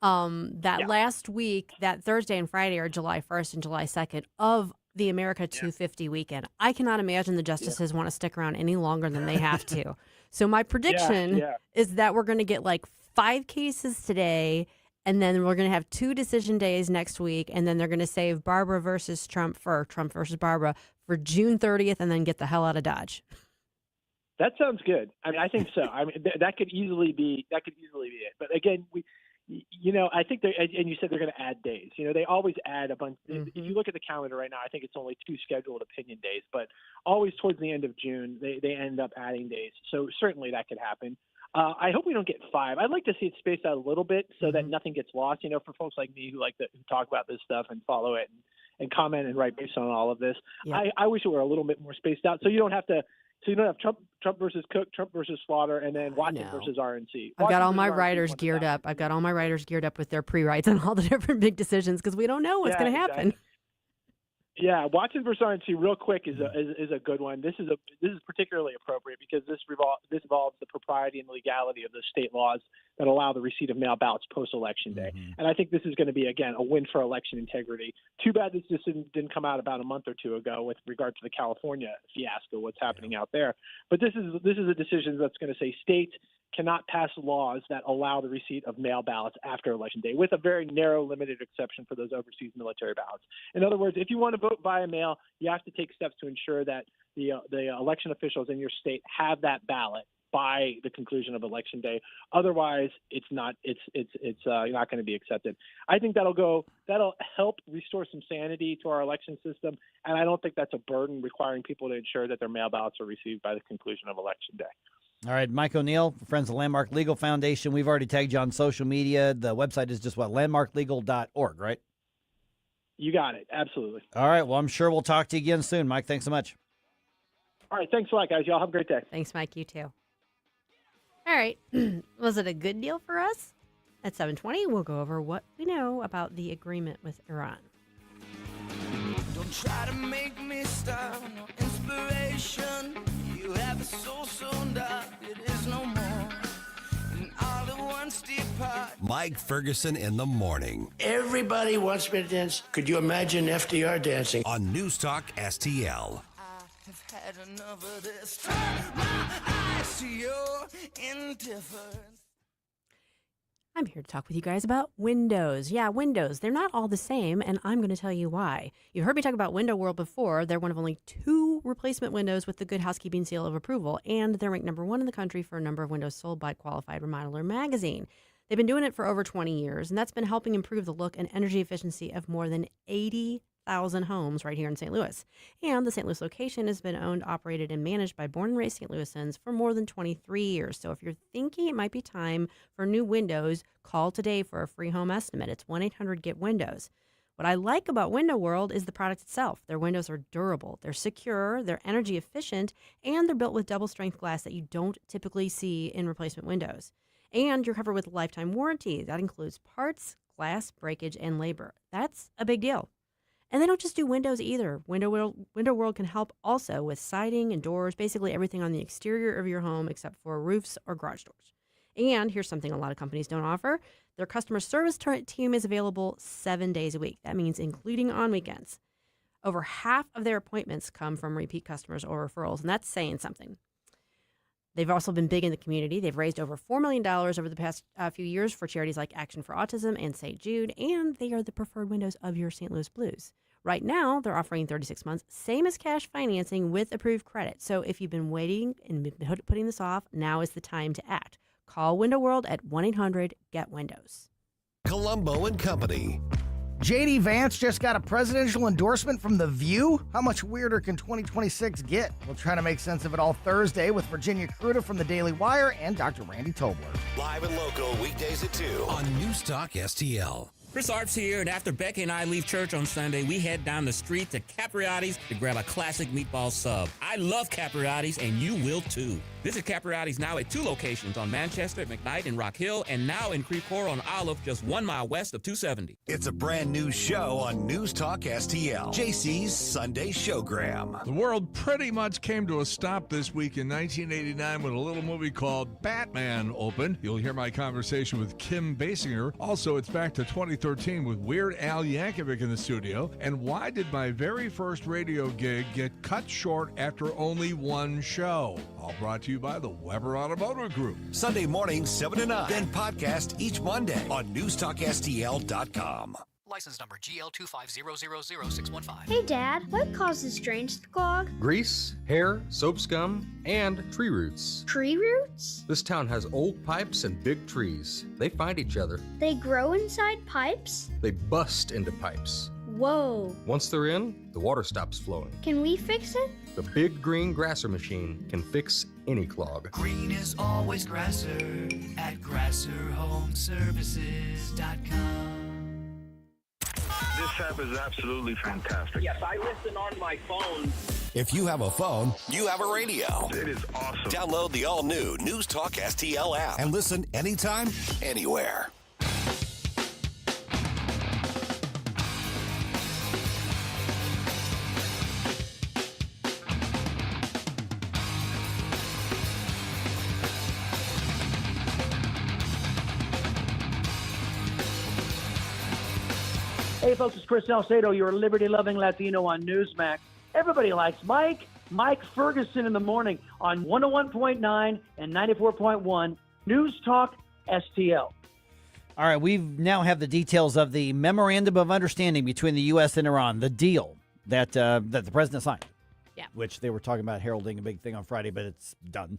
Last week, that Thursday and Friday are July 1st and July 2nd of the America 250 weekend. I cannot imagine the justices want to stick around any longer than they have to. So my prediction is that we're going to get like 5 cases today, and then we're going to have 2 decision days next week, and then they're going to save Barbara versus Trump versus Barbara for June 30th, and then get the hell out of Dodge. That sounds good. I mean, I think so. I mean, that could easily be it. But again, I think and you said they're going to add days. They always add a bunch. If you look at the calendar right now, I think it's only 2 scheduled opinion days, but always towards the end of June, they end up adding days. So certainly that could happen. I hope we don't get 5. I'd like to see it spaced out a little bit so that nothing gets lost. For folks like me who who talk about this stuff and follow it and comment and write based on all of this, I wish it were a little bit more spaced out so you don't have to. So you don't have Trump versus Cook, Trump versus Slaughter, and then Watson versus RNC. I've got all my writers geared up. I've got all my writers geared up with their pre-writes on all the different big decisions because we don't know what's going to happen. Exactly. Yeah, Watson versus RNC, real quick, is a good one. This is particularly appropriate because this involves the propriety and legality of the state laws that allow the receipt of mail ballots post-election day. And I think this is going to be, again, a win for election integrity. Too bad this just didn't come out about a month or two ago with regard to the California fiasco, what's happening out there. But this is a decision that's going to say states cannot pass laws that allow the receipt of mail ballots after Election Day, with a very narrow, limited exception for those overseas military ballots. In other words, if you want to vote via mail, you have to take steps to ensure that the election officials in your state have that ballot by the conclusion of Election Day. Otherwise, it's not going to be accepted. I think that'll help restore some sanity to our election system, and I don't think that's a burden requiring people to ensure that their mail ballots are received by the conclusion of Election Day. All right, Mike O'Neill, friends of Landmark Legal Foundation. We've already tagged you on social media. The website is just landmarklegal.org, right? You got it. Absolutely. All right. Well, I'm sure we'll talk to you again soon, Mike. Thanks so much. All right. Thanks a lot, guys. Y'all have a great day. Thanks, Mike. You too. All right. Was it a good deal for us? At 7:20, we'll go over what we know about the agreement with Iran. Don't try to make me stop. No inspiration. You have a soul so dark, it is no more. And all at once depart. Mike Ferguson in the morning. Everybody wants me to dance. Could you imagine FDR dancing? On Newstalk STL. I've had enough of this. Turn my eyes to your indifference. I'm here to talk with you guys about Windows. Yeah, Windows. They're not all the same, and I'm going to tell you why. You've heard me talk about Window World before. They're one of only 2 replacement windows with the Good Housekeeping seal of approval, and they're ranked number 1 in the country for a number of windows sold by Qualified Remodeler magazine. They've been doing it for over 20 years, and that's been helping improve the look and energy efficiency of more than 80,000 homes right here in St. Louis. And the St. Louis location has been owned, operated, and managed by born and raised St. Louisans for more than 23 years. So if you're thinking it might be time for new windows, call today for a free home estimate. It's 1-800-GET-WINDOWS. What I like about Window World is the product itself. Their windows are durable, they're secure, they're energy efficient, and they're built with double-strength glass that you don't typically see in replacement windows. And you're covered with a lifetime warranty. That includes parts, glass, breakage, and labor. That's a big deal. And they don't just do windows either. Window World can help also with siding and doors, basically everything on the exterior of your home except for roofs or garage doors. And here's something a lot of companies don't offer. Their customer service team is available 7 days a week. That means including on weekends. Over half of their appointments come from repeat customers or referrals, and that's saying something. They've also been big in the community. They've raised over $4 million over the past few years for charities like Action for Autism and St. Jude, and they are the preferred windows of your St. Louis Blues. Right now, they're offering 36 months, same as cash financing with approved credit. So if you've been waiting and been putting this off, now is the time to act. Call Window World at 1-800-GET-WINDOWS. Colombo and Company. J.D. Vance just got a presidential endorsement from The View. How much weirder can 2026 get? We'll try to make sense of it all Thursday with Virginia Cruda from the Daily Wire and Dr. Randy Tobler. Live and local weekdays at 2 on Newstalk STL. Chris Arps here, and after Becky and I leave church on Sunday, we head down the street to Capriotti's to grab a classic meatball sub. I love Capriotti's, and you will too. Visit Capriotti's now at 2 locations on Manchester, McKnight, and Rock Hill, and now in Creve Coeur on Olive, just 1 mile west of 270. It's a brand new show on Newstalk STL, JC's Sunday Showgram. The world pretty much came to a stop this week in 1989 when a little movie called Batman opened. You'll hear my conversation with Kim Basinger. Also, it's back to 2013 with Weird Al Yankovic in the studio. And why did my very first radio gig get cut short after only 1 show? All brought to you by the Weber Automotive Group. Sunday mornings, 7 to 9. Then podcast each Monday on NewsTalkSTL.com. License number GL250000615. Hey, Dad, what causes drains to clog? Grease, hair, soap scum, and tree roots. Tree roots? This town has old pipes and big trees. They find each other. They grow inside pipes? They bust into pipes. Whoa. Once they're in, the water stops flowing. Can we fix it? The big green grasser machine can fix any clog. Green is always grasser at grasserhomeservices.com. This app is absolutely fantastic. Yes, I listen on my phone. If you have a phone, you have a radio. It is awesome. Download the all-new News Talk STL app and listen anytime, anywhere. Hey, folks, it's Chris Salcedo, your liberty-loving Latino on Newsmax. Everybody likes Mike Ferguson in the morning on 101.9 and 94.1 News Talk STL. All right, we now have the details of the Memorandum of Understanding between the U.S. and Iran, the deal that the president signed. Yeah. Which they were talking about heralding a big thing on Friday, but it's done.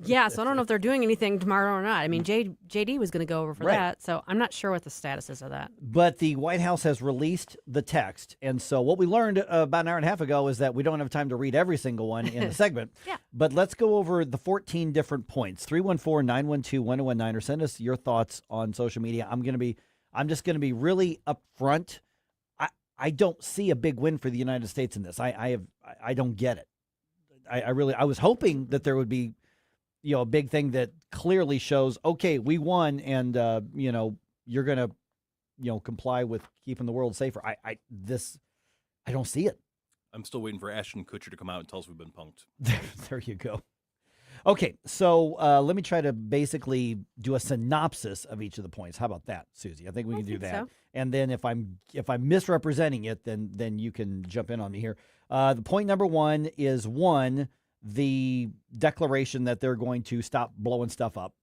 Yeah, so I don't know if they're doing anything tomorrow or not. I mean, JD was going to go over for that, so I'm not sure what the status is of that. But the White House has released the text, and so what we learned about an hour and a half ago is that we don't have time to read every single one in the segment. Yeah. But let's go over the 14 different points. 314-912-1019, or send us your thoughts on social media. I'm just going to be really upfront. I don't see a big win for the United States in this. I don't get it. I was hoping that there would be, a big thing that clearly shows, okay, we won, and you're gonna, comply with keeping the world safer. I don't see it. I'm still waiting for Ashton Kutcher to come out and tell us we've been punked. There you go. Okay, so let me try to basically do a synopsis of each of the points. How about that, Susie? I think we can do that. So. And then if I'm misrepresenting it, then you can jump in on me here. The point number one is the declaration that they're going to stop blowing stuff up.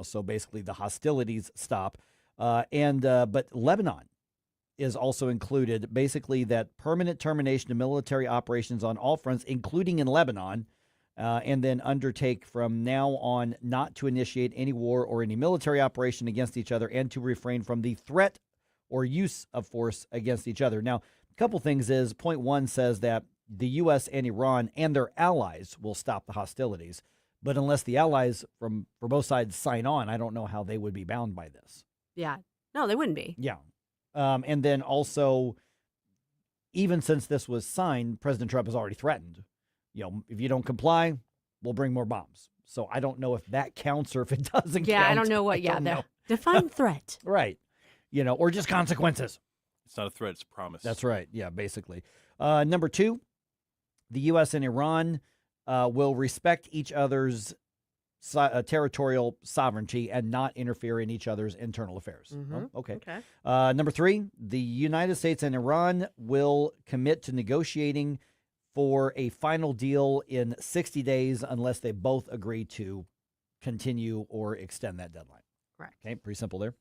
So basically the hostilities stop. But Lebanon is also included. Basically that permanent termination of military operations on all fronts, including in Lebanon. And then undertake from now on not to initiate any war or any military operation against each other, and to refrain from the threat or use of force against each other. Now, a couple things is, point one says that the U.S. and Iran and their allies will stop the hostilities. But unless the allies for both sides sign on, I don't know how they would be bound by this. Yeah. No, they wouldn't be. Yeah. And then also, even since this was signed, President Trump has already threatened, if you don't comply, we'll bring more bombs. So I don't know if that counts or if it doesn't count. Yeah, I don't know what, define threat. Right. Or just consequences. It's not a threat, it's a promise. That's right. Yeah, basically. Number two, the U.S. and Iran will respect each other's territorial sovereignty and not interfere in each other's internal affairs. Mm-hmm. Oh, okay. Okay. Number three, the United States and Iran will commit to negotiating for a final deal in 60 days unless they both agree to continue or extend that deadline. Correct. Okay, pretty simple there.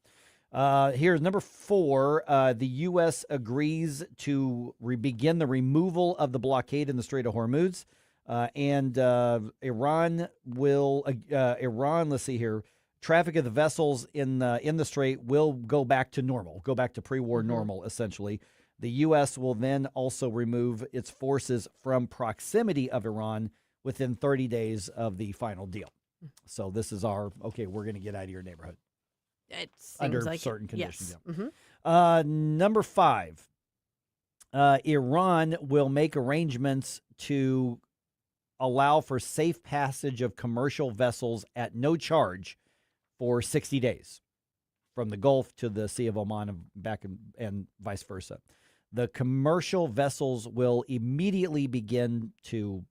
Here's number four. The U.S. agrees to begin the removal of the blockade in the Strait of Hormuz. And Iran will, let's see here, traffic of the vessels in the strait will go back to normal, go back to pre-war normal, essentially. The U.S. will then also remove its forces from proximity of Iran within 30 days of the final deal. So this is we're going to get out of your neighborhood. It seems under like certain conditions. Yes. Yeah. Mm-hmm. Number five, Iran will make arrangements to allow for safe passage of commercial vessels at no charge for 60 days from the Gulf to the Sea of Oman and back and vice versa. The commercial vessels will immediately begin to,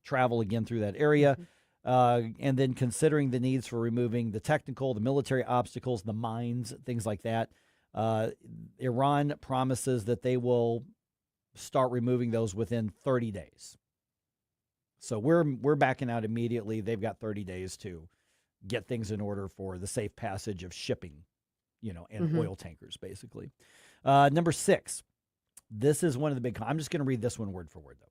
travel again through that area. And then considering the needs for removing the technical, the military obstacles, the mines, things like that, Iran promises that they will start removing those within 30 days. So we're backing out immediately. They've got 30 days to get things in order for the safe passage of shipping, and oil tankers, basically. Number 6. This is one of the big. I'm just going to read this one word for word, though.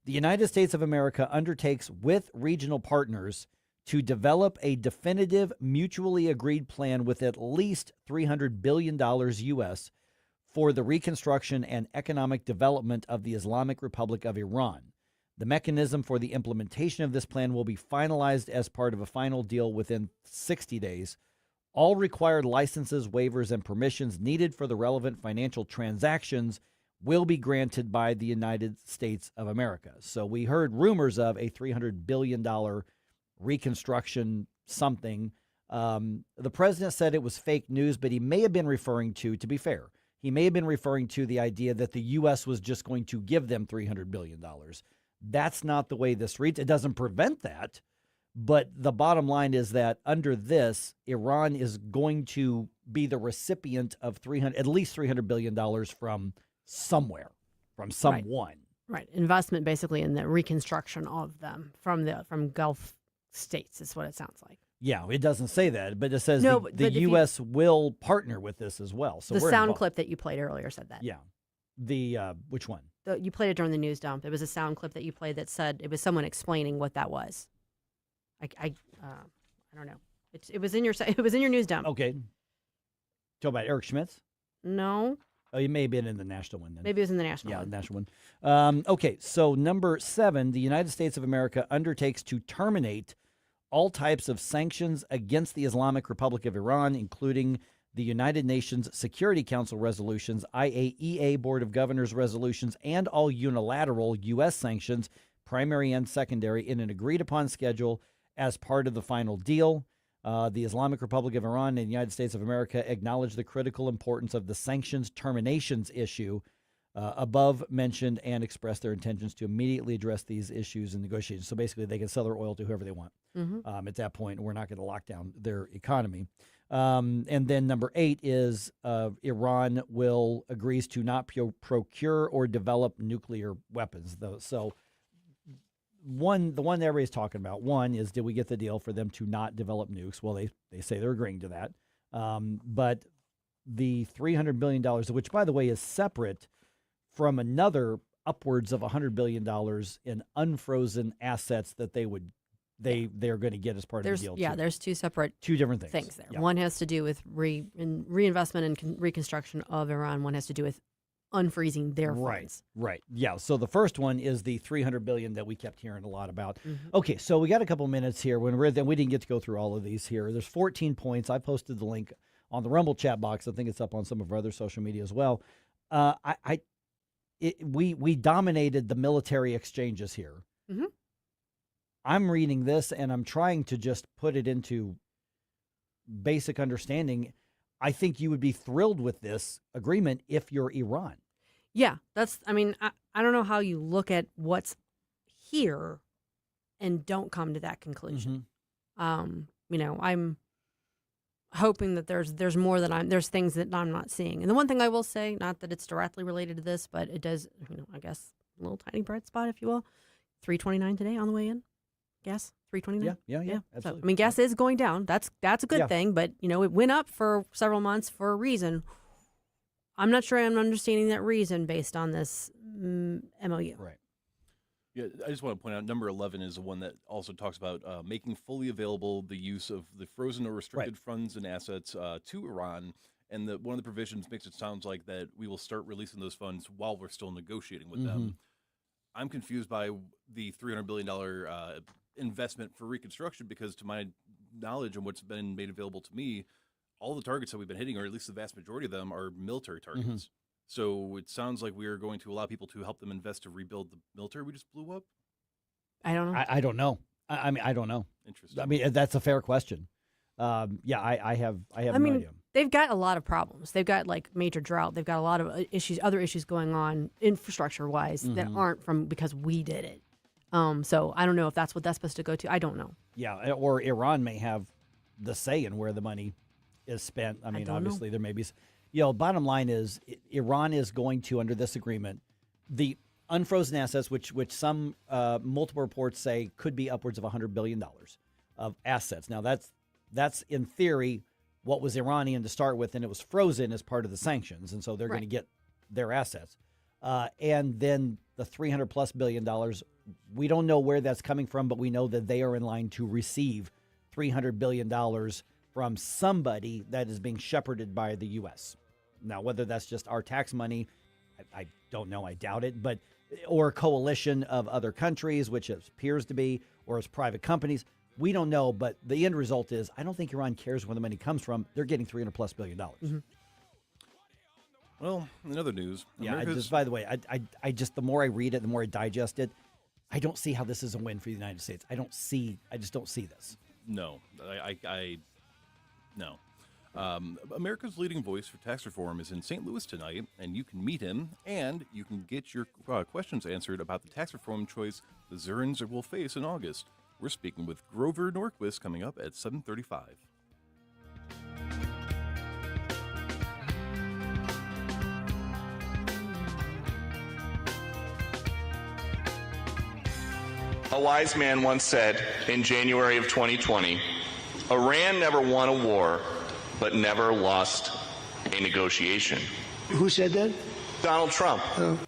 The United States of America undertakes with regional partners to develop a definitive, mutually agreed plan with at least $300 billion U.S. for the reconstruction and economic development of the Islamic Republic of Iran. The mechanism for the implementation of this plan will be finalized as part of a final deal within 60 days. All required licenses, waivers, and permissions needed for the relevant financial transactions will be granted by the United States of America. So we heard rumors of a $300 billion reconstruction something. The president said it was fake news, but he may have been referring to be fair, he may have been referring to the idea that the U.S. was just going to give them $300 billion. That's not the way this reads. It doesn't prevent that, but the bottom line is that under this, Iran is going to be the recipient of at least $300 billion from somewhere, from someone. Right. Investment basically in the reconstruction of them from Gulf states is what it sounds like. Yeah, it doesn't say that, but it says No, the U.S. will partner with this as well. So the we're sound involved. clip that you played earlier said that. Yeah. The which one? You played it during the news dump. It was a sound clip that you played that said it was someone explaining what that was. I don't know. It was in your news dump. Okay. Talk about Eric Schmitz? No. Oh, you may have been in the national one then. Maybe it was in the national one. one. Yeah, the national one. Okay, so number 7, the United States of America undertakes to terminate all types of sanctions against the Islamic Republic of Iran, including the United Nations Security Council resolutions, IAEA Board of Governors resolutions, and all unilateral U.S. sanctions, primary and secondary, in an agreed-upon schedule as part of the final deal. The Islamic Republic of Iran and the United States of America acknowledge the critical importance of the sanctions terminations issue above mentioned and express their intentions to immediately address these issues in negotiations. So basically, they can sell their oil to whoever they want. At that point, we're not going to lock down their economy. And then number 8 is Iran agrees to not procure or develop nuclear weapons. So the one that everybody's talking about, one is, did we get the deal for them to not develop nukes? Well, they say they're agreeing to that. But the $300 billion, which, by the way, is separate from another upwards of $100 billion in unfrozen assets that they're going to get as part of the deal. Yeah, there's two different things there. Yeah. One has to do with reinvestment and reconstruction of Iran. One has to do with unfreezing their funds. Right. Yeah. So the first one is the $300 billion that we kept hearing a lot about. Okay, so we got a couple minutes here. We didn't get to go through all of these here. There's 14 points. I posted the link on the Rumble chat box. I think it's up on some of our other social media as well. We dominated the military exchanges here. I'm reading this and I'm trying to just put it into basic understanding. I think you would be thrilled with this agreement if you're Iran. Yeah, I don't know how you look at what's here and don't come to that conclusion. I'm hoping that there's more that there's things that I'm not seeing. And the one thing I will say, not that it's directly related to this, but it does, I guess a little tiny bright spot, if you will. $3.29 today on the way in. Gas, $3.29. Yeah. Absolutely. So, gas is going down. That's a good thing, but it went up for several months for a reason. I'm not sure I'm understanding that reason based on this MOU. Right. Yeah, I just want to point out number 11 is the one that also talks about making fully available the use of the frozen or restricted funds and assets to Iran. And one of the provisions makes it sound like that we will start releasing those funds while we're still negotiating with them. I'm confused by the $300 billion investment for reconstruction because, to my knowledge and what's been made available to me, all the targets that we've been hitting, or at least the vast majority of them, are military targets. So it sounds like we are going to allow people to help them invest to rebuild the military we just blew up. I don't know. I don't know. I don't know. Interesting. That's a fair question. I have no idea. They've got a lot of problems. They've got major drought. They've got a lot of other issues going on infrastructure-wise that aren't because we did it. So I don't know if that's what that's supposed to go to. I don't know. Yeah, or Iran may have the say in where the money is spent. Obviously there may be. Bottom line is Iran is going to, under this agreement, the unfrozen assets, which some multiple reports say could be upwards of $100 billion of assets. Now that's in theory what was Iranian to start with, and it was frozen as part of the sanctions, and so they're going to Right. get their assets. And then the $300+ billion, we don't know where that's coming from, but we know that they are in line to receive $300 billion from somebody that is being shepherded by the U.S. Now, whether that's just our tax money, I don't know. I doubt it. But or a coalition of other countries, which it appears to be, or as private companies. We don't know. But the end result is I don't think Iran cares where the money comes from. They're getting $300+ billion. Mm-hmm. Well, in other news, Yeah, by the way, I just, the more I read it, the more I digest it, I don't see how this is a win for the United States. I just don't see this. No, no. America's leading voice for tax reform is in St. Louis tonight, and you can meet him, and you can get your questions answered about the tax reform choice the Zurins will face in August. We're speaking with Grover Norquist coming up at 7:35. A wise man once said in January of 2020, Iran never won a war, but never lost a negotiation. Who said that? Donald Trump. Oh.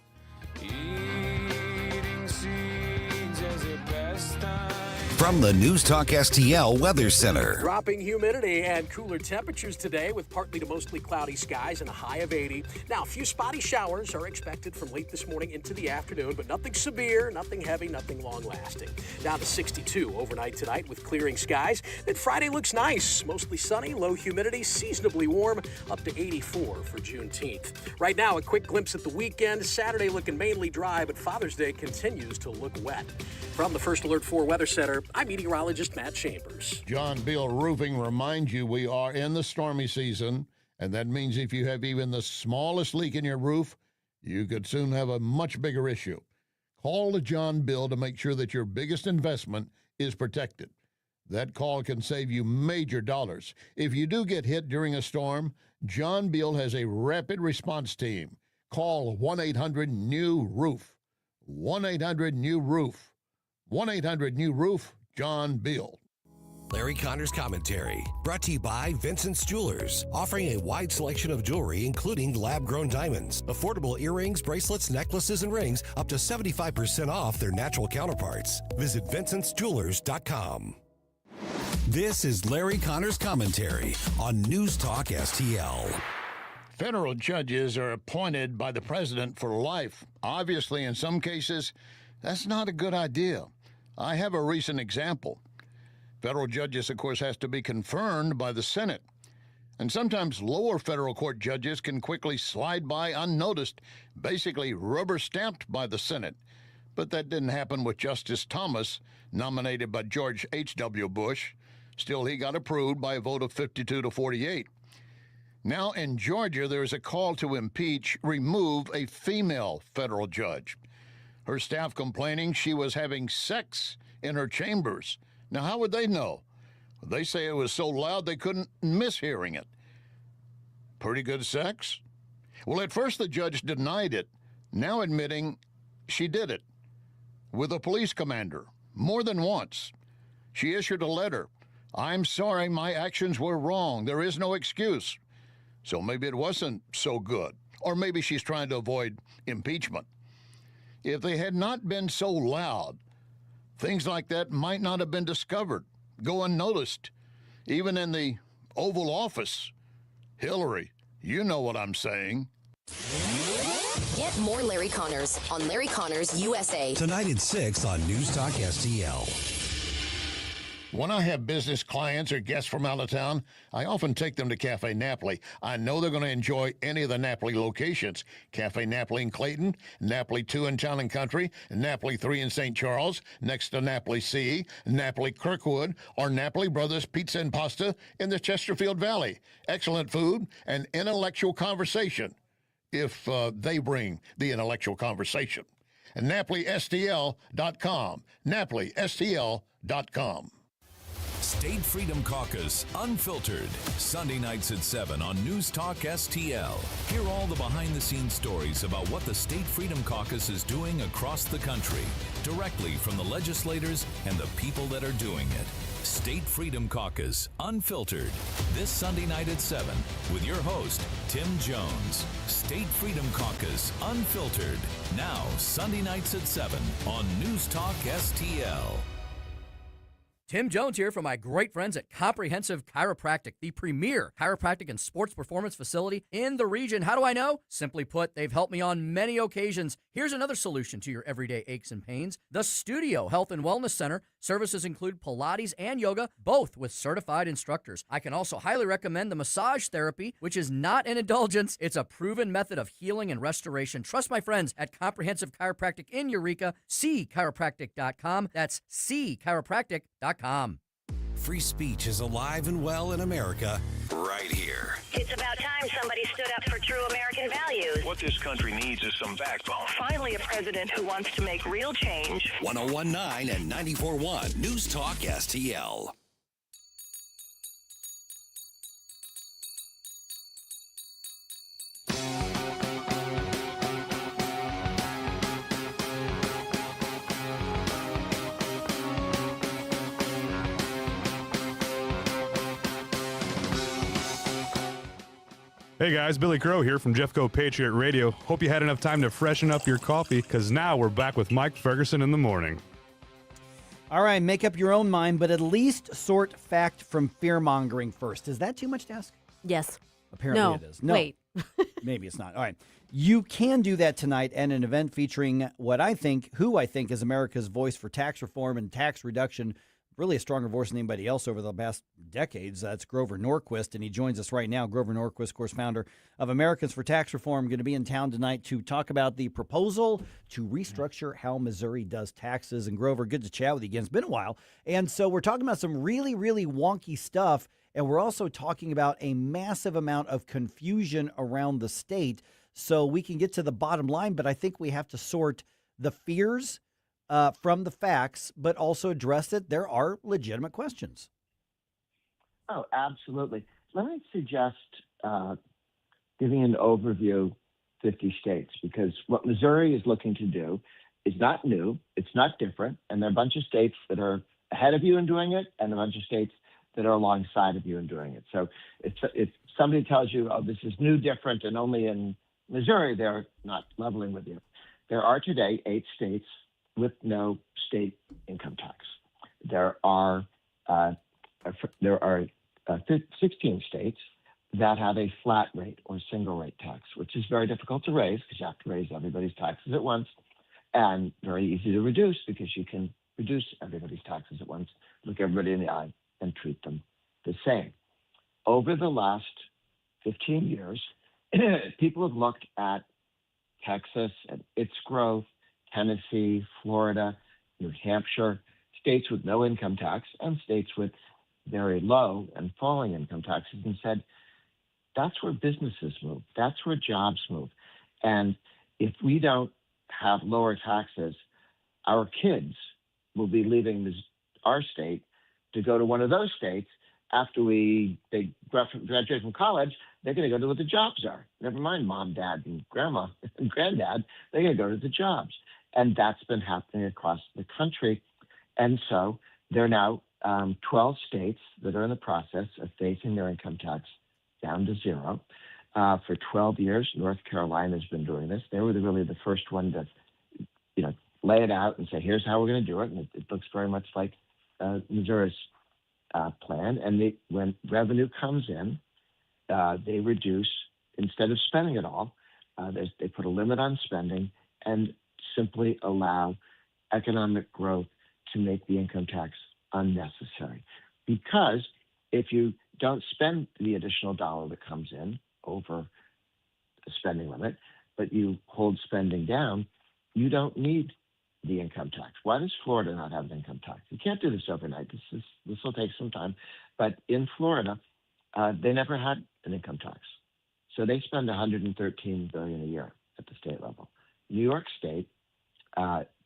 From the NewsTalkSTL Weather Center. Dropping humidity and cooler temperatures today with partly to mostly cloudy skies and a high of 80. Now, a few spotty showers are expected from late this morning into the afternoon, but nothing severe, nothing heavy, nothing long-lasting. Down to 62 overnight tonight with clearing skies. Then Friday looks nice, mostly sunny, low humidity, seasonably warm, up to 84 for Juneteenth. Right now, a quick glimpse at the weekend. Saturday looking mainly dry, but Father's Day continues to look wet. From the First Alert 4 Weather Center, I'm meteorologist Matt Chambers. John Beal Roofing reminds you we are in the stormy season, and that means if you have even the smallest leak in your roof, you could soon have a much bigger issue. Call to John Beal to make sure that your biggest investment is protected. That call can save you major dollars. If you do get hit during a storm, John Beal has a rapid response team. Call 1-800-NEW-ROOF. 1-800-NEW-ROOF. 1-800-NEW-ROOF, John Beal. Larry Connor's commentary, brought to you by Vincent's Jewelers, offering a wide selection of jewelry, including lab-grown diamonds, affordable earrings, bracelets, necklaces, and rings, up to 75% off their natural counterparts. Visit VincentsJewelers.com. This is Larry Connor's commentary on News Talk STL. Federal judges are appointed by the president for life. Obviously, in some cases, that's not a good idea. I have a recent example. Federal judges, of course, has to be confirmed by the Senate. And sometimes lower federal court judges can quickly slide by unnoticed, basically rubber stamped by the Senate. But that didn't happen with Justice Thomas, nominated by George H.W. Bush. Still, he got approved by a vote of 52-48. Now in Georgia, there is a call to remove a female federal judge. Her staff complaining she was having sex in her chambers. Now, how would they know? They say it was so loud they couldn't miss hearing it. Pretty good sex? Well, at first the judge denied it, now admitting she did it. With a police commander, more than once. She issued a letter. I'm sorry, my actions were wrong. There is no excuse. So maybe it wasn't so good. Or maybe she's trying to avoid impeachment. If they had not been so loud, things like that might not have been discovered, go unnoticed. Even in the Oval Office. Hillary, you know what I'm saying. Get more Larry Connors on Larry Connors USA. Tonight at 6 on News Talk STL. When I have business clients or guests from out of town, I often take them to Cafe Napoli. I know they're going to enjoy any of the Napoli locations. Cafe Napoli in Clayton, Napoli 2 in Town and Country, Napoli 3 in St. Charles, next to Napoli C, Napoli Kirkwood, or Napoli Brothers Pizza and Pasta in the Chesterfield Valley. Excellent food and intellectual conversation, if they bring the intellectual conversation. And NapoliSTL.com. NapoliSTL.com. State Freedom Caucus Unfiltered, Sunday nights at 7 on News Talk STL. Hear all the behind-the-scenes stories about what the State Freedom Caucus is doing across the country, directly from the legislators and the people that are doing it. State Freedom Caucus, Unfiltered, this Sunday night at 7 with your host, Tim Jones. State Freedom Caucus, Unfiltered, now Sunday nights at 7 on News Talk STL. Tim Jones here from my great friends at Comprehensive Chiropractic, the premier chiropractic and sports performance facility in the region. How do I know? Simply put, they've helped me on many occasions. Here's another solution to your everyday aches and pains. The Studio Health and Wellness Center. Services include Pilates and yoga, both with certified instructors. I can also highly recommend the massage therapy, which is not an indulgence. It's a proven method of healing and restoration. Trust my friends at Comprehensive Chiropractic in Eureka, cchiropractic.com. That's cchiropractic.com. Free speech is alive and well in America right here. It's about time somebody stood up for true American values. What this country needs is some backbone. Finally, a president who wants to make real change. 101.9 and 94.1 News Talk STL. Hey guys, Billy Crow here from Jeffco Patriot Radio. Hope you had enough time to freshen up your coffee, because now we're back with Mike Ferguson in the morning. All right, make up your own mind, but at least sort fact from fear-mongering first. Is that too much to ask? Yes. Apparently no. It is. No. Wait. Maybe it's not. All right. You can do that tonight at an event featuring who I think is America's voice for tax reform and tax reduction. Really a stronger voice than anybody else over the past decades. That's Grover Norquist, and he joins us right now. Grover Norquist, of course, founder of Americans for Tax Reform, going to be in town tonight to talk about the proposal to restructure how Missouri does taxes. And Grover, good to chat with you again. It's been a while. And so we're talking about some really, really wonky stuff, and we're also talking about a massive amount of confusion around the state. So we can get to the bottom line, but I think we have to sort the fears from the facts, but also address that there are legitimate questions. Oh, absolutely. Let me suggest giving an overview 50 states, because what Missouri is looking to do is not new, it's not different, and there are a bunch of states that are ahead of you in doing it, and a bunch of states that are alongside of you in doing it. So if somebody tells you, oh, this is new, different, and only in Missouri, they're not leveling with you. There are today 8 states with no state income tax. There are 16 states that have a flat rate or single rate tax, which is very difficult to raise because you have to raise everybody's taxes at once, and very easy to reduce because you can reduce everybody's taxes at once, look everybody in the eye, and treat them the same. Over the last 15 years, people have looked at Texas and its growth, Tennessee, Florida, New Hampshire, states with no income tax and states with very low and falling income taxes, and said, that's where businesses move. That's where jobs move. And if we don't have lower taxes, our kids will be leaving our state to go to one of those states. After they graduate from college, they're going to go to what the jobs are. Never mind mom, dad, and grandma and granddad. They're going to go to the jobs. And that's been happening across the country. And so there are now 12 states that are in the process of phasing their income tax down to zero. For 12 years, North Carolina has been doing this. They were really the first one to, lay it out and say, here's how we're going to do it. And it looks very much like Missouri's plan. And when revenue comes in, they reduce, instead of spending it all, they put a limit on spending and simply allow economic growth to make the income tax unnecessary. Because if you don't spend the additional dollar that comes in over the spending limit, but you hold spending down, you don't need the income tax. Why does Florida not have an income tax? You can't do this overnight. This will take some time. But in Florida, they never had an income tax. So they spend $113 billion a year at the state level. New York State,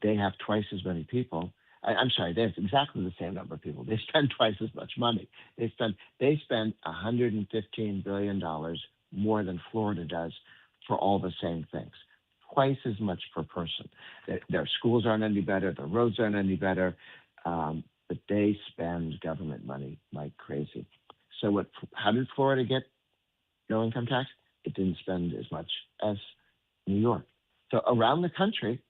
they have twice as many people. I'm sorry, they have exactly the same number of people. They spend twice as much money. They spend $115 billion more than Florida does for all the same things. Twice as much per person. Their schools aren't any better. Their roads aren't any better. but they spend government money like crazy. So how did Florida get no income tax? It didn't spend as much as New York. So around the country,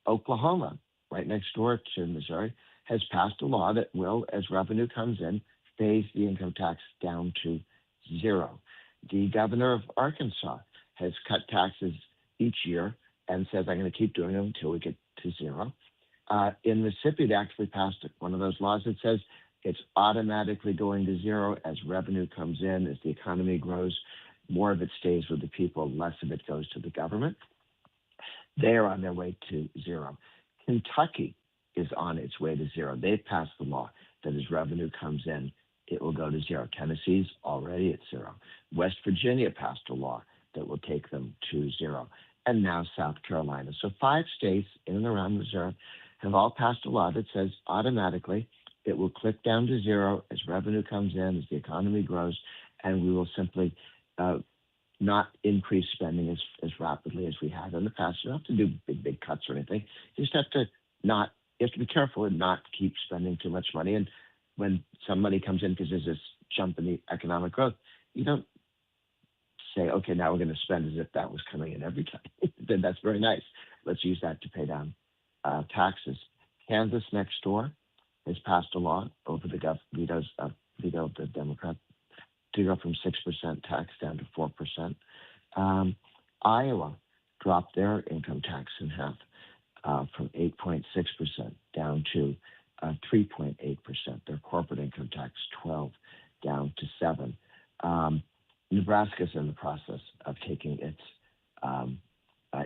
Oklahoma, right next door to Missouri, has passed a law that will, as revenue comes in, phase the income tax down to zero. The governor of Arkansas has cut taxes each year and says, I'm going to keep doing them until we get to zero. In Mississippi, they actually passed one of those laws that says it's automatically going to zero as revenue comes in, as the economy grows. More of it stays with the people, less of it goes to the government. They are on their way to zero. Kentucky is on its way to zero. They've passed the law that as revenue comes in, it will go to zero. Tennessee's already at zero. West Virginia passed a law that will take them to zero. And now South Carolina. So 5 states in and around Missouri have all passed a law that says automatically it will click down to zero as revenue comes in, as the economy grows, and we will simply not increase spending as rapidly as we had in the past. You don't have to do big cuts or anything. You just have to you have to be careful and not keep spending too much money. And when some money comes in because there's this jump in the economic growth, you don't say, okay, now we're going to spend as if that was coming in every time. Then that's very nice. Let's use that to pay down taxes. Kansas next door has passed a law over the vetoed the Democrat to go from 6% tax down to 4%. Iowa dropped their income tax in half from 8.6% down to 3.8%. Their corporate income tax 12 down to 7. Nebraska's in the process of taking its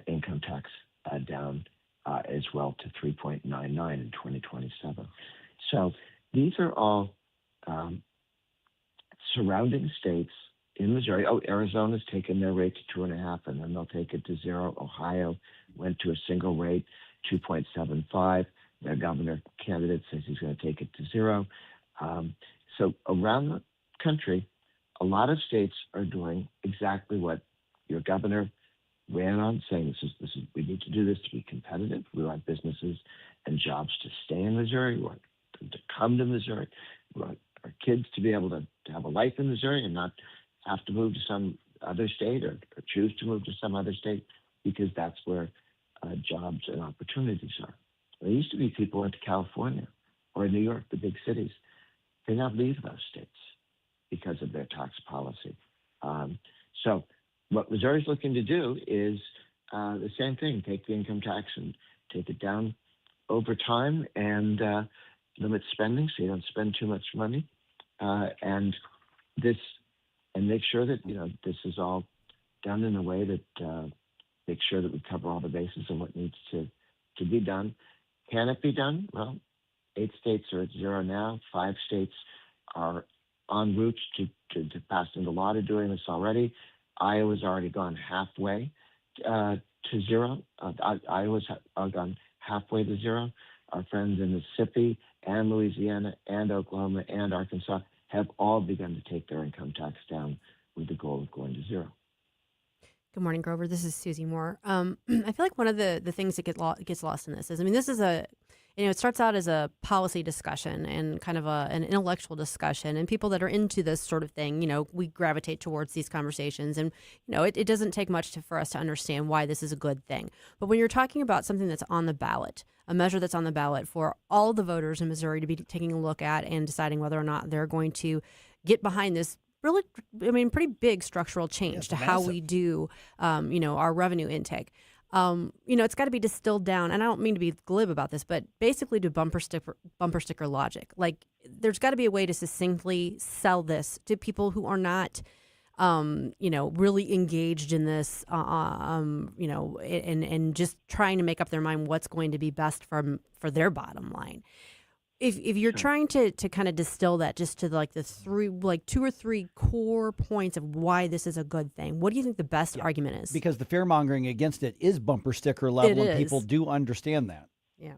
income tax down as well to 3.99 in 2027. So these are all surrounding states in Missouri. Arizona's taken their rate to 2.5, and then they'll take it to zero. Ohio went to a single rate, 2.75. Their governor candidate says he's going to take it to zero. So around the country, a lot of states are doing exactly what your governor ran on, saying this is we need to do this to be competitive. We want businesses and jobs to stay in Missouri. We want them to come to Missouri. We want our kids to be able to have a life in Missouri and not have to move to some other state or choose to move to some other state, because that's where jobs and opportunities are. There used to be people went to California or New York, the big cities. They now leave those states because of their tax policy. So what Missouri's looking to do is the same thing, take the income tax and take it down over time and limit spending so you don't spend too much money. And make sure that, this is all done in a way that makes sure that we cover all the bases of what needs to be done. Can it be done? Well, 8 states are at zero now. 5 states are en route to pass into law to doing this already. Iowa's already gone halfway to zero. Iowa's gone halfway to zero. Our friends in Mississippi and Louisiana and Oklahoma and Arkansas have all begun to take their income tax down with the goal of going to zero. Good morning, Grover. This is Susie Moore. I feel like one of the things that gets lost in this is, this is it starts out as a policy discussion and kind of an intellectual discussion, and people that are into this sort of thing, we gravitate towards these conversations, and it doesn't take much for us to understand why this is a good thing. But when you're talking about something that's on the ballot, a measure that's on the ballot for all the voters in Missouri to be taking a look at and deciding whether or not they're going to get behind this really, pretty big structural change to how we do, our revenue intake. It's got to be distilled down, and I don't mean to be glib about this, but basically to bumper sticker logic. Like, there's got to be a way to succinctly sell this to people who are not, really engaged in this, and just trying to make up their mind what's going to be best for their bottom line. If you're trying to kind of distill that just to the 2 or 3 core points of why this is a good thing, what do you think the best argument is? Because the fear mongering against it is bumper sticker level, and people do understand that. Yeah.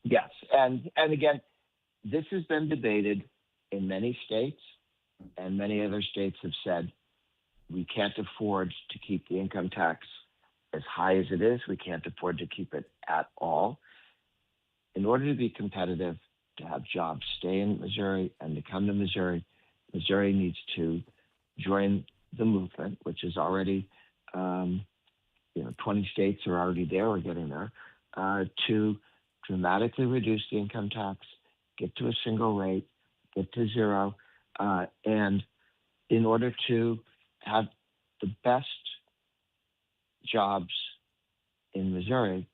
Yes, and again, this has been debated in many states, and many other states have said we can't afford to keep the income tax as high as it is. We can't afford to keep it at all. In order to be competitive, to have jobs stay in Missouri and to come to Missouri. Missouri needs to join the movement, which is already, 20 states are already there or getting there, to dramatically reduce the income tax, get to a single rate, get to zero, and in order to have the best jobs in Missouri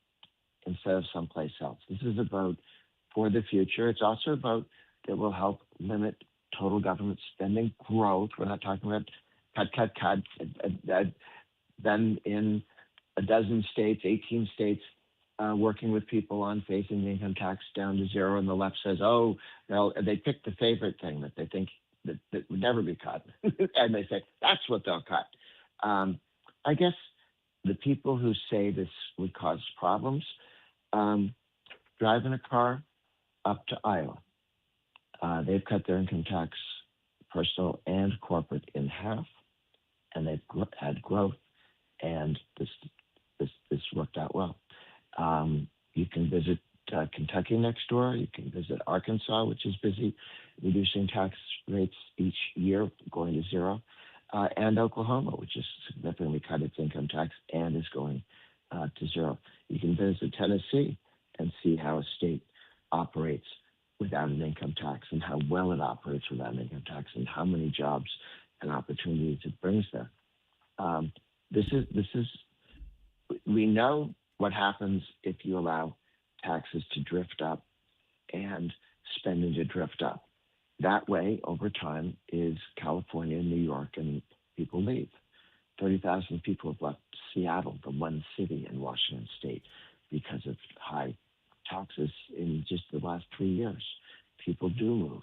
instead of someplace else. This is a vote for the future. It's also a vote that will help limit total government spending growth. We're not talking about cut. Then in a dozen states, 18 states, working with people on phasing the income tax down to zero, and the left says, oh, well, they picked the favorite thing that they think that would never be cut. And they say, that's what they'll cut. I guess the people who say this would cause problems, drive in a car up to Iowa. They've cut their income tax, personal and corporate, in half, and they've had growth, and this worked out well. You can visit Kentucky next door. You can visit Arkansas, which is busy reducing tax rates each year, going to zero, and Oklahoma, which has significantly cut its income tax and is going to zero. You can visit Tennessee and see how a state operates without an income tax and how well it operates without an income tax and how many jobs and opportunities it brings there. We know what happens if you allow taxes to drift up and spending to drift up. That way, over time, is California and New York, and people leave. 30,000 people have left Seattle, the one city in Washington State, because of high taxes in just the last 3 years. People do move.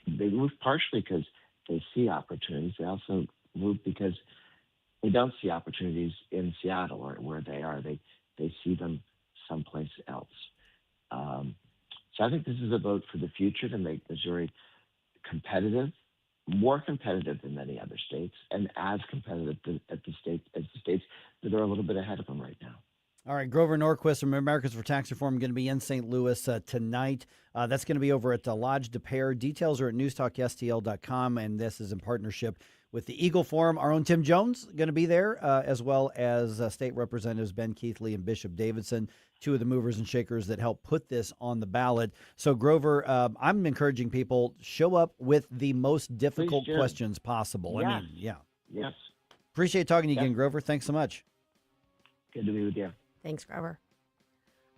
They move partially because they see opportunities. They also move because they don't see opportunities in Seattle or where they are. They see them someplace else. So I think this is a vote for the future to make Missouri competitive, more competitive than many other states, and as competitive as the states that are a little bit ahead of them right now. All right, Grover Norquist from Americans for Tax Reform going to be in St. Louis tonight. That's going to be over at Lodge de Pere. Details are at NewsTalkSTL.com, and this is in partnership with the Eagle Forum. Our own Tim Jones going to be there, as well as State Representatives Ben Keithley and Bishop Davidson, two of the movers and shakers that helped put this on the ballot. So, Grover, I'm encouraging people, show up with the most difficult questions possible. Yes. I mean, yeah. Yes. Appreciate talking to you again, Grover. Thanks so much. Good to be with you. Thanks, Grover.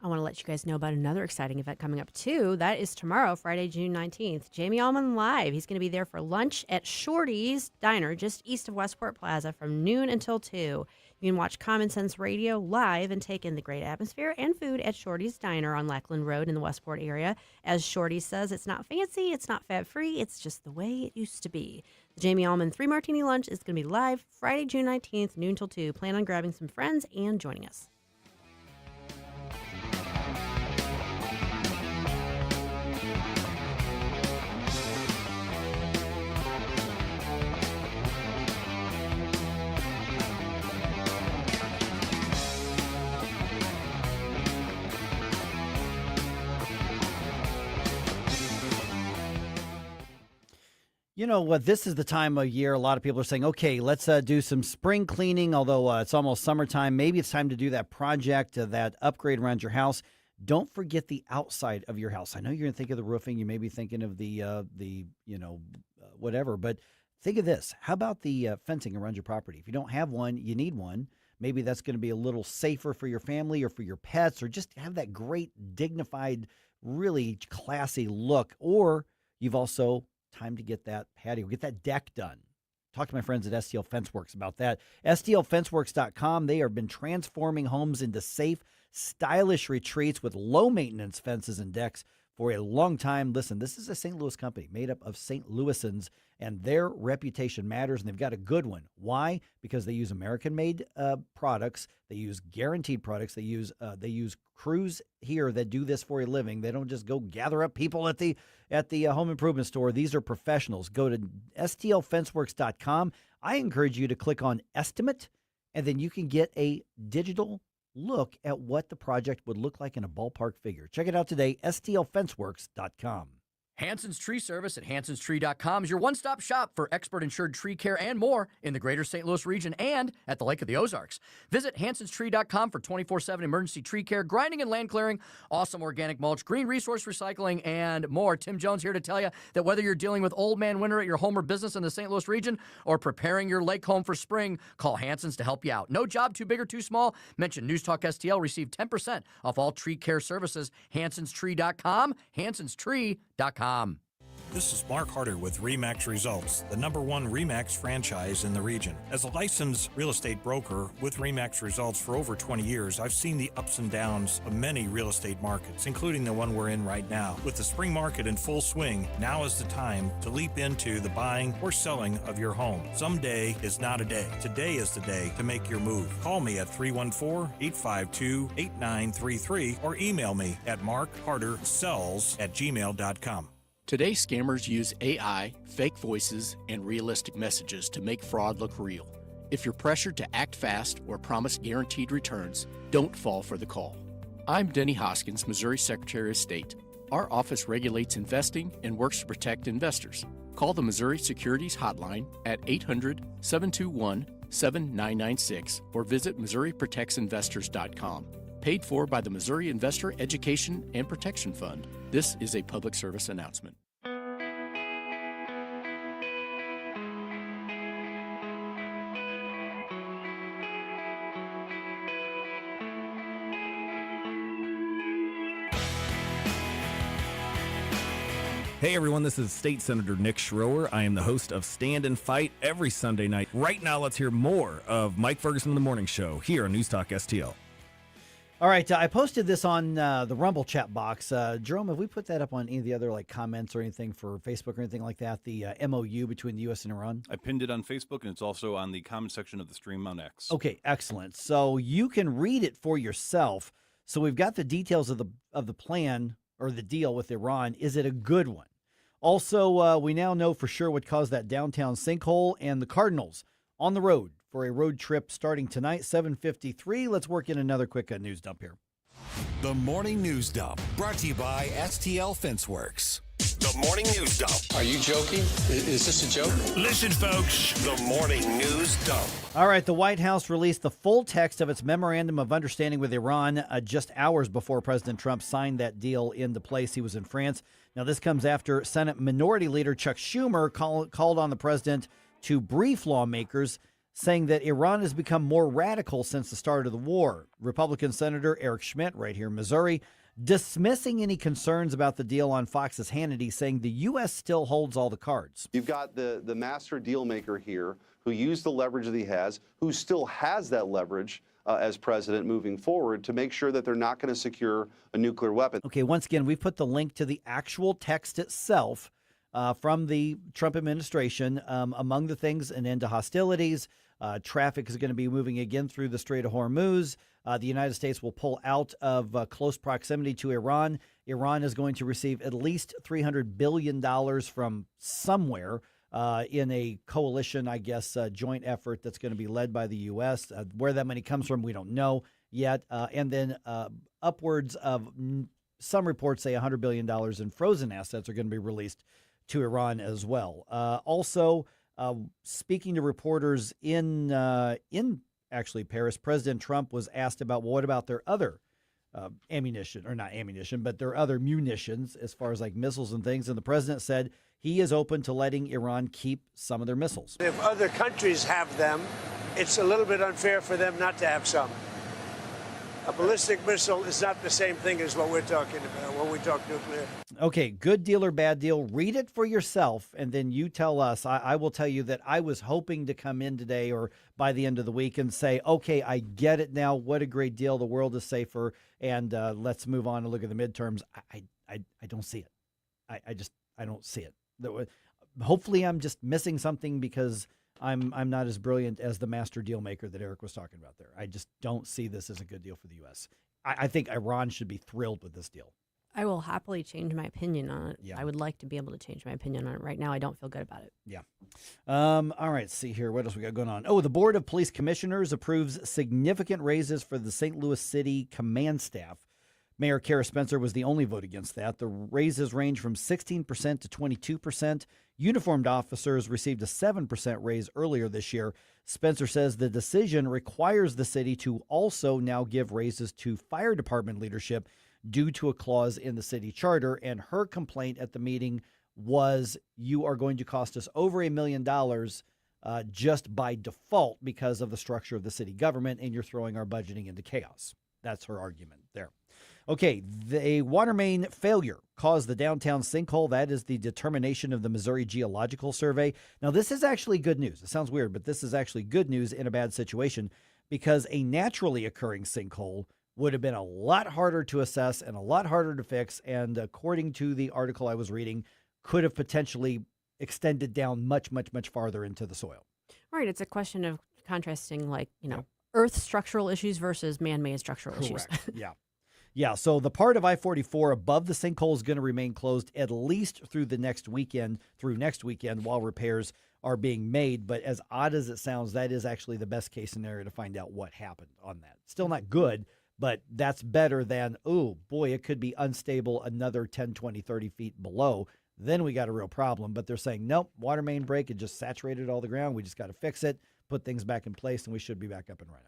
I want to let you guys know about another exciting event coming up, too. That is tomorrow, Friday, June 19th. Jamie Allman Live. He's going to be there for lunch at Shorty's Diner, just east of Westport Plaza, from noon until 2. You can watch Common Sense Radio live and take in the great atmosphere and food at Shorty's Diner on Lackland Road in the Westport area. As Shorty says, it's not fancy, it's not fat-free, it's just the way it used to be. The Jamie Allman 3-Martini Lunch is going to be live Friday, June 19th, noon till 2. Plan on grabbing some friends and joining us. You know what? This is the time of year a lot of people are saying, okay, let's do some spring cleaning, although it's almost summertime. Maybe it's time to do that project, that upgrade around your house. Don't forget the outside of your house. I know you're going to think of the roofing. You may be thinking of the whatever, but think of this. How about the fencing around your property? If you don't have one, you need one. Maybe that's going to be a little safer for your family or for your pets, or just have that great, dignified, really classy look. Or you've also time to get that patio, get that deck done. Talk to my friends at STL Fenceworks about that. STLFenceworks.com. They have been transforming homes into safe, stylish retreats with low-maintenance fences and decks for a long time. Listen, this is a St. Louis company made up of St. Louisans, and their reputation matters, and they've got a good one. Why? Because they use American-made products. They use guaranteed products. They use crews here that do this for a living. They don't just go gather up people at the home improvement store. These are professionals. Go to STLFenceworks.com. I encourage you to click on Estimate, and then you can get a digital look at what the project would look like in a ballpark figure. Check it out today, stlfenceworks.com. Hanson's Tree Service at hansonstree.com is your one-stop shop for expert insured tree care and more in the greater St. Louis region and at the Lake of the Ozarks. Visit hansonstree.com for 24/7 emergency tree care, grinding and land clearing, awesome organic mulch, green resource recycling, and more. Tim Jones here to tell you that whether you're dealing with old man winter at your home or business in the St. Louis region or preparing your lake home for spring, call Hanson's to help you out. No job too big or too small. Mention NewsTalkSTL. Receive 10% off all tree care services. hansonstree.com, hansonstree.com. This is Mark Harder with RE/MAX Results, the #1 RE/MAX franchise in the region. As a licensed real estate broker with RE/MAX Results for over 20 years, I've seen the ups and downs of many real estate markets, including the one we're in right now. With the spring market in full swing, now is the time to leap into the buying or selling of your home. Someday is not a day. Today is the day to make your move. Call me at 314-852-8933 or email me at markhardersells@gmail.com. Today, scammers use AI, fake voices, and realistic messages to make fraud look real. If you're pressured to act fast or promise guaranteed returns, don't fall for the call. I'm Denny Hoskins, Missouri Secretary of State. Our office regulates investing and works to protect investors. Call the Missouri Securities Hotline at 800-721-7996 or visit MissouriProtectsInvestors.com. Paid for by the Missouri Investor Education and Protection Fund. This is a public service announcement. Hey everyone, this is State Senator Nick Schroer. I am the host of Stand and Fight every Sunday night. Right now, let's hear more of Mike Ferguson in the Morning Show here on News Talk STL. All right, I posted this on the Rumble chat box. Jerome, have we put that up on any of the other comments or anything for Facebook or anything like that? The MoU between the U.S. and Iran? I pinned it on Facebook, and it's also on the comment section of the stream on X. Okay, excellent. So you can read it for yourself. So we've got the details of the plan or the deal with Iran. Is it a good one? Also, we now know for sure what caused that downtown sinkhole, and the Cardinals on the road for a road trip starting tonight, 7:53. Let's work in another quick news dump here. The Morning News Dump, brought to you by STL Fenceworks. The Morning News Dump. Are you joking? Is this a joke? Listen, folks, the Morning News Dump. All right, the White House released the full text of its memorandum of understanding with Iran just hours before President Trump signed that deal into place. He was in France. Now, this comes after Senate Minority Leader Chuck Schumer called on the president to brief lawmakers, saying that Iran has become more radical since the start of the war. Republican Senator Eric Schmidt, right here in Missouri, dismissing any concerns about the deal on Fox's Hannity, saying the U.S. still holds all the cards. You've got the master deal maker here who used the leverage that he has, who still has that leverage as president moving forward to make sure that they're not going to secure a nuclear weapon. Okay, once again, we've put the link to the actual text itself from the Trump administration. Among the things, an end to hostilities. Traffic is going to be moving again through the Strait of Hormuz. The United States will pull out of close proximity to Iran. Iran is going to receive at least $300 billion from somewhere in a coalition, I guess, joint effort that's going to be led by the U.S. Where that money comes from, we don't know yet. And then upwards of, some reports say $100 billion in frozen assets are going to be released to Iran as well. Also, speaking to reporters in actually Paris, President Trump was asked about, well, what about their other ammunition, or not ammunition, but their other munitions as far as like missiles and things. And the president said he is open to letting Iran keep some of their missiles. If other countries have them, it's a little bit unfair for them not to have some. A ballistic missile is not the same thing as what we're talking about when we talk nuclear. Okay, good deal or bad deal. Read it for yourself, and then you tell us. I will tell you that I was hoping to come in today or by the end of the week and say, okay, I get it now. What a great deal. The world is safer, and let's move on and look at the midterms. I don't see it. I don't see it. Hopefully I'm just missing something because I'm not as brilliant as the master deal maker that Eric was talking about there. I just don't see this as a good deal for the U.S. I think Iran should be thrilled with this deal. I will happily change my opinion on it. Yeah. I would like to be able to change my opinion on it. Right now, I don't feel good about it. Yeah. All right, let's see here. What else we got going on? Oh, the Board of Police Commissioners approves significant raises for the St. Louis City command staff. Mayor Kara Spencer was the only vote against that. The raises range from 16% to 22%. Uniformed officers received a 7% raise earlier this year. Spencer says the decision requires the city to also now give raises to fire department leadership due to a clause in the city charter. And her complaint at the meeting was, you are going to cost us over $1 million just by default because of the structure of the city government, and you're throwing our budgeting into chaos. That's her argument there. Okay, the water main failure caused the downtown sinkhole. That is the determination of the Missouri Geological Survey. Now, this is actually good news. It sounds weird, but this is actually good news in a bad situation, because a naturally occurring sinkhole would have been a lot harder to assess and a lot harder to fix, and according to the article I was reading, could have potentially extended down much, much, much farther into the soil. Right. It's a question of contrasting, Earth structural issues versus man-made structural issues. Yeah. Yeah, so the part of I-44 above the sinkhole is going to remain closed at least through next weekend while repairs are being made. But as odd as it sounds, that is actually the best case scenario to find out what happened on that. Still not good, but that's better than, oh, boy, it could be unstable another 10, 20, 30 feet below. Then we got a real problem. But they're saying, nope, water main break, it just saturated all the ground. We just got to fix it, put things back in place, and we should be back up and running.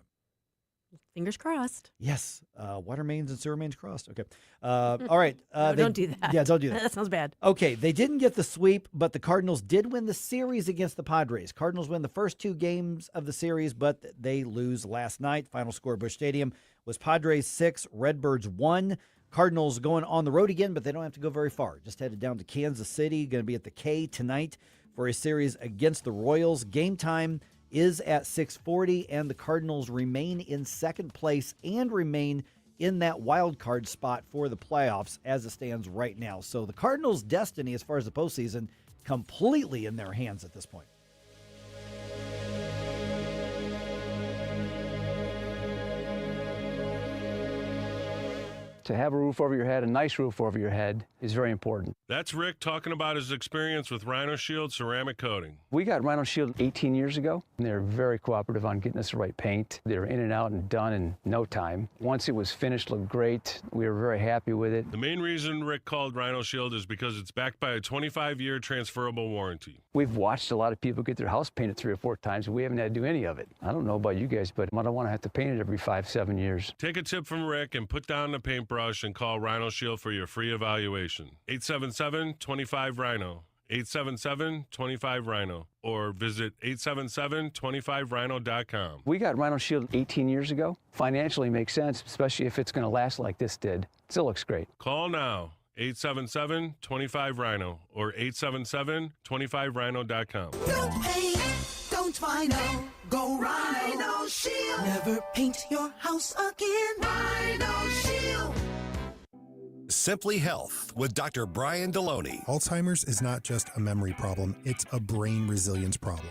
Fingers crossed. Yes. Water mains and sewer mains crossed. Okay. All right. No, don't do that. Yeah, don't do that. That sounds bad. Okay. They didn't get the sweep, but the Cardinals did win the series against the Padres. Cardinals win the first 2 games of the series, but they lose last night. Final score at Busch Stadium was Padres 6, Redbirds 1. Cardinals going on the road again, but they don't have to go very far. Just headed down to Kansas City. Going to be at the K tonight for a series against the Royals. Game time is at 6:40, and the Cardinals remain in second place and remain in that wild card spot for the playoffs as it stands right now. So the Cardinals' destiny as far as the postseason completely in their hands at this point. To have a roof over your head, a nice roof over your head, is very important. That's Rick talking about his experience with Rhino Shield ceramic coating. We got Rhino Shield 18 years ago, and they were very cooperative on getting us the right paint. They were in and out and done in no time. Once it was finished, looked great. We were very happy with it. The main reason Rick called Rhino Shield is because it's backed by a 25-year transferable warranty. We've watched a lot of people get their house painted 3 or 4 times, and we haven't had to do any of it. I don't know about you guys, but I don't want to have to paint it every 5-7 years. Take a tip from Rick and put down the paintbrush and call Rhino Shield for your free evaluation. 877-25-RHINO. 877-25-RHINO. Or visit 877-25rhino.com. We got Rhino Shield 18 years ago. Financially makes sense, especially if it's going to last like this did. Still looks great. Call now. 877-25-RHINO or 877-25rhino.com. Don't paint, don't Rhino, go Rhino Shield. Never paint your house again. Rhino Shield. Simply Health with Dr. Brian Deloney. Alzheimer's is not just a memory problem, it's a brain resilience problem.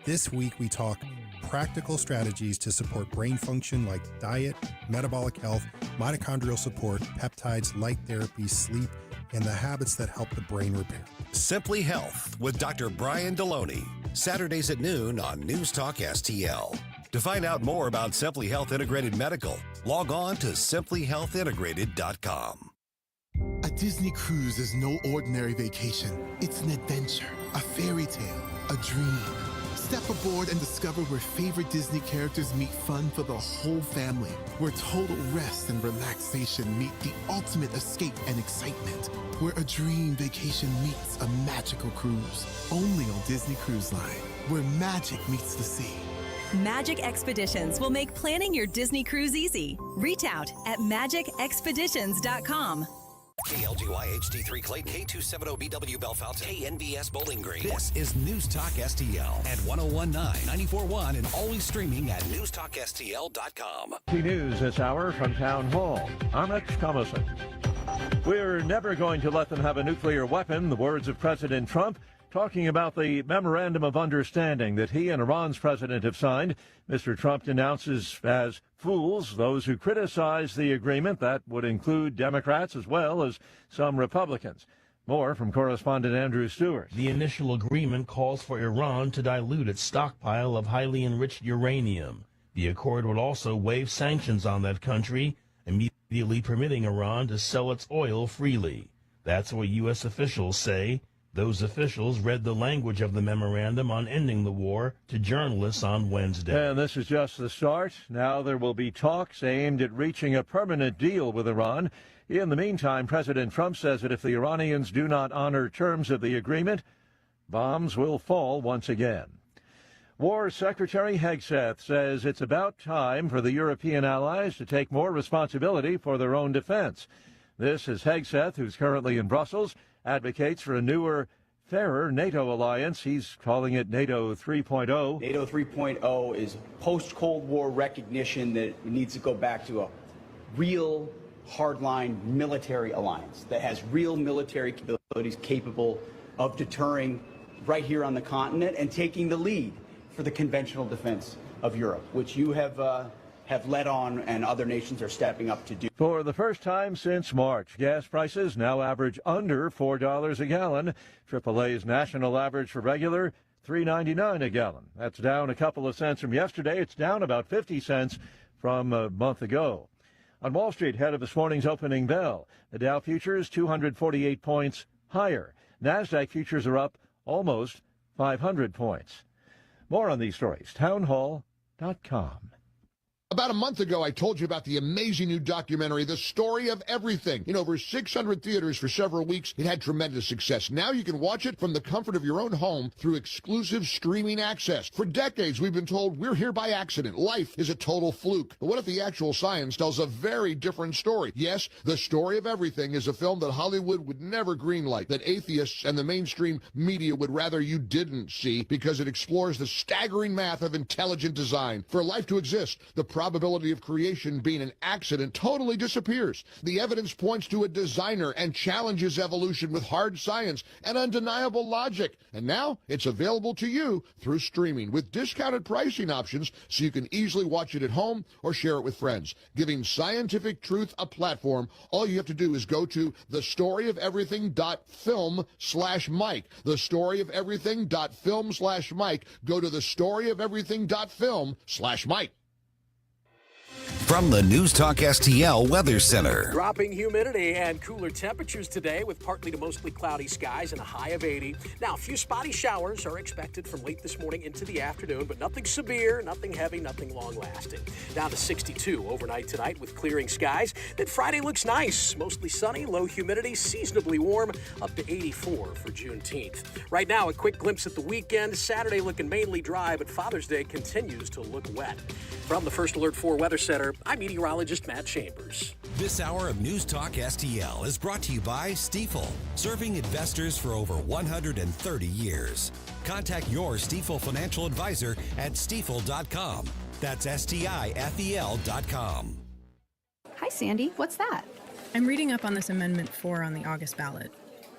This week we talk practical strategies to support brain function like diet, metabolic health, mitochondrial support, peptides, light therapy, sleep, and the habits that help the brain repair. Simply Health with Dr. Brian Deloney. Saturdays at noon on NewsTalkSTL. To find out more about Simply Health Integrated Medical, log on to simplyhealthintegrated.com. A Disney cruise is no ordinary vacation. It's an adventure, a fairy tale, a dream. Step aboard and discover where favorite Disney characters meet fun for the whole family, where total rest and relaxation meet the ultimate escape and excitement, where a dream vacation meets a magical cruise. Only on Disney Cruise Line, where magic meets the sea. Magic Expeditions will make planning your Disney cruise easy. Reach out at magicexpeditions.com. KLGY HD3 Clayton, K270BW Bellefonte, KNBS Bowling Green. This is News Talk STL at 1019, 94.1, and always streaming at NewsTalkSTL.com. News this hour from Town Hall. I'm Alex Thomason. We're never going to let them have a nuclear weapon, the words of President Trump Talking about the memorandum of understanding that he and Iran's president have signed, Mr. Trump denounces as fools those who criticize the agreement. That would include Democrats as well as some Republicans. More from correspondent Andrew Stewart. The initial agreement calls for Iran to dilute its stockpile of highly enriched uranium. The accord would also waive sanctions on that country, immediately permitting Iran to sell its oil freely. That's what U.S. officials say. Those officials read the language of the memorandum on ending the war to journalists on Wednesday. And this is just the start. Now there will be talks aimed at reaching a permanent deal with Iran. In the meantime, President Trump says that if the Iranians do not honor terms of the agreement, bombs will fall once again. War Secretary Hegseth says it's about time for the European allies to take more responsibility for their own defense. This is Hegseth, who's currently in Brussels, advocates for a newer, fairer NATO alliance. He's calling it NATO 3.0. NATO 3.0 is post-Cold War recognition that needs to go back to a real hardline military alliance that has real military capabilities capable of deterring right here on the continent and taking the lead for the conventional defense of Europe, which you have led on and other nations are stepping up to do. For the first time since March, gas prices now average under $4 a gallon. AAA's national average for regular, $3.99 a gallon. That's down a couple of cents from yesterday. It's down about 50 cents from a month ago. On Wall Street, ahead of this morning's opening bell, the Dow futures 248 points higher. NASDAQ futures are up almost 500 points. More on these stories, townhall.com. About a month ago, I told you about the amazing new documentary, The Story of Everything. In over 600 theaters for several weeks, it had tremendous success. Now you can watch it from the comfort of your own home through exclusive streaming access. For decades, we've been told we're here by accident. Life is a total fluke. But what if the actual science tells a very different story? Yes, The Story of Everything is a film that Hollywood would never greenlight, that atheists and the mainstream media would rather you didn't see, because it explores the staggering math of intelligent design. For life to exist, the probability of creation being an accident totally disappears. The evidence points to a designer and challenges evolution with hard science and undeniable logic. And now it's available to you through streaming with discounted pricing options so you can easily watch it at home or share it with friends. Giving scientific truth a platform, all you have to do is go to thestoryofeverything.film/Mike. Thestoryofeverything.film/Mike. Go to thestoryofeverything.film/Mike. From the News Talk STL Weather Center. Dropping humidity and cooler temperatures today with partly to mostly cloudy skies and a high of 80. Now, a few spotty showers are expected from late this morning into the afternoon, but nothing severe, nothing heavy, nothing long-lasting. Down to 62 overnight tonight with clearing skies. Then Friday looks nice. Mostly sunny, low humidity, seasonably warm, up to 84 for Juneteenth. Right now, a quick glimpse at the weekend. Saturday looking mainly dry, but Father's Day continues to look wet. From the First Alert 4 Weather Center, I'm meteorologist Matt Chambers. This hour of News Talk STL is brought to you by Stifel, serving investors for over 130 years. Contact your Stifel financial advisor at stifel.com. That's STIFEL.com. Hi, Sandy. What's that? I'm reading up on this Amendment 4 on the August ballot.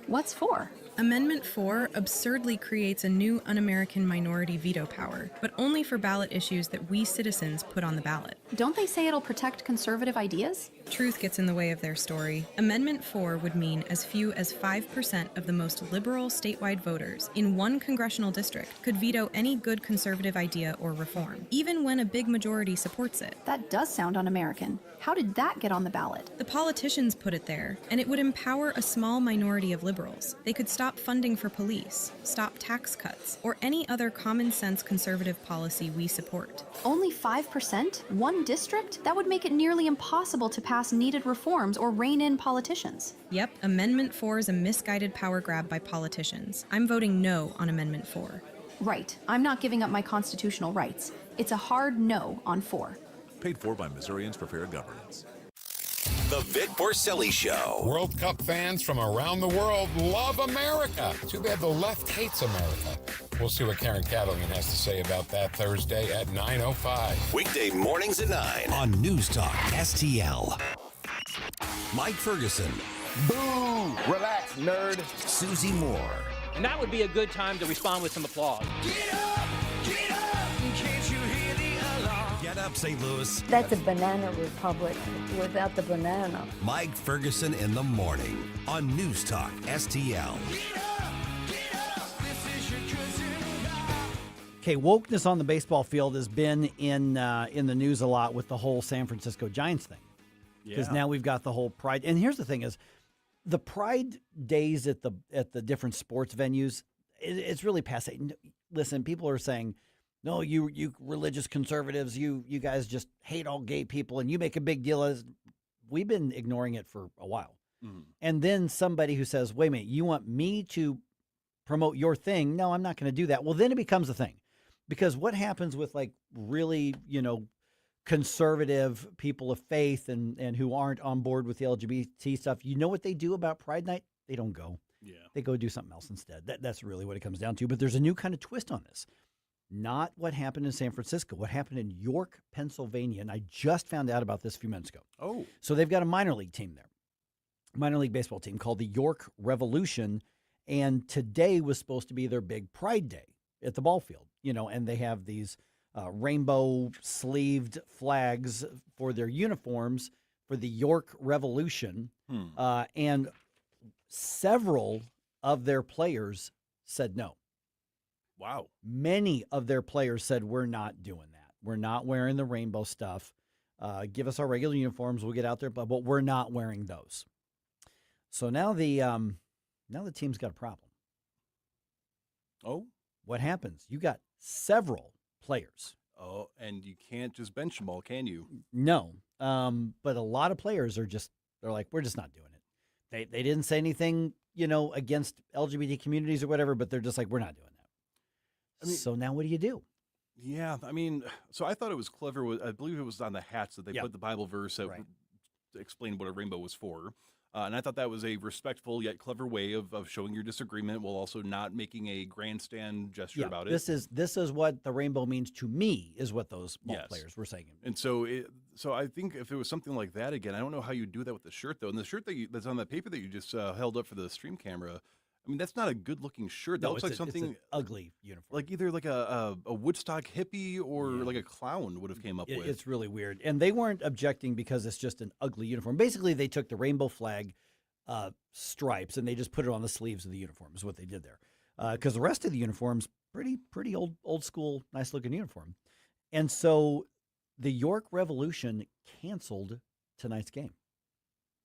What's 4? Amendment 4 absurdly creates a new un-American minority veto power, but only for ballot issues that we citizens put on the ballot. Don't they say it'll protect conservative ideas? Truth gets in the way of their story. Amendment 4 would mean as few as 5% of the most liberal statewide voters in one congressional district could veto any good conservative idea or reform, even when a big majority supports it. That does sound un-American. How did that get on the ballot? The politicians put it there, and it would empower a small minority of liberals. They could stop funding for police, stop tax cuts, or any other common sense conservative policy we support. Only 5%? One district? That would make it nearly impossible to pass needed reforms or rein in politicians. Yep, Amendment 4 is a misguided power grab by politicians. I'm voting no on Amendment 4. Right. I'm not giving up my constitutional rights. It's a hard no on 4. Paid for by Missourians for Fair Governance. The Vic Porcelli Show. World Cup fans from around the world love America. Too bad the left hates America. We'll see what Karen Cattleman has to say about that Thursday at 9:05. Weekday mornings at 9 on News Talk STL. Mike Ferguson. Boo! Relax, nerd. Susie Moore. And that would be a good time to respond with some applause. Get up, can't you hear the alarm? Get up, St. Louis. That's a banana republic without the banana. Mike Ferguson in the morning on News Talk STL. Okay, wokeness on the baseball field has been in the news a lot with the whole San Francisco Giants thing. Because now we've got the whole Pride. And here's the thing is, the Pride days at the different sports venues, it's really passé. Listen, people are saying, no, you religious conservatives, you guys just hate all gay people and you make a big deal of it. We've been ignoring it for a while. Mm-hmm. And then somebody who says, wait a minute, you want me to promote your thing? No, I'm not going to do that. Well, then it becomes a thing. Because what happens with like really, conservative people of faith and who aren't on board with the LGBT stuff, you know what they do about Pride Night? They don't go. Yeah. They go do something else instead. That's really what it comes down to. But there's a new kind of twist on this. Not what happened in San Francisco, what happened in York, Pennsylvania. And I just found out about this a few minutes ago. Oh. So they've got a minor league team there, minor league baseball team called the York Revolution. And today was supposed to be their big Pride Day at the ball field, and they have these rainbow sleeved flags for their uniforms for the York Revolution. And several of their players said no. Wow. Many of their players said, we're not doing that. We're not wearing the rainbow stuff. Give us our regular uniforms. We'll get out there, but we're not wearing those. So now the team's got a problem. Oh? What happens? You got several players. Oh, and you can't just bench them all, can you? No. But a lot of players they're like, we're just not doing it. They didn't say anything, against LGBT communities or whatever, but they're just like, we're not doing that. So now what do you do? Yeah, so I thought it was clever. I believe it was on the hats that they put the Bible verse that explained what a rainbow was for. And I thought that was a respectful yet clever way of showing your disagreement while also not making a grandstand gesture about it. This is what the rainbow means to me, is what those ball players were saying. And so I think if it was something like that again, I don't know how you do that with the shirt though. And the shirt that's on that paper that you just held up for the stream camera, that's not a good looking shirt. That looks like something it's an ugly uniform, like either like a Woodstock hippie or like a clown would have came up with. It's really weird, and they weren't objecting because it's just an ugly uniform. Basically, they took the rainbow flag stripes and they just put it on the sleeves of the uniform. Is what they did there, because the rest of the uniform's pretty old school, nice looking uniform. And so the York Revolution canceled tonight's game.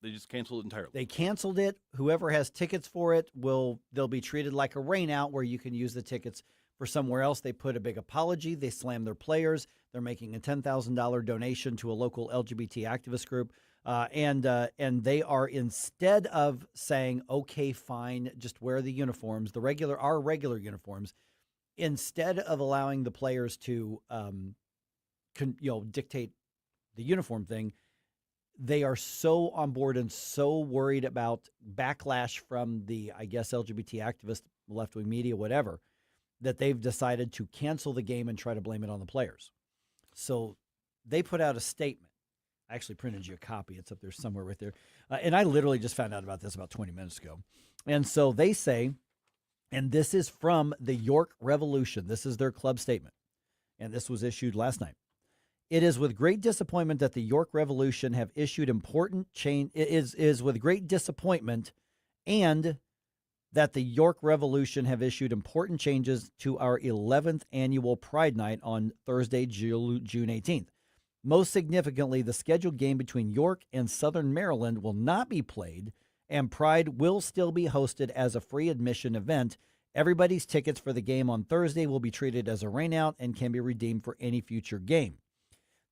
They just canceled it entirely. They canceled it. Whoever has tickets for it they'll be treated like a rain out where you can use the tickets for somewhere else. They put a big apology. They slammed their players. They're making a $10,000 donation to a local LGBT activist group. And they are, instead of saying, okay, fine, just wear the uniforms, our regular uniforms, instead of allowing the players to dictate the uniform thing, they are so on board and so worried about backlash from the, I guess, LGBT activists, left-wing media, whatever, that they've decided to cancel the game and try to blame it on the players. So they put out a statement. I actually printed you a copy. It's up there somewhere right there. And I literally just found out about this about 20 minutes ago. And so they say, and this is from the York Revolution. This is their club statement. And this was issued last night. It is with great disappointment that the York Revolution have issued important change. Is with great disappointment, and that the York Revolution have issued important changes to our 11th annual Pride Night on Thursday, June 18th. Most significantly, the scheduled game between York and Southern Maryland will not be played, and Pride will still be hosted as a free admission event. Everybody's tickets for the game on Thursday will be treated as a rainout and can be redeemed for any future game.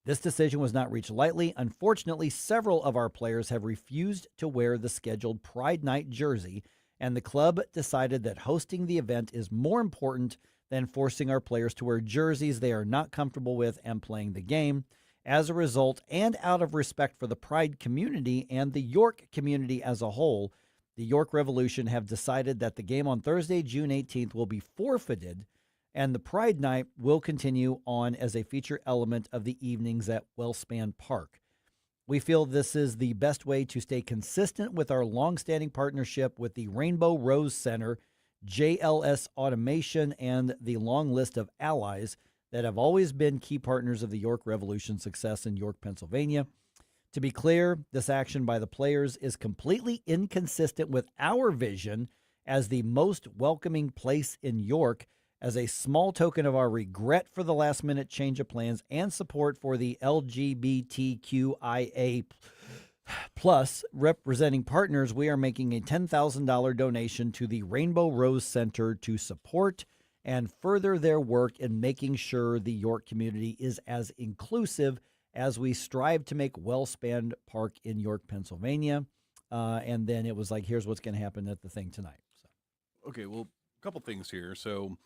This decision was not reached lightly. Unfortunately, several of our players have refused to wear the scheduled Pride Night jersey, and the club decided that hosting the event is more important than forcing our players to wear jerseys they are not comfortable with and playing the game. As a result, and out of respect for the Pride community and the York community as a whole, the York Revolution have decided that the game on Thursday, June 18th, will be forfeited, and the Pride Night will continue on as a feature element of the evenings at Wellspan Park. We feel this is the best way to stay consistent with our longstanding partnership with the Rainbow Rose Center, JLS Automation, and the long list of allies that have always been key partners of the York Revolution's success in York, Pennsylvania. To be clear, this action by the players is completely inconsistent with our vision as the most welcoming place in York, as a small token of our regret for the last-minute change of plans and support for the LGBTQIA plus representing partners. We are making a $10,000 donation to the Rainbow Rose Center to support and further their work in making sure the York community is as inclusive as we strive to make Wellspan Park in York, Pennsylvania. And then it was like, here's what's going to happen at the thing tonight. So. Okay, well, a couple things here. So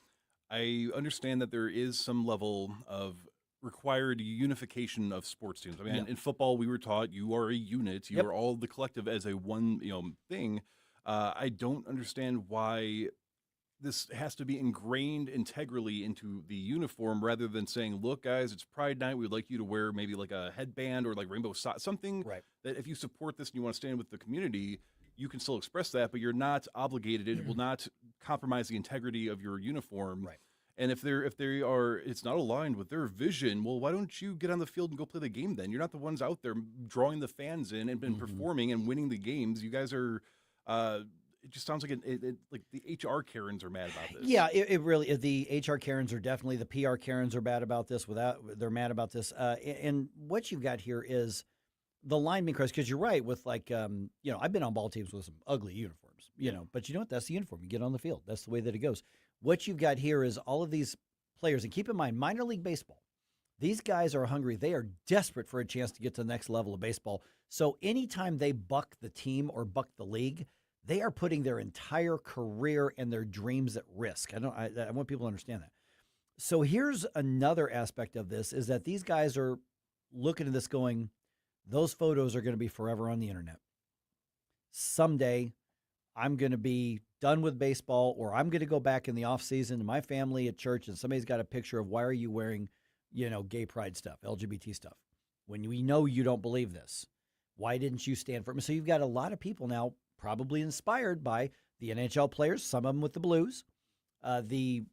I understand that there is some level of required unification of sports teams. I mean, in football, we were taught you are a unit. You are all the collective as a one, thing. I don't understand why this has to be ingrained integrally into the uniform rather than saying, look, guys, it's Pride Night. We'd like you to wear maybe like a headband or like rainbow socks, something that if you support this and you want to stand with the community, you can still express that, but you're not obligated. It will not compromise the integrity of your uniform. Right. And if they are, it's not aligned with their vision. Well, why don't you get on the field and go play the game then? You're not the ones out there drawing the fans in and been performing and winning the games. You guys are. It just sounds like like the HR Karens are mad about this. Yeah, it really is. The HR Karens are definitely, the PR Karens are bad about this. They're mad about this. And what you've got here is the line being crossed, because you're right with like, I've been on ball teams with some ugly uniforms, but you know what? That's the uniform. You get on the field. That's the way that it goes. What you've got here is all of these players, and keep in mind, minor league baseball, these guys are hungry. They are desperate for a chance to get to the next level of baseball. So anytime they buck the team or buck the league, they are putting their entire career and their dreams at risk. I want people to understand that. So here's another aspect of this, is that these guys are looking at this going, those photos are going to be forever on the internet. Someday I'm going to be done with baseball, or I'm going to go back in the off season to my family at church and somebody's got a picture of, why are you wearing, gay pride stuff, LGBT stuff, when we know you don't believe this? Why didn't you stand for it? So you've got a lot of people now probably inspired by the NHL players, some of them with the Blues, the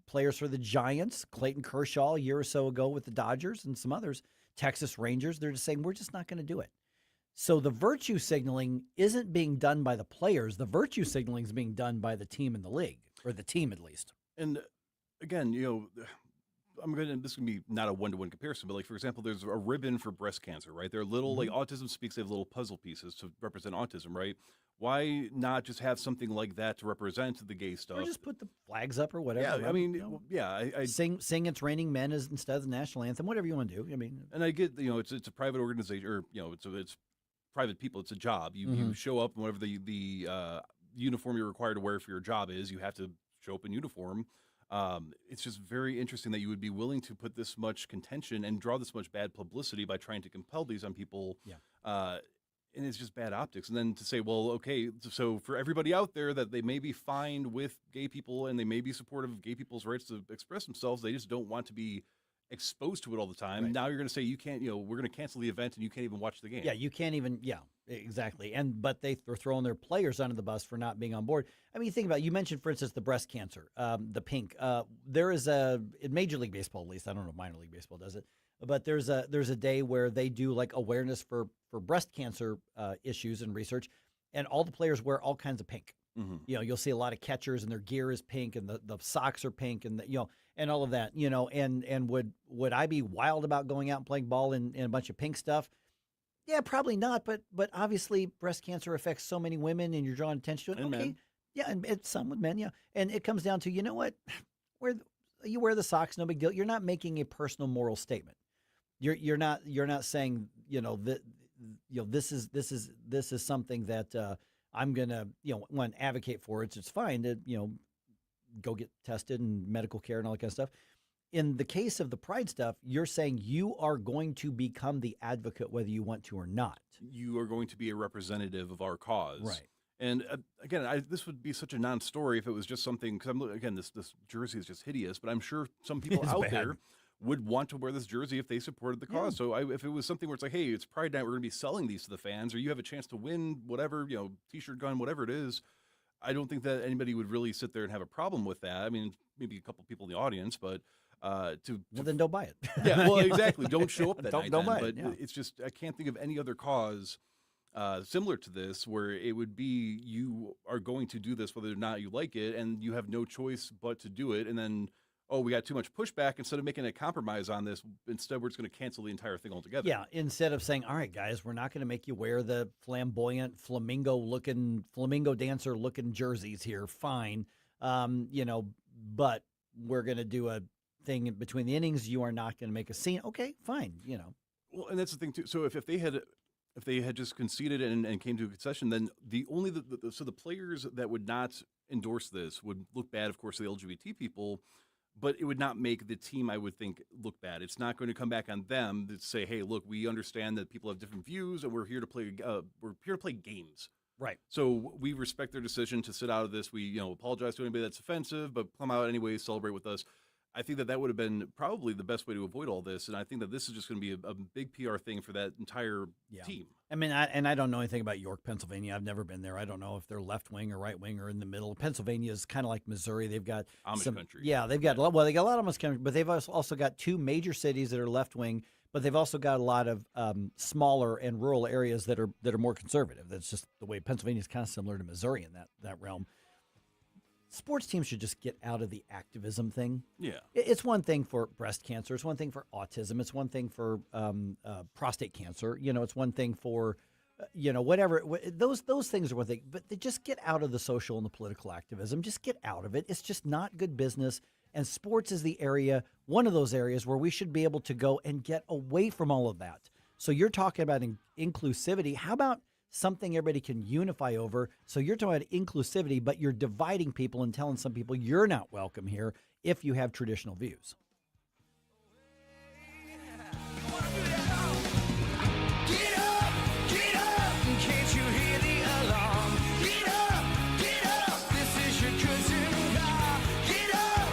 players for the Giants, Clayton Kershaw a year or so ago with the Dodgers, and some others, Texas Rangers. They're just saying, we're just not going to do it. So the virtue signaling isn't being done by the players. The virtue signaling is being done by the team in the league, or the team at least. And again, this is going to be not a one-to-one comparison, but like, for example, there's a ribbon for breast cancer, right? They're little, like Autism Speaks, they have little puzzle pieces to represent autism, right? Why not just have something like that to represent the gay stuff? Or just put the flags up or whatever. Yeah, I mean, I sing It's Raining Men as instead of the national anthem, whatever you want to do. I mean, and I get, it's a private organization, or, it's private people. It's a job. You show up, and whatever the uniform you're required to wear for your job is, you have to show up in uniform. It's just very interesting that you would be willing to put this much contention and draw this much bad publicity by trying to compel these on people. Yeah. And it's just bad optics. And then to say, well, okay, so for everybody out there that they may be fine with gay people and they may be supportive of gay people's rights to express themselves, they just don't want to be exposed to it all the time. Right. Now you're going to say you can't, we're going to cancel the event and you can't even watch the game. Yeah, you can't even, exactly. But they're throwing their players under the bus for not being on board. I mean, you think about it, you mentioned, for instance, the breast cancer, the pink. There is in Major League Baseball, at least, I don't know if minor league baseball does it, but there's a day where they do like awareness for breast cancer issues and research, and all the players wear all kinds of pink. Mm-hmm. You'll see a lot of catchers and their gear is pink, and the socks are pink, and and all of that. And would I be wild about going out and playing ball in a bunch of pink stuff? Yeah, probably not. But obviously, breast cancer affects so many women, and you're drawing attention to it. And okay, men. Yeah, and some with men. Yeah, and it comes down to, you know what, you wear the socks, no big deal. You're not making a personal moral statement. You're not saying this is something that I'm gonna want to advocate for. It's fine to go get tested and medical care and all that kind of stuff. In the case of the pride stuff, you're saying you are going to become the advocate whether you want to or not. You are going to be a representative of our cause, right? And again, this would be such a non-story if it was just something. Because this jersey is just hideous, but I'm sure some people out there would want to wear this jersey if they supported the cause. So if it was something where it's like, hey, it's Pride Night, we're going to be selling these to the fans, or you have a chance to win whatever, T-shirt, gun, whatever it is, I don't think that anybody would really sit there and have a problem with that. I mean, maybe a couple people in the audience, but well, then don't buy it. Yeah, well, exactly. Don't show up that don't, night. Don't then. buy it. But it's just I can't think of any other cause similar to this where it would be you are going to do this whether or not you like it, and you have no choice but to do it, and then we got too much pushback. Instead of making a compromise on this, instead we're just going to cancel the entire thing altogether. Yeah, instead of saying, all right, guys, we're not going to make you wear the flamboyant flamingo dancer-looking jerseys here. Fine. But we're going to do a thing in between the innings. You are not going to make a scene. Okay, fine, Well, and that's the thing, too. So if they had just conceded and came to a concession, then the players that would not endorse this would look bad, of course, to the LGBT people, but it would not make the team, I would think, look bad. It's not going to come back on them to say, "Hey, look, we understand that people have different views, and we're here to play. We're here to play games." Right. So we respect their decision to sit out of this. We, apologize to anybody that's offensive, but come out anyway, celebrate with us. I think that would have been probably the best way to avoid all this, and I think that this is just going to be a big PR thing for that entire team. I mean, I don't know anything about York, Pennsylvania. I've never been there. I don't know if they're left wing or right wing or in the middle. Pennsylvania is kind of like Missouri. They've got Amish country. Yeah, they've got they got a lot of Amish country, but they've also got two major cities that are left wing. But they've also got a lot of smaller and rural areas that are more conservative. That's just the way Pennsylvania is kind of similar to Missouri in that realm. Sports teams should just get out of the activism thing. Yeah. It's one thing for breast cancer. It's one thing for autism. It's one thing for prostate cancer. It's one thing for, whatever. Those things are one thing. But they just get out of the social and the political activism. Just get out of it. It's just not good business. And sports is the area, one of those areas where we should be able to go and get away from all of that. So you're talking about inclusivity. How about something everybody can unify over? So you're talking about inclusivity, but you're dividing people and telling some people you're not welcome here if you have traditional views. Can't you hear the alarm? Get up, this is your cousin car. Get up,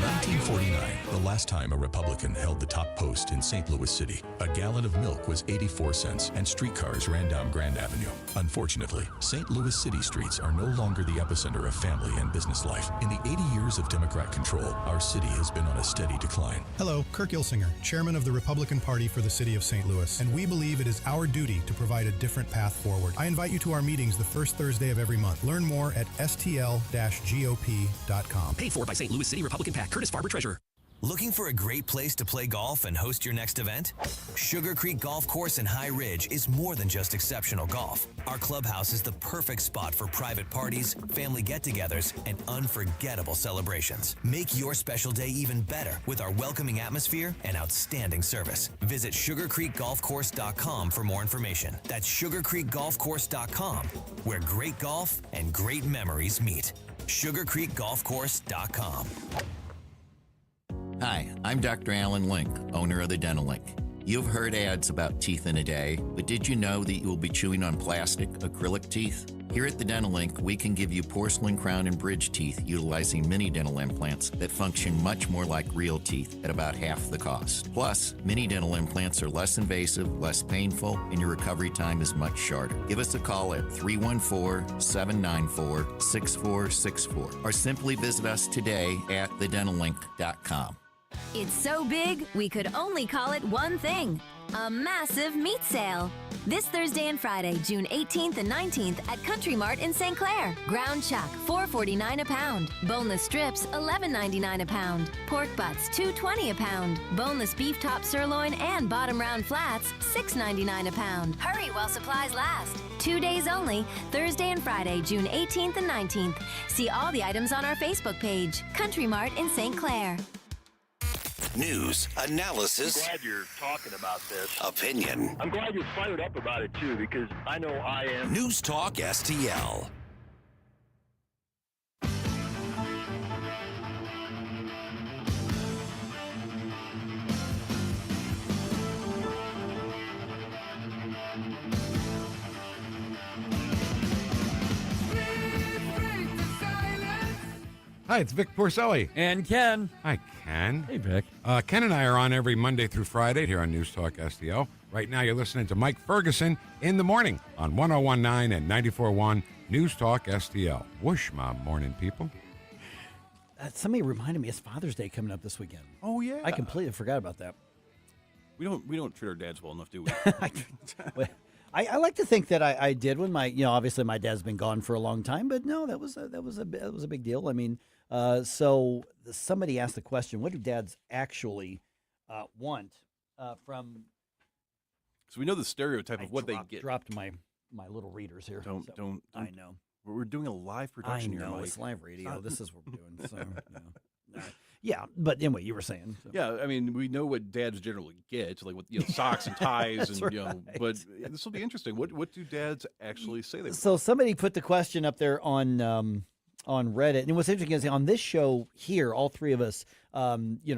1949, the last time a Republican held the top post in St. Louis City. A gallon of milk was 84 cents and streetcars ran down Grand Avenue. Unfortunately, St. Louis City streets are no longer the epicenter of family and business life. In the 80 years of Democrat control, our city has been on a steady decline. Hello, Kirk Ilsinger, chairman of the Republican Party for the city of St. Louis, and we believe it is our duty to provide a different path forward. I invite you to our meetings the first Thursday of every month. Learn more at stl-gop.com. Paid for by St. Louis City Republican PAC. Curtis Farber, Treasurer. Looking for a great place to play golf and host your next event? Sugar Creek Golf Course in High Ridge is more than just exceptional golf. Our clubhouse is the perfect spot for private parties, family get-togethers, and unforgettable celebrations. Make your special day even better with our welcoming atmosphere and outstanding service. Visit sugarcreekgolfcourse.com for more information. That's sugarcreekgolfcourse.com, where great golf and great memories meet. sugarcreekgolfcourse.com. Hi, I'm Dr. Alan Link, owner of the Dental Link. You've heard ads about teeth in a day, but did you know that you will be chewing on plastic, acrylic teeth? Here at the Dental Link, we can give you porcelain crown and bridge teeth utilizing mini dental implants that function much more like real teeth at about half the cost. Plus, mini dental implants are less invasive, less painful, and your recovery time is much shorter. Give us a call at 314-794-6464 or simply visit us today at thedentallink.com. It's so big, we could only call it one thing. A massive meat sale. This Thursday and Friday, June 18th and 19th at Country Mart in St. Clair. Ground chuck, $4.49 a pound. Boneless strips, $11.99 a pound. Pork butts, $2.20 a pound. Boneless beef top sirloin and bottom round flats, $6.99 a pound. Hurry while supplies last. 2 days only, Thursday and Friday, June 18th and 19th. See all the items on our Facebook page. Country Mart in St. Clair. News, analysis, I'm glad you're talking about this. Opinion. I'm glad you're fired up about it, too, because I know I am. News Talk STL. Hi, it's Vic Porcelli. And Ken. Hi, Ken. Hey, Vic. Ken and I are on every Monday through Friday here on News Talk STL. Right now, you're listening to Mike Ferguson in the morning on 101.9 and 94.1 News Talk STL. Whoosh, my morning people. Somebody reminded me it's Father's Day coming up this weekend. Oh, yeah. I completely forgot about that. We don't treat our dads well enough, do we? I like to think that I did when obviously my dad's been gone for a long time, but no, that was a big deal. I mean, so somebody asked the question, what do dads actually want from? So we know the stereotype of what they get. Dropped my little readers here. Don't. I know. We're doing a live production here, Mike. It's live radio. This is what we're doing. So, yeah, but anyway, you were saying. So. Yeah, I mean, we know what dads generally get, like with socks and ties, and right. But this will be interesting. What do dads actually say? So somebody put the question up there on Reddit, and what's interesting is on this show here, all three of us,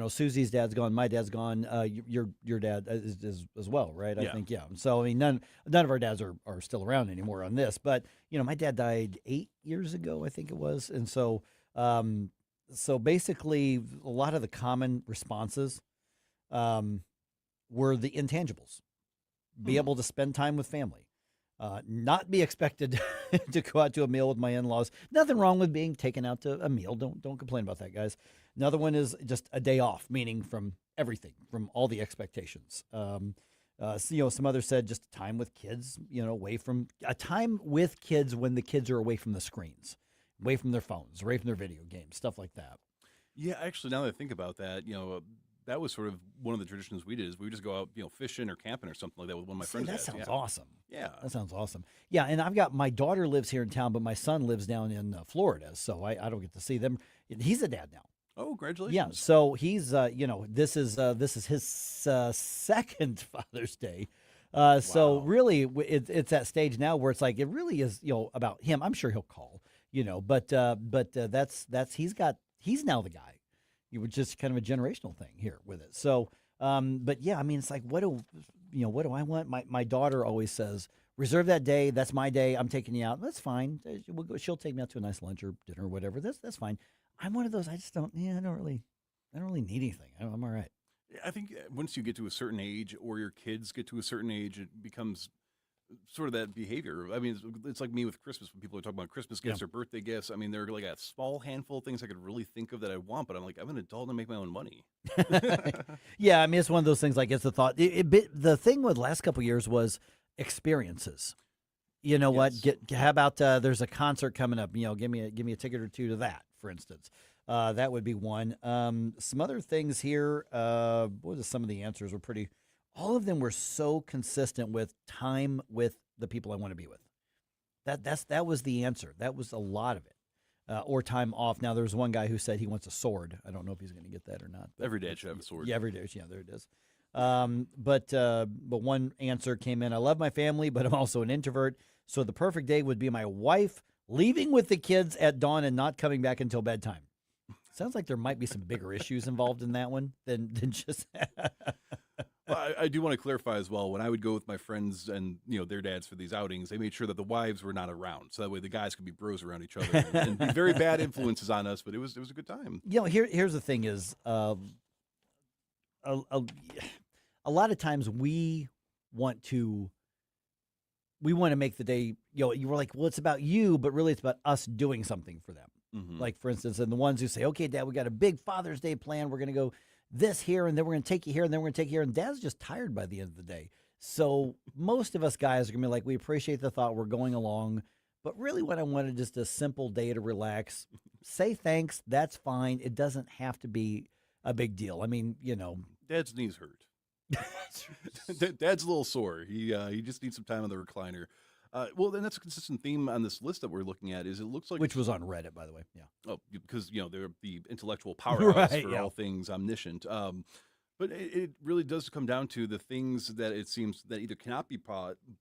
Susie's dad's gone, my dad's gone, your dad is as well, right? I think, yeah. So I mean, none of our dads are still around anymore on this, but my dad died 8 years ago, I think it was, and so basically a lot of the common responses were the intangibles, be able to spend time with family. Not be expected to go out to a meal with my in-laws. Nothing wrong with being taken out to a meal. Don't complain about that, guys. Another one is just a day off, meaning from everything, from all the expectations. Some others said just time with kids, away from a time with kids when the kids are away from the screens, away from their phones, away from their video games, stuff like that. Yeah, actually, now that I think about that, that was sort of one of the traditions we did is we would just go out, fishing or camping or something like that with one of my friends. That sounds awesome. Yeah. That sounds awesome. Yeah, and I've got my daughter lives here in town, but my son lives down in Florida, so I don't get to see them. He's a dad now. Oh, congratulations. Yeah, so he's, this is his second Father's Day. So really it's that stage now where it's like, it really is, about him. I'm sure he'll call, but he's now the guy. It was just kind of a generational thing here with it. So, but yeah, I mean, it's like, what do I want? My daughter always says, reserve that day. That's my day. I'm taking you out. That's fine. She'll take me out to a nice lunch or dinner or whatever. That's fine. I'm one of those. I just don't. Yeah, I don't really need anything. I'm all right. I think once you get to a certain age, or your kids get to a certain age, it becomes sort of that behavior. I mean, it's like me with Christmas when people are talking about Christmas gifts or birthday gifts. I mean, there are like a small handful of things I could really think of that I want, but I'm like, I'm an adult and I make my own money. Yeah, I mean, it's one of those things. Like, it's the thought. The thing with the last couple of years was experiences. You know what? How about there's a concert coming up? Give me a ticket or two to that, for instance. That would be one. Some other things here. Some of the answers were pretty. All of them were so consistent with time with the people I want to be with. That was the answer. That was a lot of it. Or time off. Now, there's one guy who said he wants a sword. I don't know if he's going to get that or not. Every dad should have a sword. Yeah, every day. Yeah, there it is. But one answer came in. I love my family, but I'm also an introvert. So the perfect day would be my wife leaving with the kids at dawn and not coming back until bedtime. Sounds like there might be some bigger issues involved in that one than just. Well, I do want to clarify as well. When I would go with my friends and their dads for these outings, they made sure that the wives were not around, so that way the guys could be bros around each other and be very bad influences on us. But it was a good time. Here's the thing: is a lot of times we want to make the day. You were like, well, it's about you, but really it's about us doing something for them. Mm-hmm. Like, for instance, and the ones who say, okay, Dad, we got a big Father's Day plan. We're going to go this here, and then we're going to take you here, and then we're going to take you here. And Dad's just tired by the end of the day. So most of us guys are going to be like, we appreciate the thought. We're going along. But really what I wanted is just a simple day to relax. Say thanks. That's fine. It doesn't have to be a big deal. I mean, Dad's knees hurt. Dad's a little sore. He just needs some time on the recliner. Well, then that's a consistent theme on this list that we're looking at. Is it looks like which was on Reddit, by the way. Yeah. Oh, because they're the intellectual powerhouse for all things omniscient. But it really does come down to the things that it seems that either cannot be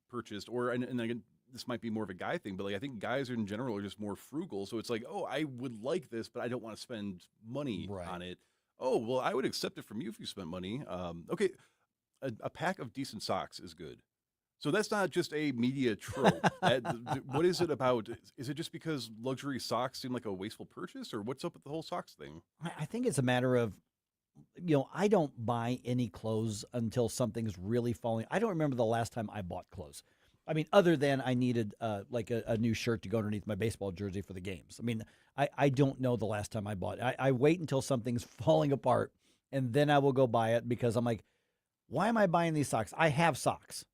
purchased, or and again, this might be more of a guy thing, but like I think guys in general are just more frugal. So it's like, oh, I would like this, but I don't want to spend money on it. Oh, well, I would accept it from you if you spent money. Okay, a pack of decent socks is good. So that's not just a media trope. What is it about? Is it just because luxury socks seem like a wasteful purchase, or what's up with the whole socks thing? I think it's a matter of, I don't buy any clothes until something's really falling. I don't remember the last time I bought clothes. I mean, other than I needed like a new shirt to go underneath my baseball jersey for the games. I mean, I don't know the last time I bought it. I wait until something's falling apart, and then I will go buy it because I'm like, why am I buying these socks? I have socks.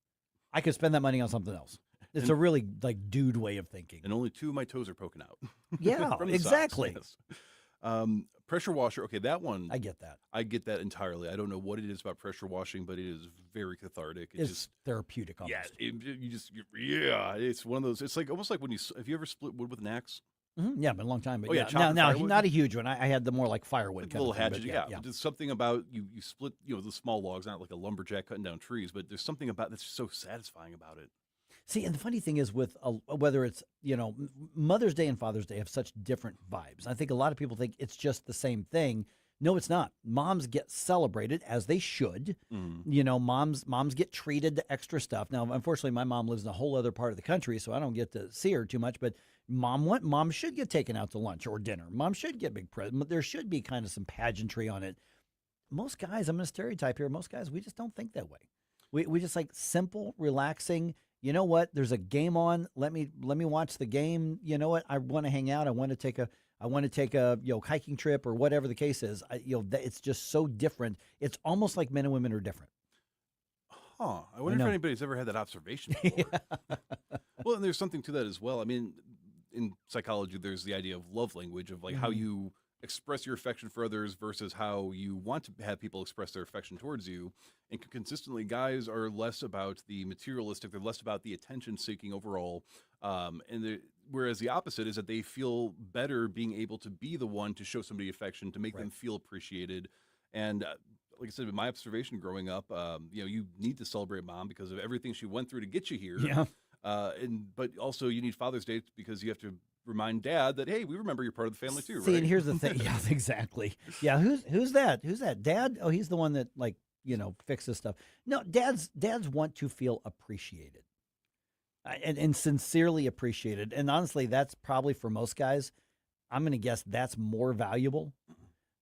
I could spend that money on something else. It's a really like dude way of thinking. And only 2 of my toes are poking out. Yeah, From the exactly. socks, yes. Pressure washer. Okay, that one. I get that. I get that entirely. I don't know what it is about pressure washing, but it is very cathartic. It's just therapeutic almost. Yeah, it's one of those. It's like almost like when have you ever split wood with an axe? Mm-hmm. Yeah, been a long time. But Oh, yeah, now firewood? not a huge one. I had the more like firewood Like kind little of thing, hatchet, but yeah. But there's something about you split, the small logs, not like a lumberjack cutting down trees, but there's something about that's so satisfying about it. See, and the funny thing is with whether it's, Mother's Day and Father's Day have such different vibes. I think a lot of people think it's just the same thing. No, it's not. Moms get celebrated as they should. Moms get treated to extra stuff. Now, unfortunately, my mom lives in a whole other part of the country, so I don't get to see her too much, but mom should get taken out to lunch or dinner. Mom should get big present. There should be kind of some pageantry on it. Most guys, I'm going to stereotype here, most guys, we just don't think that way. We just like simple, relaxing. You know what? There's a game on. Let me watch the game. You know what? I want to hang out. I want to take a hiking trip or whatever the case is. It's just so different. It's almost like men and women are different. Huh. I wonder if anybody's ever had that observation before. Well, and there's something to that as well. I mean, in psychology, there's the idea of love language, of like how you express your affection for others versus how you want to have people express their affection towards you. And consistently, guys are less about the materialistic, they're less about the attention seeking overall. Whereas the opposite is that they feel better being able to be the one to show somebody affection, to make them feel appreciated. And like I said, in my observation growing up, you need to celebrate mom because of everything she went through to get you here. Yeah. But also you need Father's Day because you have to remind Dad that, hey, we remember you're part of the family too, right? See, and here's the thing. Yeah, exactly. Yeah, who's that? Who's that? Dad? Oh, he's the one that fixes stuff. No, dads want to feel appreciated. And sincerely appreciated. And honestly, that's probably for most guys, I'm going to guess that's more valuable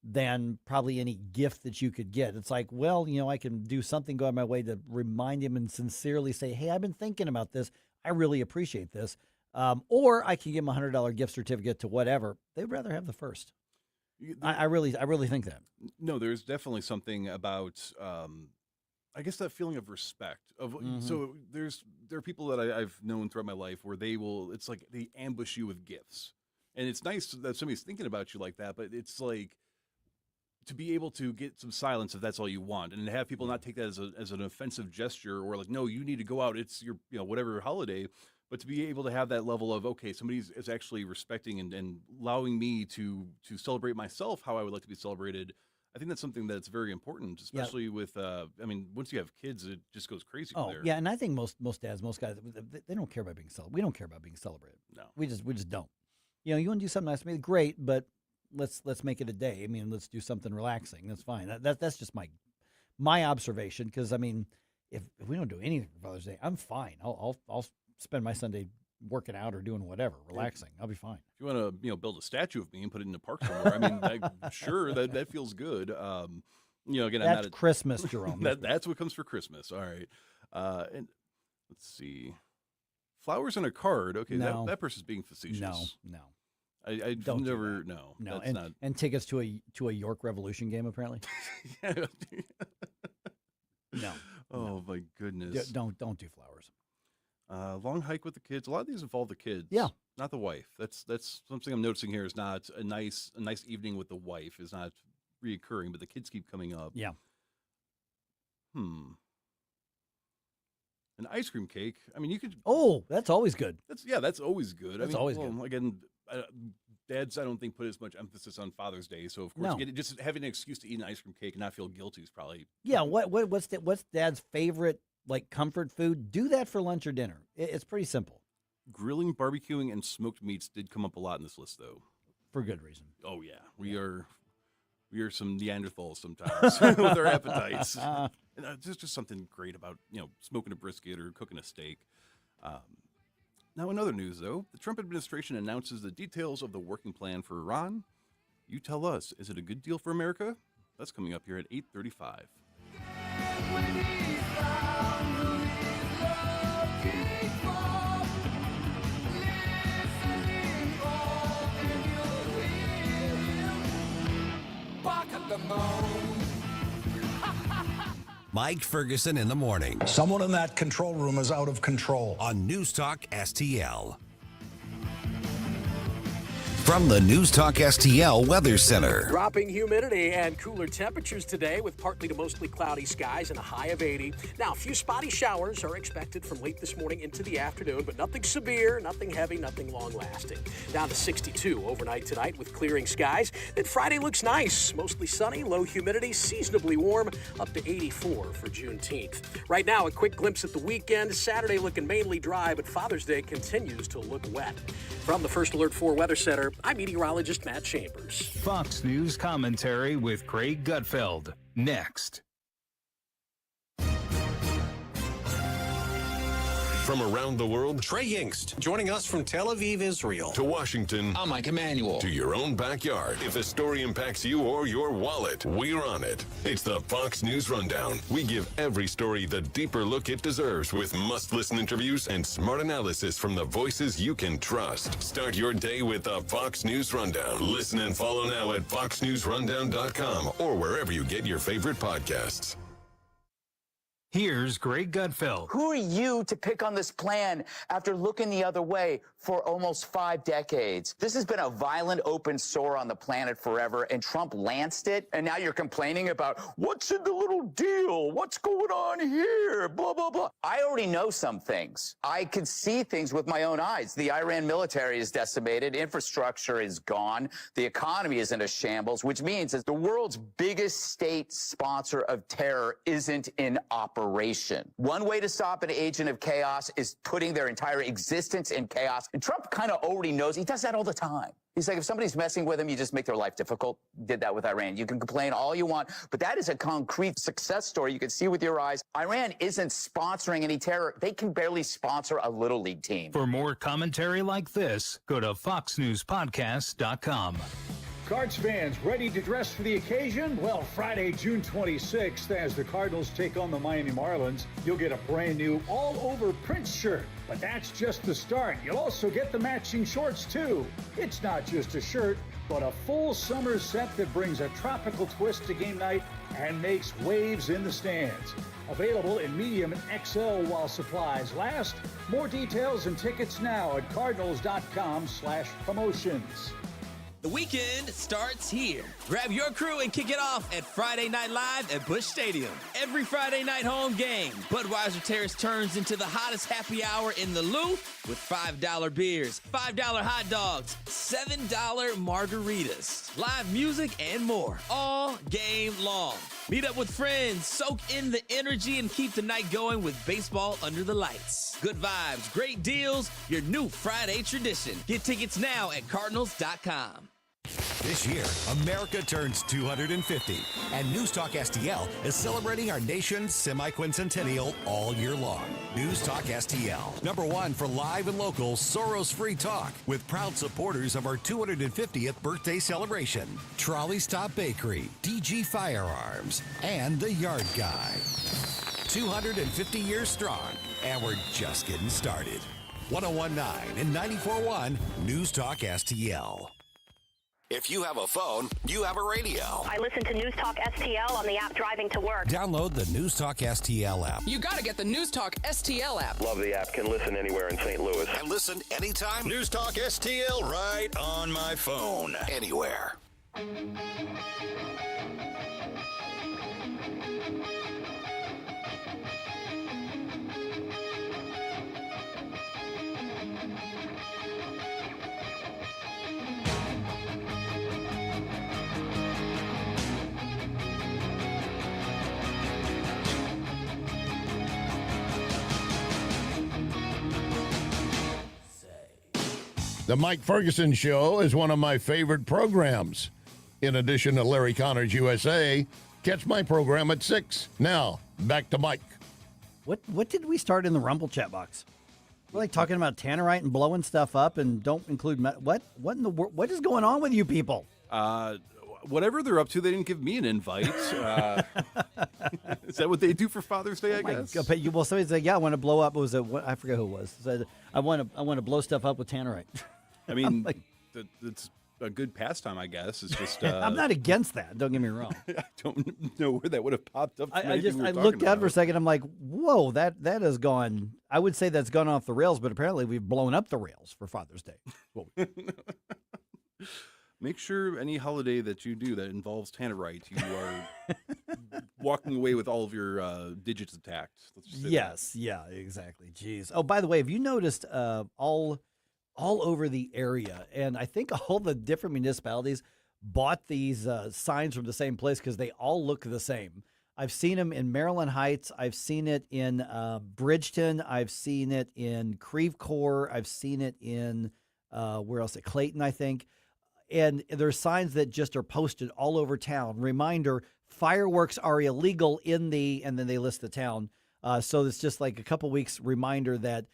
than probably any gift that you could get. It's like, well, I can do something, go out of my way to remind him and sincerely say, hey, I've been thinking about this. I really appreciate this. Or I can give him a $100 gift certificate to whatever. They'd rather have the first. I really think that. No, there's definitely something about, I guess, that feeling of respect. So there are people that I've known throughout my life where it's like they ambush you with gifts. And it's nice that somebody's thinking about you like that, but it's like to be able to get some silence if that's all you want, and to have people not take that as an offensive gesture or like, no, you need to go out. It's your, whatever holiday. But to be able to have that level of, okay, somebody is actually respecting and allowing me to celebrate myself how I would like to be celebrated, I think that's something that's very important, especially with, once you have kids, it just goes crazy from there. Yeah, and I think most dads, most guys, they don't care about being celebrated. We don't care about being celebrated. No. We just don't. You want to do something nice to me, great, but let's make it a day. Let's do something relaxing. That's fine. That's just my observation, because, if we don't do anything for Father's Day, I'm fine. I'll spend my Sunday working out or doing whatever, relaxing. I'll be fine. If you want to, build a statue of me and put it in the park somewhere, sure, that feels good. Again, that's Christmas, Jerome. That's what comes for Christmas. All right. And let's see. Flowers and a card. Okay, no. that person's being facetious. No. I don't never. Do no. And tickets to a York Revolution game, apparently. No. Oh my goodness. Don't do flowers. Long hike with the kids. A lot of these involve the kids. Yeah. Not the wife. That's something I'm noticing here is not a nice evening with the wife is not reoccurring, but the kids keep coming up. Yeah. An ice cream cake. You could. Oh, that's always good. That's always good. That's always good. Again, dads, I don't think put as much emphasis on Father's Day. So of course, just having an excuse to eat an ice cream cake and not feel guilty is probably. Yeah. What's Dad's favorite comfort food? Do that for lunch or dinner. It's pretty simple. Grilling, barbecuing, and smoked meats did come up a lot in this list, though. For good reason. Oh yeah, we are some Neanderthals sometimes with our appetites. And there's just something great about smoking a brisket or cooking a steak. Now, in other news, though, the Trump administration announces the details of the working plan for Iran. You tell us, is it a good deal for America? That's coming up here at 8:35. Mike Ferguson in the morning. Someone in that control room is out of control. On News Talk STL. From the News Talk STL Weather Center. Dropping humidity and cooler temperatures today with partly to mostly cloudy skies and a high of 80. Now, a few spotty showers are expected from late this morning into the afternoon, but nothing severe, nothing heavy, nothing long-lasting. Down to 62 overnight tonight with clearing skies. Then Friday looks nice. Mostly sunny, low humidity, seasonably warm, up to 84 for Juneteenth. Right now, a quick glimpse at the weekend. Saturday looking mainly dry, but Father's Day continues to look wet. From the First Alert 4 Weather Center, I'm meteorologist Matt Chambers. Fox News commentary with Craig Gutfeld. Next. From around the world, Trey Yingst, joining us from Tel Aviv, Israel. To Washington. I'm Mike Emanuel. To your own backyard. If a story impacts you or your wallet, we're on it. It's the Fox News Rundown. We give every story the deeper look it deserves with must-listen interviews and smart analysis from the voices you can trust. Start your day with the Fox News Rundown. Listen and follow now at foxnewsrundown.com or wherever you get your favorite podcasts. Here's Greg Gutfeld. Who are you to pick on this plan after looking the other way for almost 5 decades? This has been a violent open sore on the planet forever, and Trump lanced it, and now you're complaining about what's in the little deal? What's going on here? Blah, blah, blah. I already know some things. I can see things with my own eyes. The Iran military is decimated. Infrastructure is gone. The economy is in a shambles, which means that the world's biggest state sponsor of terror isn't in operation. One way to stop an agent of chaos is putting their entire existence in chaos. And Trump kind of already knows. He does that all the time. He's like, if somebody's messing with him, you just make their life difficult. Did that with Iran. You can complain all you want, but that is a concrete success story you can see with your eyes. Iran isn't sponsoring any terror. They can barely sponsor a little league team. For more commentary like this, go to foxnewspodcast.com. Cards fans ready to dress for the occasion? Well, Friday, June 26th, as the Cardinals take on the Miami Marlins, you'll get a brand new all-over Prince shirt. But that's just the start. You'll also get the matching shorts, too. It's not just a shirt, but a full summer set that brings a tropical twist to game night and makes waves in the stands. Available in medium and XL while supplies last. More details and tickets now at cardinals.com/promotions. The weekend starts here. Grab your crew and kick it off at Friday Night Live at Busch Stadium. Every Friday night home game, Budweiser Terrace turns into the hottest happy hour in the Lou with $5 beers, $5 hot dogs, $7 margaritas, live music, and more all game long. Meet up with friends, soak in the energy, and keep the night going with baseball under the lights. Good vibes, great deals, your new Friday tradition. Get tickets now at Cardinals.com. This year, America turns 250, and News Talk STL is celebrating our nation's semi-quincentennial all year long. News Talk STL, #1 for live and local Soros-free talk, with proud supporters of our 250th birthday celebration. Trolley Stop Bakery, DG Firearms, and The Yard Guy. 250 years strong, and we're just getting started. 101.9 and 94.1 News Talk STL. If you have a phone, you have a radio. I listen to News Talk STL on the app driving to work. Download the News Talk STL app. You got to get the News Talk STL app. Love the app. Can listen anywhere in St. Louis. And listen anytime. News Talk STL right on my phone. Anywhere. The Mike Ferguson Show is one of my favorite programs. In addition to Larry Connor's USA, catch my program at 6. Now, back to Mike. What did we start in the Rumble chat box? We're like talking about tannerite and blowing stuff up and don't include what in the world? What is going on with you people? Whatever they're up to, they didn't give me an invite. Is that what they do for Father's Day? I guess. Well, somebody said, "Yeah, I want to blow up." I forget who it was. Said, "I want to blow stuff up with tannerite." I mean, it's a good pastime, I guess. It's just I'm not against that. Don't get me wrong. I don't know where that would have popped up. I looked out for a second. I'm like, whoa, that has gone. I would say that's gone off the rails, but apparently we've blown up the rails for Father's Day. Make sure any holiday that you do that involves Tannerite, you are walking away with all of your digits intact. Yes, yeah, exactly. Jeez. Oh, by the way, have you noticed all over the area, and I think all the different municipalities bought these signs from the same place because they all look the same. I've seen them in Maryland Heights. I've seen it in Bridgeton. I've seen it in Creve Coeur. I've seen it in, where else? At Clayton, I think. And there's signs that just are posted all over town. Reminder, fireworks are illegal in the, and then they list the town. So it's just like a couple weeks reminder that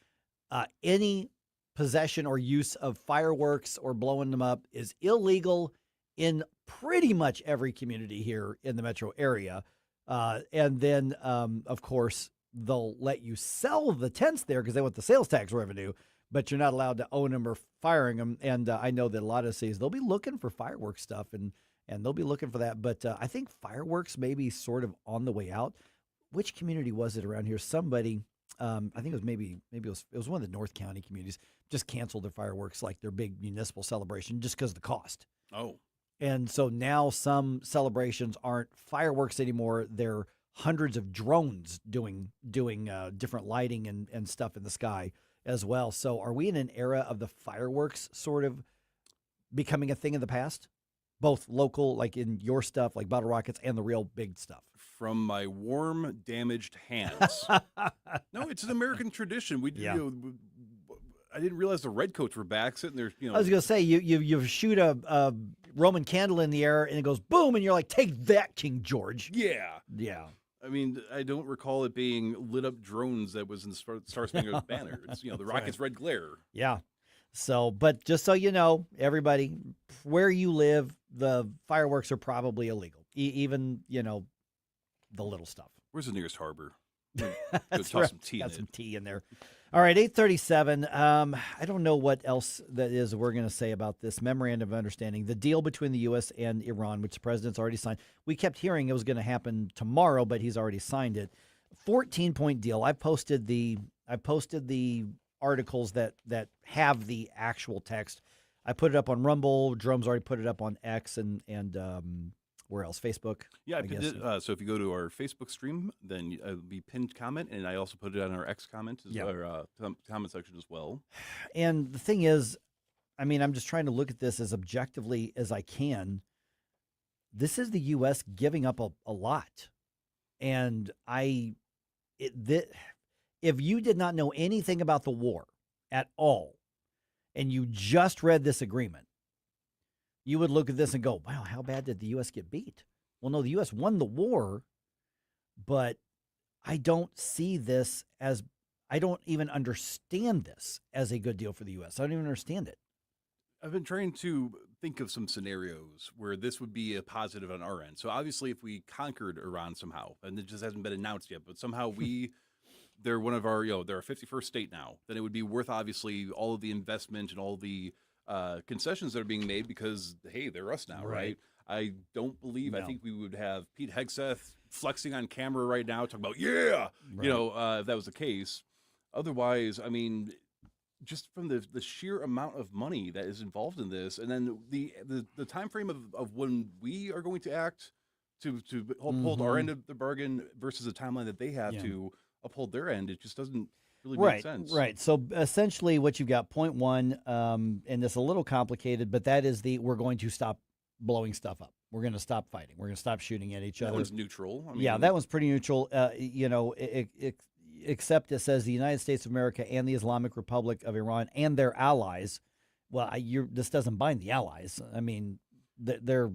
any possession or use of fireworks or blowing them up is illegal in pretty much every community here in the metro area. And then, of course, they'll let you sell the tents there because they want the sales tax revenue, but you're not allowed to own them or firing them. And I know that a lot of cities, they'll be looking for fireworks stuff and they'll be looking for that. But I think fireworks may be sort of on the way out. Which community was it around here? Somebody, I think it was maybe it was one of the North County communities, just canceled their fireworks, like their big municipal celebration, just because of the cost. Oh. And so now some celebrations aren't fireworks anymore. They're hundreds of drones doing different lighting and stuff in the sky as well. So are we in an era of the fireworks sort of becoming a thing in the past? Both local, like in your stuff, like bottle rockets, and the real big stuff. From my warm, damaged hands. No, it's an American tradition. I didn't realize the redcoats were back sitting there. I was going to say, you shoot a Roman candle in the air and it goes boom, and you're like, take that, King George. Yeah. Yeah. I mean, I don't recall it being lit up drones that was in the Star Spangled Banner. It's, the rocket's red glare. Yeah. So, but just so you know, everybody, where you live, the fireworks are probably illegal. Even, the little stuff. Where's the nearest harbor? That's toss right. some tea Got in it. some tea in there. All right, 8:37. I don't know what else that is we're going to say about this memorandum of understanding, the deal between the U.S. and Iran, which the president's already signed. We kept hearing it was going to happen tomorrow, but he's already signed it. 14-point deal. I posted the articles that have the actual text. I put it up on Rumble. Jerome's already put it up on X and where else? Facebook? Yeah, I pinned it. So if you go to our Facebook stream, then it'll be pinned comment, and I also put it on our X comment comment section as well. And the thing is, I mean, I'm just trying to look at this as objectively as I can. This is the U.S. giving up a lot. And if you did not know anything about the war at all, and you just read this agreement, you would look at this and go, wow, how bad did the U.S. get beat? Well, no, the U.S. won the war, but I don't see this as, I don't even understand this as a good deal for the U.S. I don't even understand it. I've been trying to think of some scenarios where this would be a positive on our end. So obviously if we conquered Iran somehow, and it just hasn't been announced yet, but somehow they're one of our, they're a 51st state now, then it would be worth obviously all of the investment and all the concessions that are being made because, hey, they're us now, right? I don't believe, I think we would have Pete Hegseth flexing on camera right now, talking about, if that was the case. Otherwise, I mean, just from the sheer amount of money that is involved in this, and then the time frame of when we are going to act to uphold our end of the bargain versus the timeline that they have to uphold their end, it just doesn't really make sense. Right. So essentially what you've got, point one, and it's a little complicated, but that is we're going to stop blowing stuff up. We're going to stop fighting. We're going to stop shooting at each other. That one's neutral. I mean, yeah, that one's pretty neutral. Except it says the United States of America and the Islamic Republic of Iran and their allies. Well, this doesn't bind the allies. I mean, they're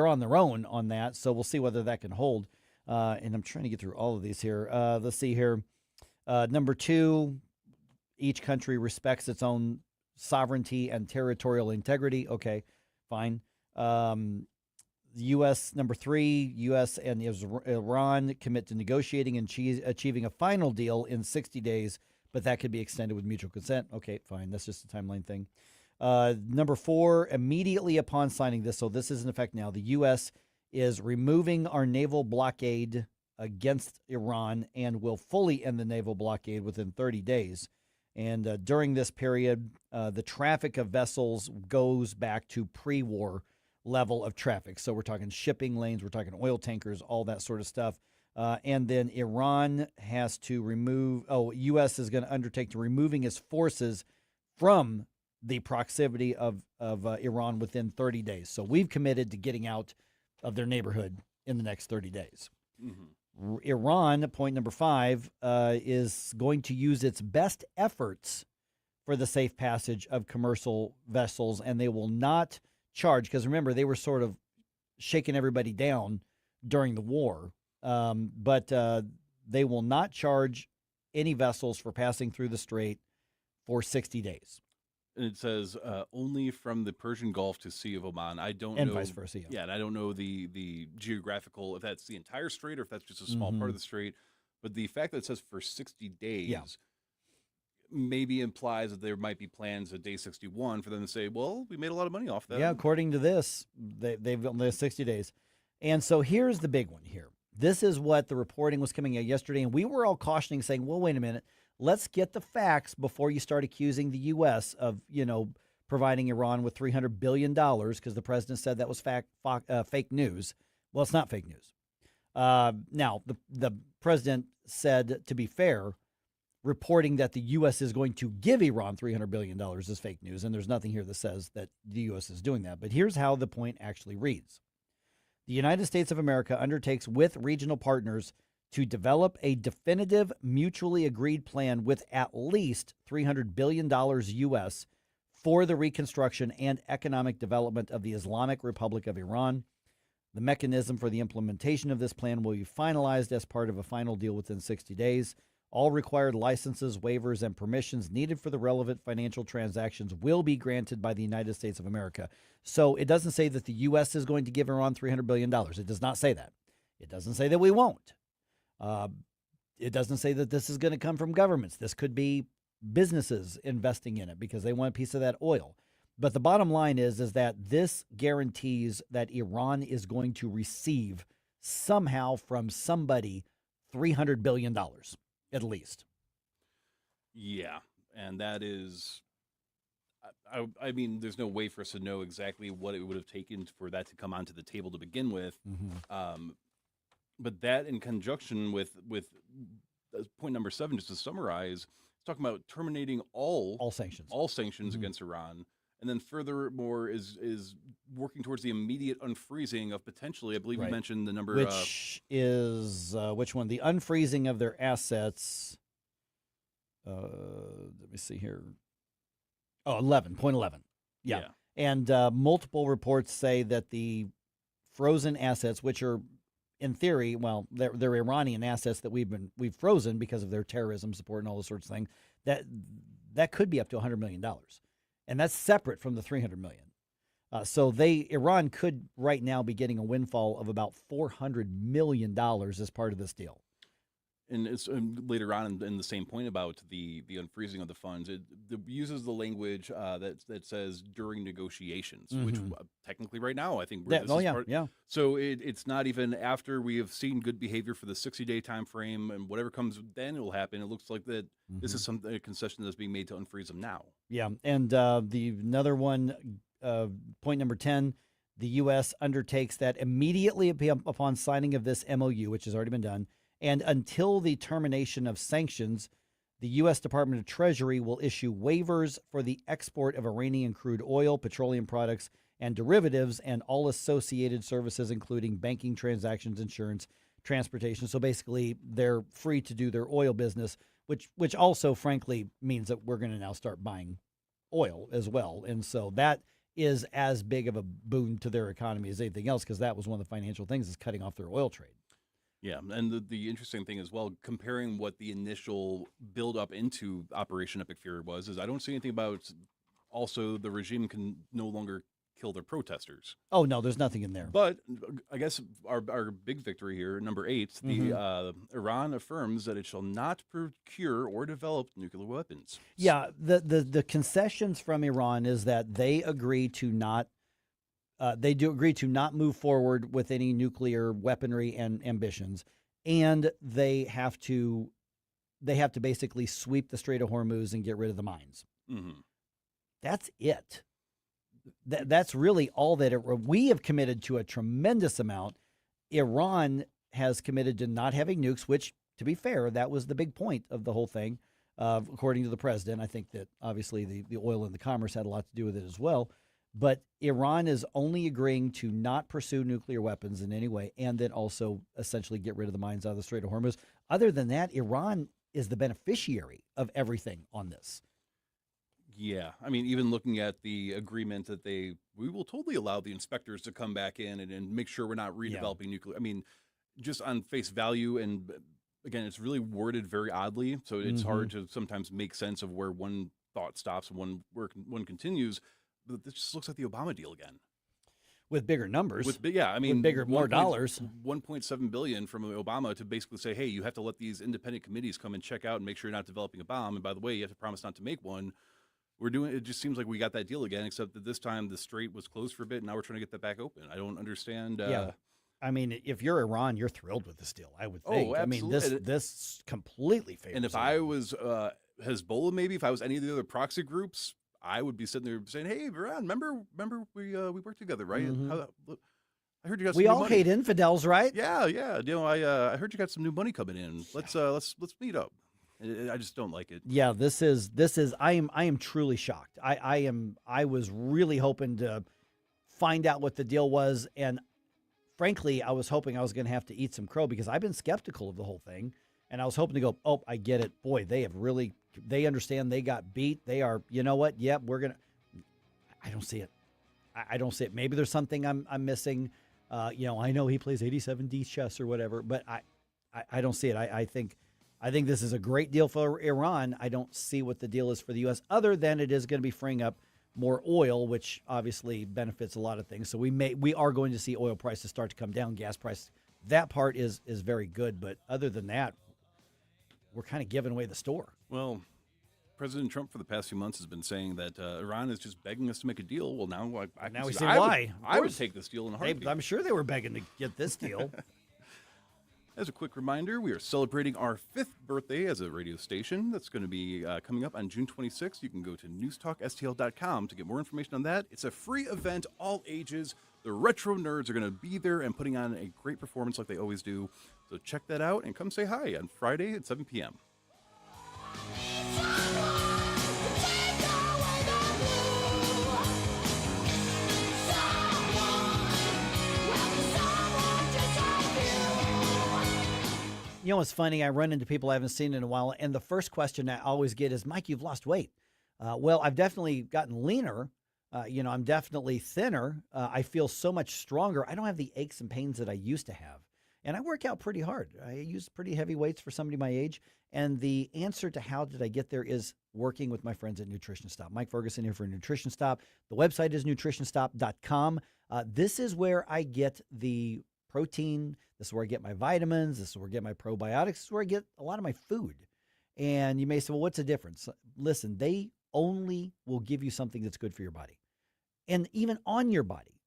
on their own on that. So we'll see whether that can hold. And I'm trying to get through all of these here. Let's see here. Number two, each country respects its own sovereignty and territorial integrity. Okay, fine. U.S. Number three, U.S. and Iran commit to negotiating and achieving a final deal in 60 days, but that could be extended with mutual consent. Okay, fine. That's just a timeline thing. Number 4, immediately upon signing this, so this is in effect now, the U.S. is removing our naval blockade against Iran and will fully end the naval blockade within 30 days. And during this period, the traffic of vessels goes back to pre-war level of traffic. So we're talking shipping lanes, we're talking oil tankers, all that sort of stuff. And then Iran has to U.S. is going to undertake to removing its forces from the proximity of Iran within 30 days. So we've committed to getting out of their neighborhood in the next 30 days. Mm-hmm. Iran, point number 5, is going to use its best efforts for the safe passage of commercial vessels, and they will not charge, because remember, they were sort of shaking everybody down during the war, but they will not charge any vessels for passing through the strait for 60 days. And it says only from the Persian Gulf to Sea of Oman. I don't know. And vice versa. Yeah, and I don't know the geographical, if that's the entire strait or if that's just a small part of the strait. But the fact that it says for 60 days maybe implies that there might be plans at day 61 for them to say, well, we made a lot of money off that. Yeah, according to this, they've got the 60 days. And so here's the big one here. This is what the reporting was coming out yesterday, and we were all cautioning, saying, well, wait a minute. Let's get the facts before you start accusing the U.S. of, providing Iran with $300 billion, because the president said that was fake news. Well, it's not fake news. Now, the president said, to be fair, reporting that the U.S. is going to give Iran $300 billion is fake news, and there's nothing here that says that the U.S. is doing that. But here's how the point actually reads. The United States of America undertakes with regional partners to develop a definitive, mutually agreed plan with at least $300 billion U.S. for the reconstruction and economic development of the Islamic Republic of Iran. The mechanism for the implementation of this plan will be finalized as part of a final deal within 60 days. All required licenses, waivers, and permissions needed for the relevant financial transactions will be granted by the United States of America. So it doesn't say that the U.S. is going to give Iran $300 billion. It does not say that. It doesn't say that we won't. It doesn't say that this is going to come from governments. This could be businesses investing in it because they want a piece of that oil. But the bottom line is that this guarantees that Iran is going to receive somehow from somebody $300 billion, at least. Yeah, and that is, I mean, there's no way for us to know exactly what it would have taken for that to come onto the table to begin with. Mm-hmm. But that in conjunction with point number 7, just to summarize, it's talking about terminating all sanctions mm-hmm. against Iran. And then furthermore is working towards the immediate unfreezing of potentially, I believe you mentioned the number. Which is, which one? The unfreezing of their assets. Let me see here. Oh, 11.11. Yeah. And multiple reports say that the frozen assets, which are in theory, well, they're Iranian assets that we've frozen because of their terrorism support and all those sorts of things, that could be up to $100 million. And that's separate from the $300 million. So Iran could right now be getting a windfall of about $400 million as part of this deal. And it's later on in the same point about the unfreezing of the funds, it uses the language that says during negotiations, mm-hmm. which technically right now I think yeah. So it's not even after we have seen good behavior for the 60-day time frame, and whatever comes then will happen. It looks like that mm-hmm. this is a concession that's being made to unfreeze them now. Yeah, and another one, point number 10. The U.S. undertakes that immediately upon signing of this MoU, which has already been done, and until the termination of sanctions, the U.S. Department of Treasury will issue waivers for the export of Iranian crude oil, petroleum products, and derivatives, and all associated services, including banking transactions, insurance, transportation. So basically, they're free to do their oil business, which also, frankly, means that we're going to now start buying oil as well. And so that is as big of a boon to their economy as anything else, because that was one of the financial things, is cutting off their oil trade. Yeah, and the interesting thing as well, comparing what the initial build-up into Operation Epic Fury was, is I don't see anything about also the regime can no longer kill their protesters. Oh, no, there's nothing in there. But I guess our big victory here, number 8, Iran affirms that it shall not procure or develop nuclear weapons. Yeah, the concessions from Iran is that they agree to not agree to not move forward with any nuclear weaponry and ambitions, and they have to basically sweep the Strait of Hormuz and get rid of the mines. Mm-hmm. That's it. That's really all that we have committed to a tremendous amount. Iran has committed to not having nukes, which, to be fair, that was the big point of the whole thing, according to the president. I think that obviously the oil and the commerce had a lot to do with it as well. But Iran is only agreeing to not pursue nuclear weapons in any way, and then also essentially get rid of the mines out of the Strait of Hormuz. Other than that, Iran is the beneficiary of everything on this. Yeah, I mean, even looking at the agreement that we will totally allow the inspectors to come back in and make sure we're not redeveloping nuclear. I mean, just on face value, and again, it's really worded very oddly, so it's hard to sometimes make sense of where one thought stops and one continues. But this just looks like the Obama deal again. With bigger numbers. With bigger, more dollars. $1.7 billion from Obama to basically say, hey, you have to let these independent committees come and check out and make sure you're not developing a bomb. And by the way, you have to promise not to make one. It just seems like we got that deal again, except that this time the strait was closed for a bit, and now we're trying to get that back open. I don't understand. Yeah. I mean, if you're Iran, you're thrilled with this deal, I would think. Oh, absolutely. I mean, this completely favors. And if I was Hezbollah, maybe if I was any of the other proxy groups, I would be sitting there saying, "Hey, Iran, remember we worked together, right? I heard you got. We some all new money. hate infidels, right? Yeah. You know, I heard you got some new money coming in. Let's meet up." I just don't like it. Yeah, this is. I am truly shocked. I was really hoping to find out what the deal was, and frankly, I was hoping I was going to have to eat some crow because I've been skeptical of the whole thing, and I was hoping to go, oh, I get it. Boy, they understand they got beat. They are, you know what? Yep, we're gonna. I don't see it. I don't see it. Maybe there's something I'm missing. I know he plays 87D chess or whatever, but I don't see it. I think this is a great deal for Iran. I don't see what the deal is for the U.S. other than it is going to be freeing up more oil, which obviously benefits a lot of things. So we are going to see oil prices start to come down, gas prices. That part is very good, but other than that, we're kind of giving away the store. Well, President Trump for the past few months has been saying that Iran is just begging us to make a deal. Well, now we see why. I would take this deal in a heartbeat. I'm sure they were begging to get this deal. As a quick reminder, we are celebrating our 5th birthday as a radio station. That's going to be coming up on June 26th. You can go to NewsTalkSTL.com to get more information on that. It's a free event, all ages. The retro nerds are going to be there and putting on a great performance like they always do. So check that out and come say hi on Friday at 7 p.m. You know what's funny? I run into people I haven't seen in a while, and the first question I always get is, Mike, you've lost weight. Well, I've definitely gotten leaner. I'm definitely thinner. I feel so much stronger. I don't have the aches and pains that I used to have. And I work out pretty hard. I use pretty heavy weights for somebody my age. And the answer to how did I get there is working with my friends at Nutrition Stop. Mike Ferguson here for Nutrition Stop. The website is nutritionstop.com. This is where I get the protein. This is where I get my vitamins. This is where I get my probiotics. This is where I get a lot of my food. And you may say, well, what's the difference? Listen, they only will give you something that's good for your body. And even on your body,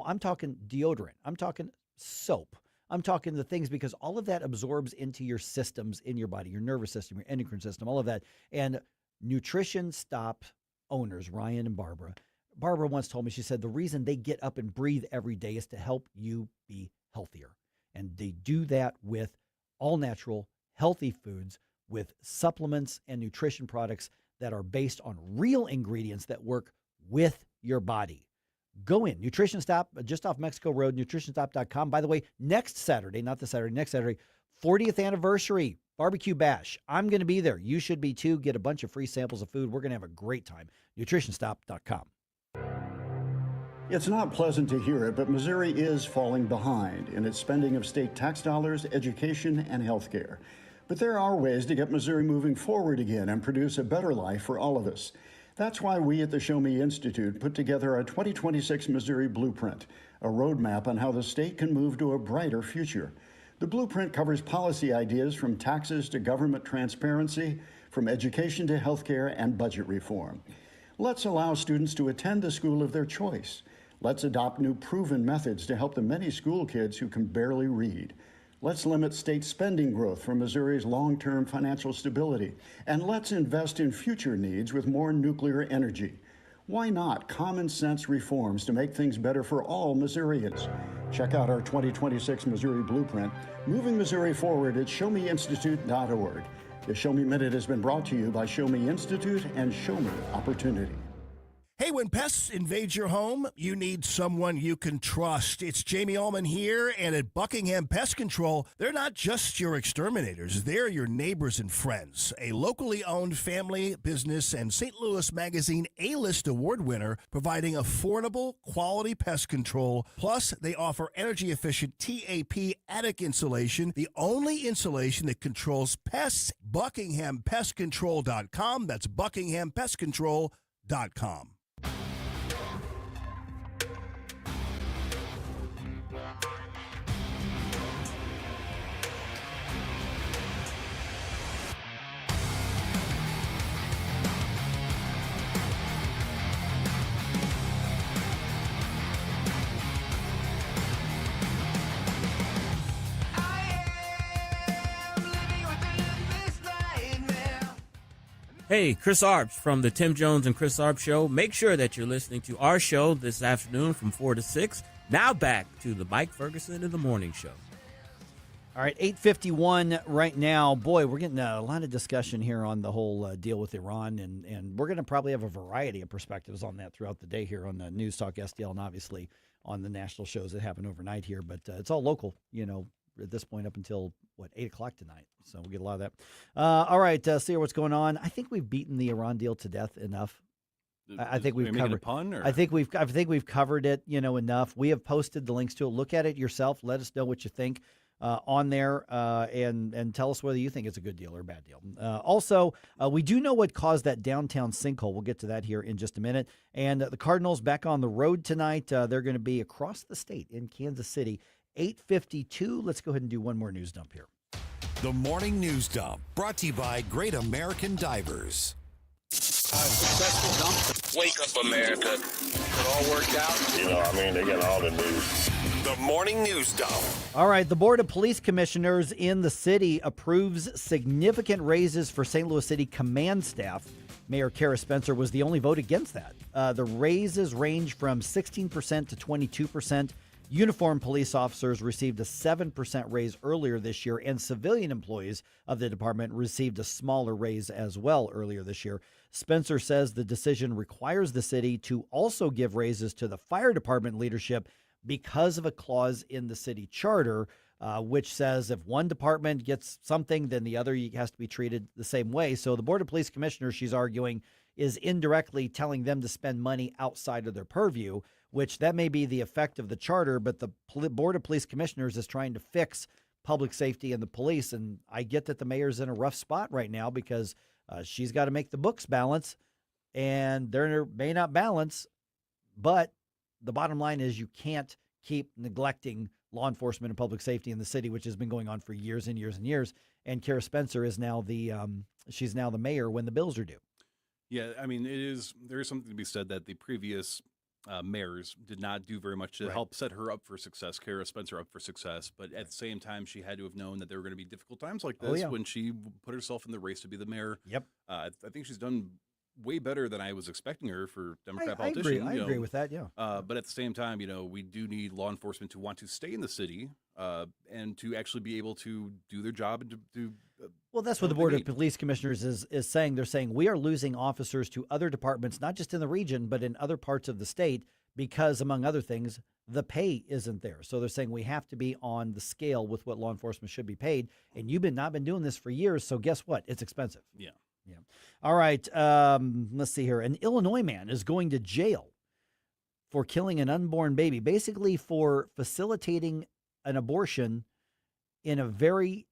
I'm talking deodorant. I'm talking soap. I'm talking the things because all of that absorbs into your systems in your body, your nervous system, your endocrine system, all of that. And Nutrition Stop owners, Ryan and Barbara once told me, she said, the reason they get up and breathe every day is to help you be healthier. And they do that with all natural, healthy foods, with supplements and nutrition products that are based on real ingredients that work with your body. Go in. Nutrition Stop, just off Mexico Road, nutritionstop.com. By the way, next Saturday, 40th anniversary barbecue bash. I'm going to be there. You should be too. Get a bunch of free samples of food. We're going to have a great time. nutritionstop.com. It's not pleasant to hear it, but Missouri is falling behind in its spending of state tax dollars, education, and health care. But there are ways to get Missouri moving forward again and produce a better life for all of us. That's why we at the Show Me Institute put together a 2026 Missouri Blueprint, a roadmap on how the state can move to a brighter future. The blueprint covers policy ideas from taxes to government transparency, from education to healthcare and budget reform. Let's allow students to attend the school of their choice. Let's adopt new proven methods to help the many school kids who can barely read. Let's limit state spending growth for Missouri's long-term financial stability. And let's invest in future needs with more nuclear energy. Why not common sense reforms to make things better for all Missourians? Check out our 2026 Missouri Blueprint, moving Missouri forward at showmeinstitute.org. The Show Me Minute has been brought to you by Show Me Institute and Show Me Opportunity. Hey, when pests invade your home, you need someone you can trust. It's Jamie Allman here, and at Buckingham Pest Control, they're not just your exterminators. They're your neighbors and friends. A locally owned family business and St. Louis Magazine A-List award winner, providing affordable, quality pest control. Plus, they offer energy-efficient TAP attic insulation, the only insulation that controls pests. BuckinghamPestControl.com. That's BuckinghamPestControl.com. Hey, Chris Arps from the Tim Jones and Chris Arps Show. Make sure that you're listening to our show this afternoon from 4 to 6. Now back to the Mike Ferguson in the Morning Show. All right, 8:51 right now. Boy, we're getting a lot of discussion here on the whole deal with Iran, and we're going to probably have a variety of perspectives on that throughout the day here on the News Talk STL and obviously on the national shows that happen overnight here. But it's all local, at this point up until, 8 o'clock tonight. So we'll get a lot of that. All right, see what's going on. I think we've beaten the Iran deal to death enough. I think we've covered. A pun, or? I think we've covered it, enough. We have posted the links to it. Look at it yourself. Let us know what you think on there, and tell us whether you think it's a good deal or a bad deal. Also, we do know what caused that downtown sinkhole. We'll get to that here in just a minute. And the Cardinals back on the road tonight. They're going to be across the state in Kansas City. 8:52. Let's go ahead and do one more news dump here. The Morning News Dump, brought to you by Great American Divers. Successful dump. Wake up, America. It all worked out. They got all the news. The Morning News Dump. All right, the Board of Police Commissioners in the city approves significant raises for St. Louis City command staff. Mayor Kara Spencer was the only vote against that. The raises range from 16% to 22%. Uniformed police officers received a 7% raise earlier this year, and civilian employees of the department received a smaller raise as well earlier this year. Spencer says the decision requires the city to also give raises to the fire department leadership because of a clause in the city charter, which says if one department gets something, then the other has to be treated the same way. So the Board of Police Commissioners, she's arguing, is indirectly telling them to spend money outside of their purview, which that may be the effect of the charter, but the Board of Police Commissioners is trying to fix public safety and the police. And I get that the mayor's in a rough spot right now because she's got to make the books balance, and they may not balance, but the bottom line is you can't keep neglecting law enforcement and public safety in the city, which has been going on for years and years and years. And Kara Spencer is now she's now the mayor when the bills are due. Yeah, there is something to be said that the previous mayors did not do very much to help set her up for success, Kara Spencer up for success. But at the same time, she had to have known that there were going to be difficult times like this when she put herself in the race to be the mayor. Yep. I think she's done way better than I was expecting her for Democrat politician. I agree with that, yeah. But at the same time, we do need law enforcement to want to stay in the city and to actually be able to do their job and to do. Well, that's what the Board of Police Commissioners is saying. They're saying we are losing officers to other departments, not just in the region, but in other parts of the state because, among other things, the pay isn't there. So they're saying we have to be on the scale with what law enforcement should be paid. And you've not been doing this for years, so guess what? It's expensive. Yeah. Yeah. All right. Let's see here. An Illinois man is going to jail for killing an unborn baby, basically for facilitating an abortion in a very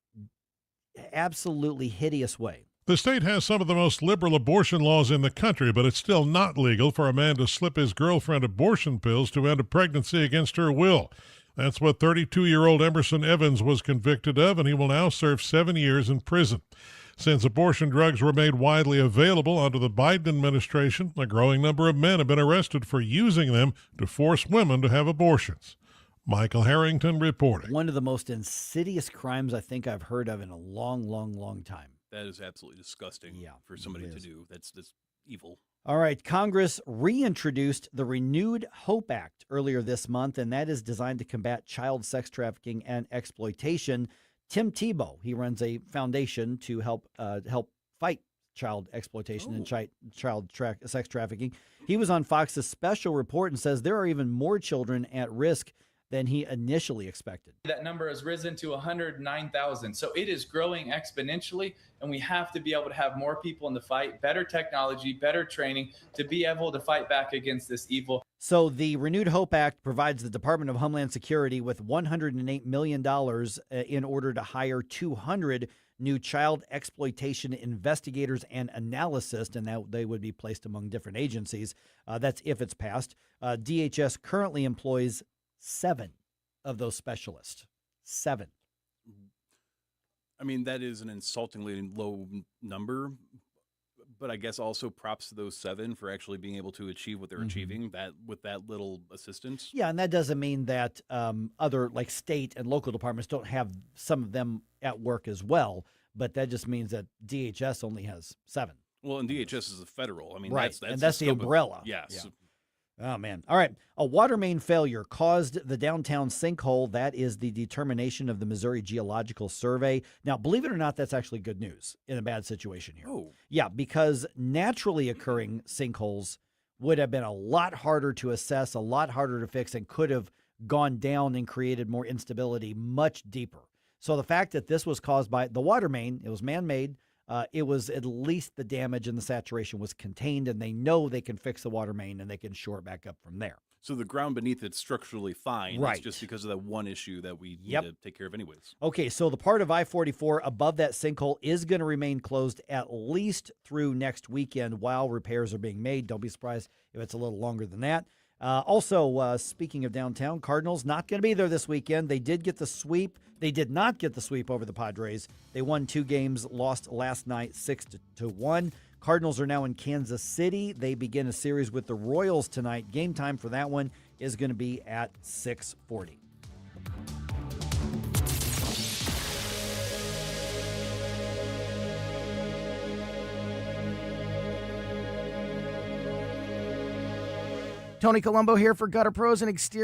absolutely hideous way. The state has some of the most liberal abortion laws in the country, but it's still not legal for a man to slip his girlfriend abortion pills to end a pregnancy against her will. That's what 32-year-old Emerson Evans was convicted of, and he will now serve 7 years in prison. Since abortion drugs were made widely available under the Biden administration, a growing number of men have been arrested for using them to force women to have abortions. Michael Harrington reporting. One of the most insidious crimes I think I've heard of in a long, long, long time. That is absolutely disgusting for somebody to do. That's evil. All right. Congress reintroduced the Renewed Hope Act earlier this month, and that is designed to combat child sex trafficking and exploitation. Tim Tebow, he runs a foundation to help fight child exploitation and child sex trafficking. He was on Fox's special report and says there are even more children at risk than he initially expected. That number has risen to 109,000. So it is growing exponentially, and we have to be able to have more people in the fight, better technology, better training to be able to fight back against this evil. So the Renewed Hope Act provides the Department of Homeland Security with $108 million in order to hire 200 new child exploitation investigators and analysts, and that they would be placed among different agencies. That's if it's passed. DHS currently employs 7 of those specialists. 7. I mean, that is an insultingly low number, but I guess also props to those 7 for actually being able to achieve what they're achieving that with that little assistance. Yeah, and that doesn't mean that other like state and local departments don't have some of them at work as well, but that just means that DHS only has 7. Well, and DHS is a federal. I mean, right, that's the umbrella. Yes. Yeah. Oh, man. All right. A water main failure caused the downtown sinkhole. That is the determination of the Missouri Geological Survey. Now, believe it or not, that's actually good news in a bad situation here. Oh. Yeah, because naturally occurring sinkholes would have been a lot harder to assess, a lot harder to fix, and could have gone down and created more instability much deeper. So the fact that this was caused by the water main, it was man-made, it was at least the damage and the saturation was contained, and they know they can fix the water main and they can shore it back up from there. So the ground beneath it's structurally fine. Right. It's just because of that one issue that we need to take care of anyways. Okay, so the part of I-44 above that sinkhole is going to remain closed at least through next weekend while repairs are being made. Don't be surprised if it's a little longer than that. Also, speaking of downtown, Cardinals not going to be there this weekend. They did get the sweep. They did not get the sweep over the Padres. They won 2 games, lost last night 6-1. Cardinals are now in Kansas City. They begin a series with the Royals tonight. Game time for that one is going to be at 6:40. Tony Colombo here for Gutter Pros and Exterior.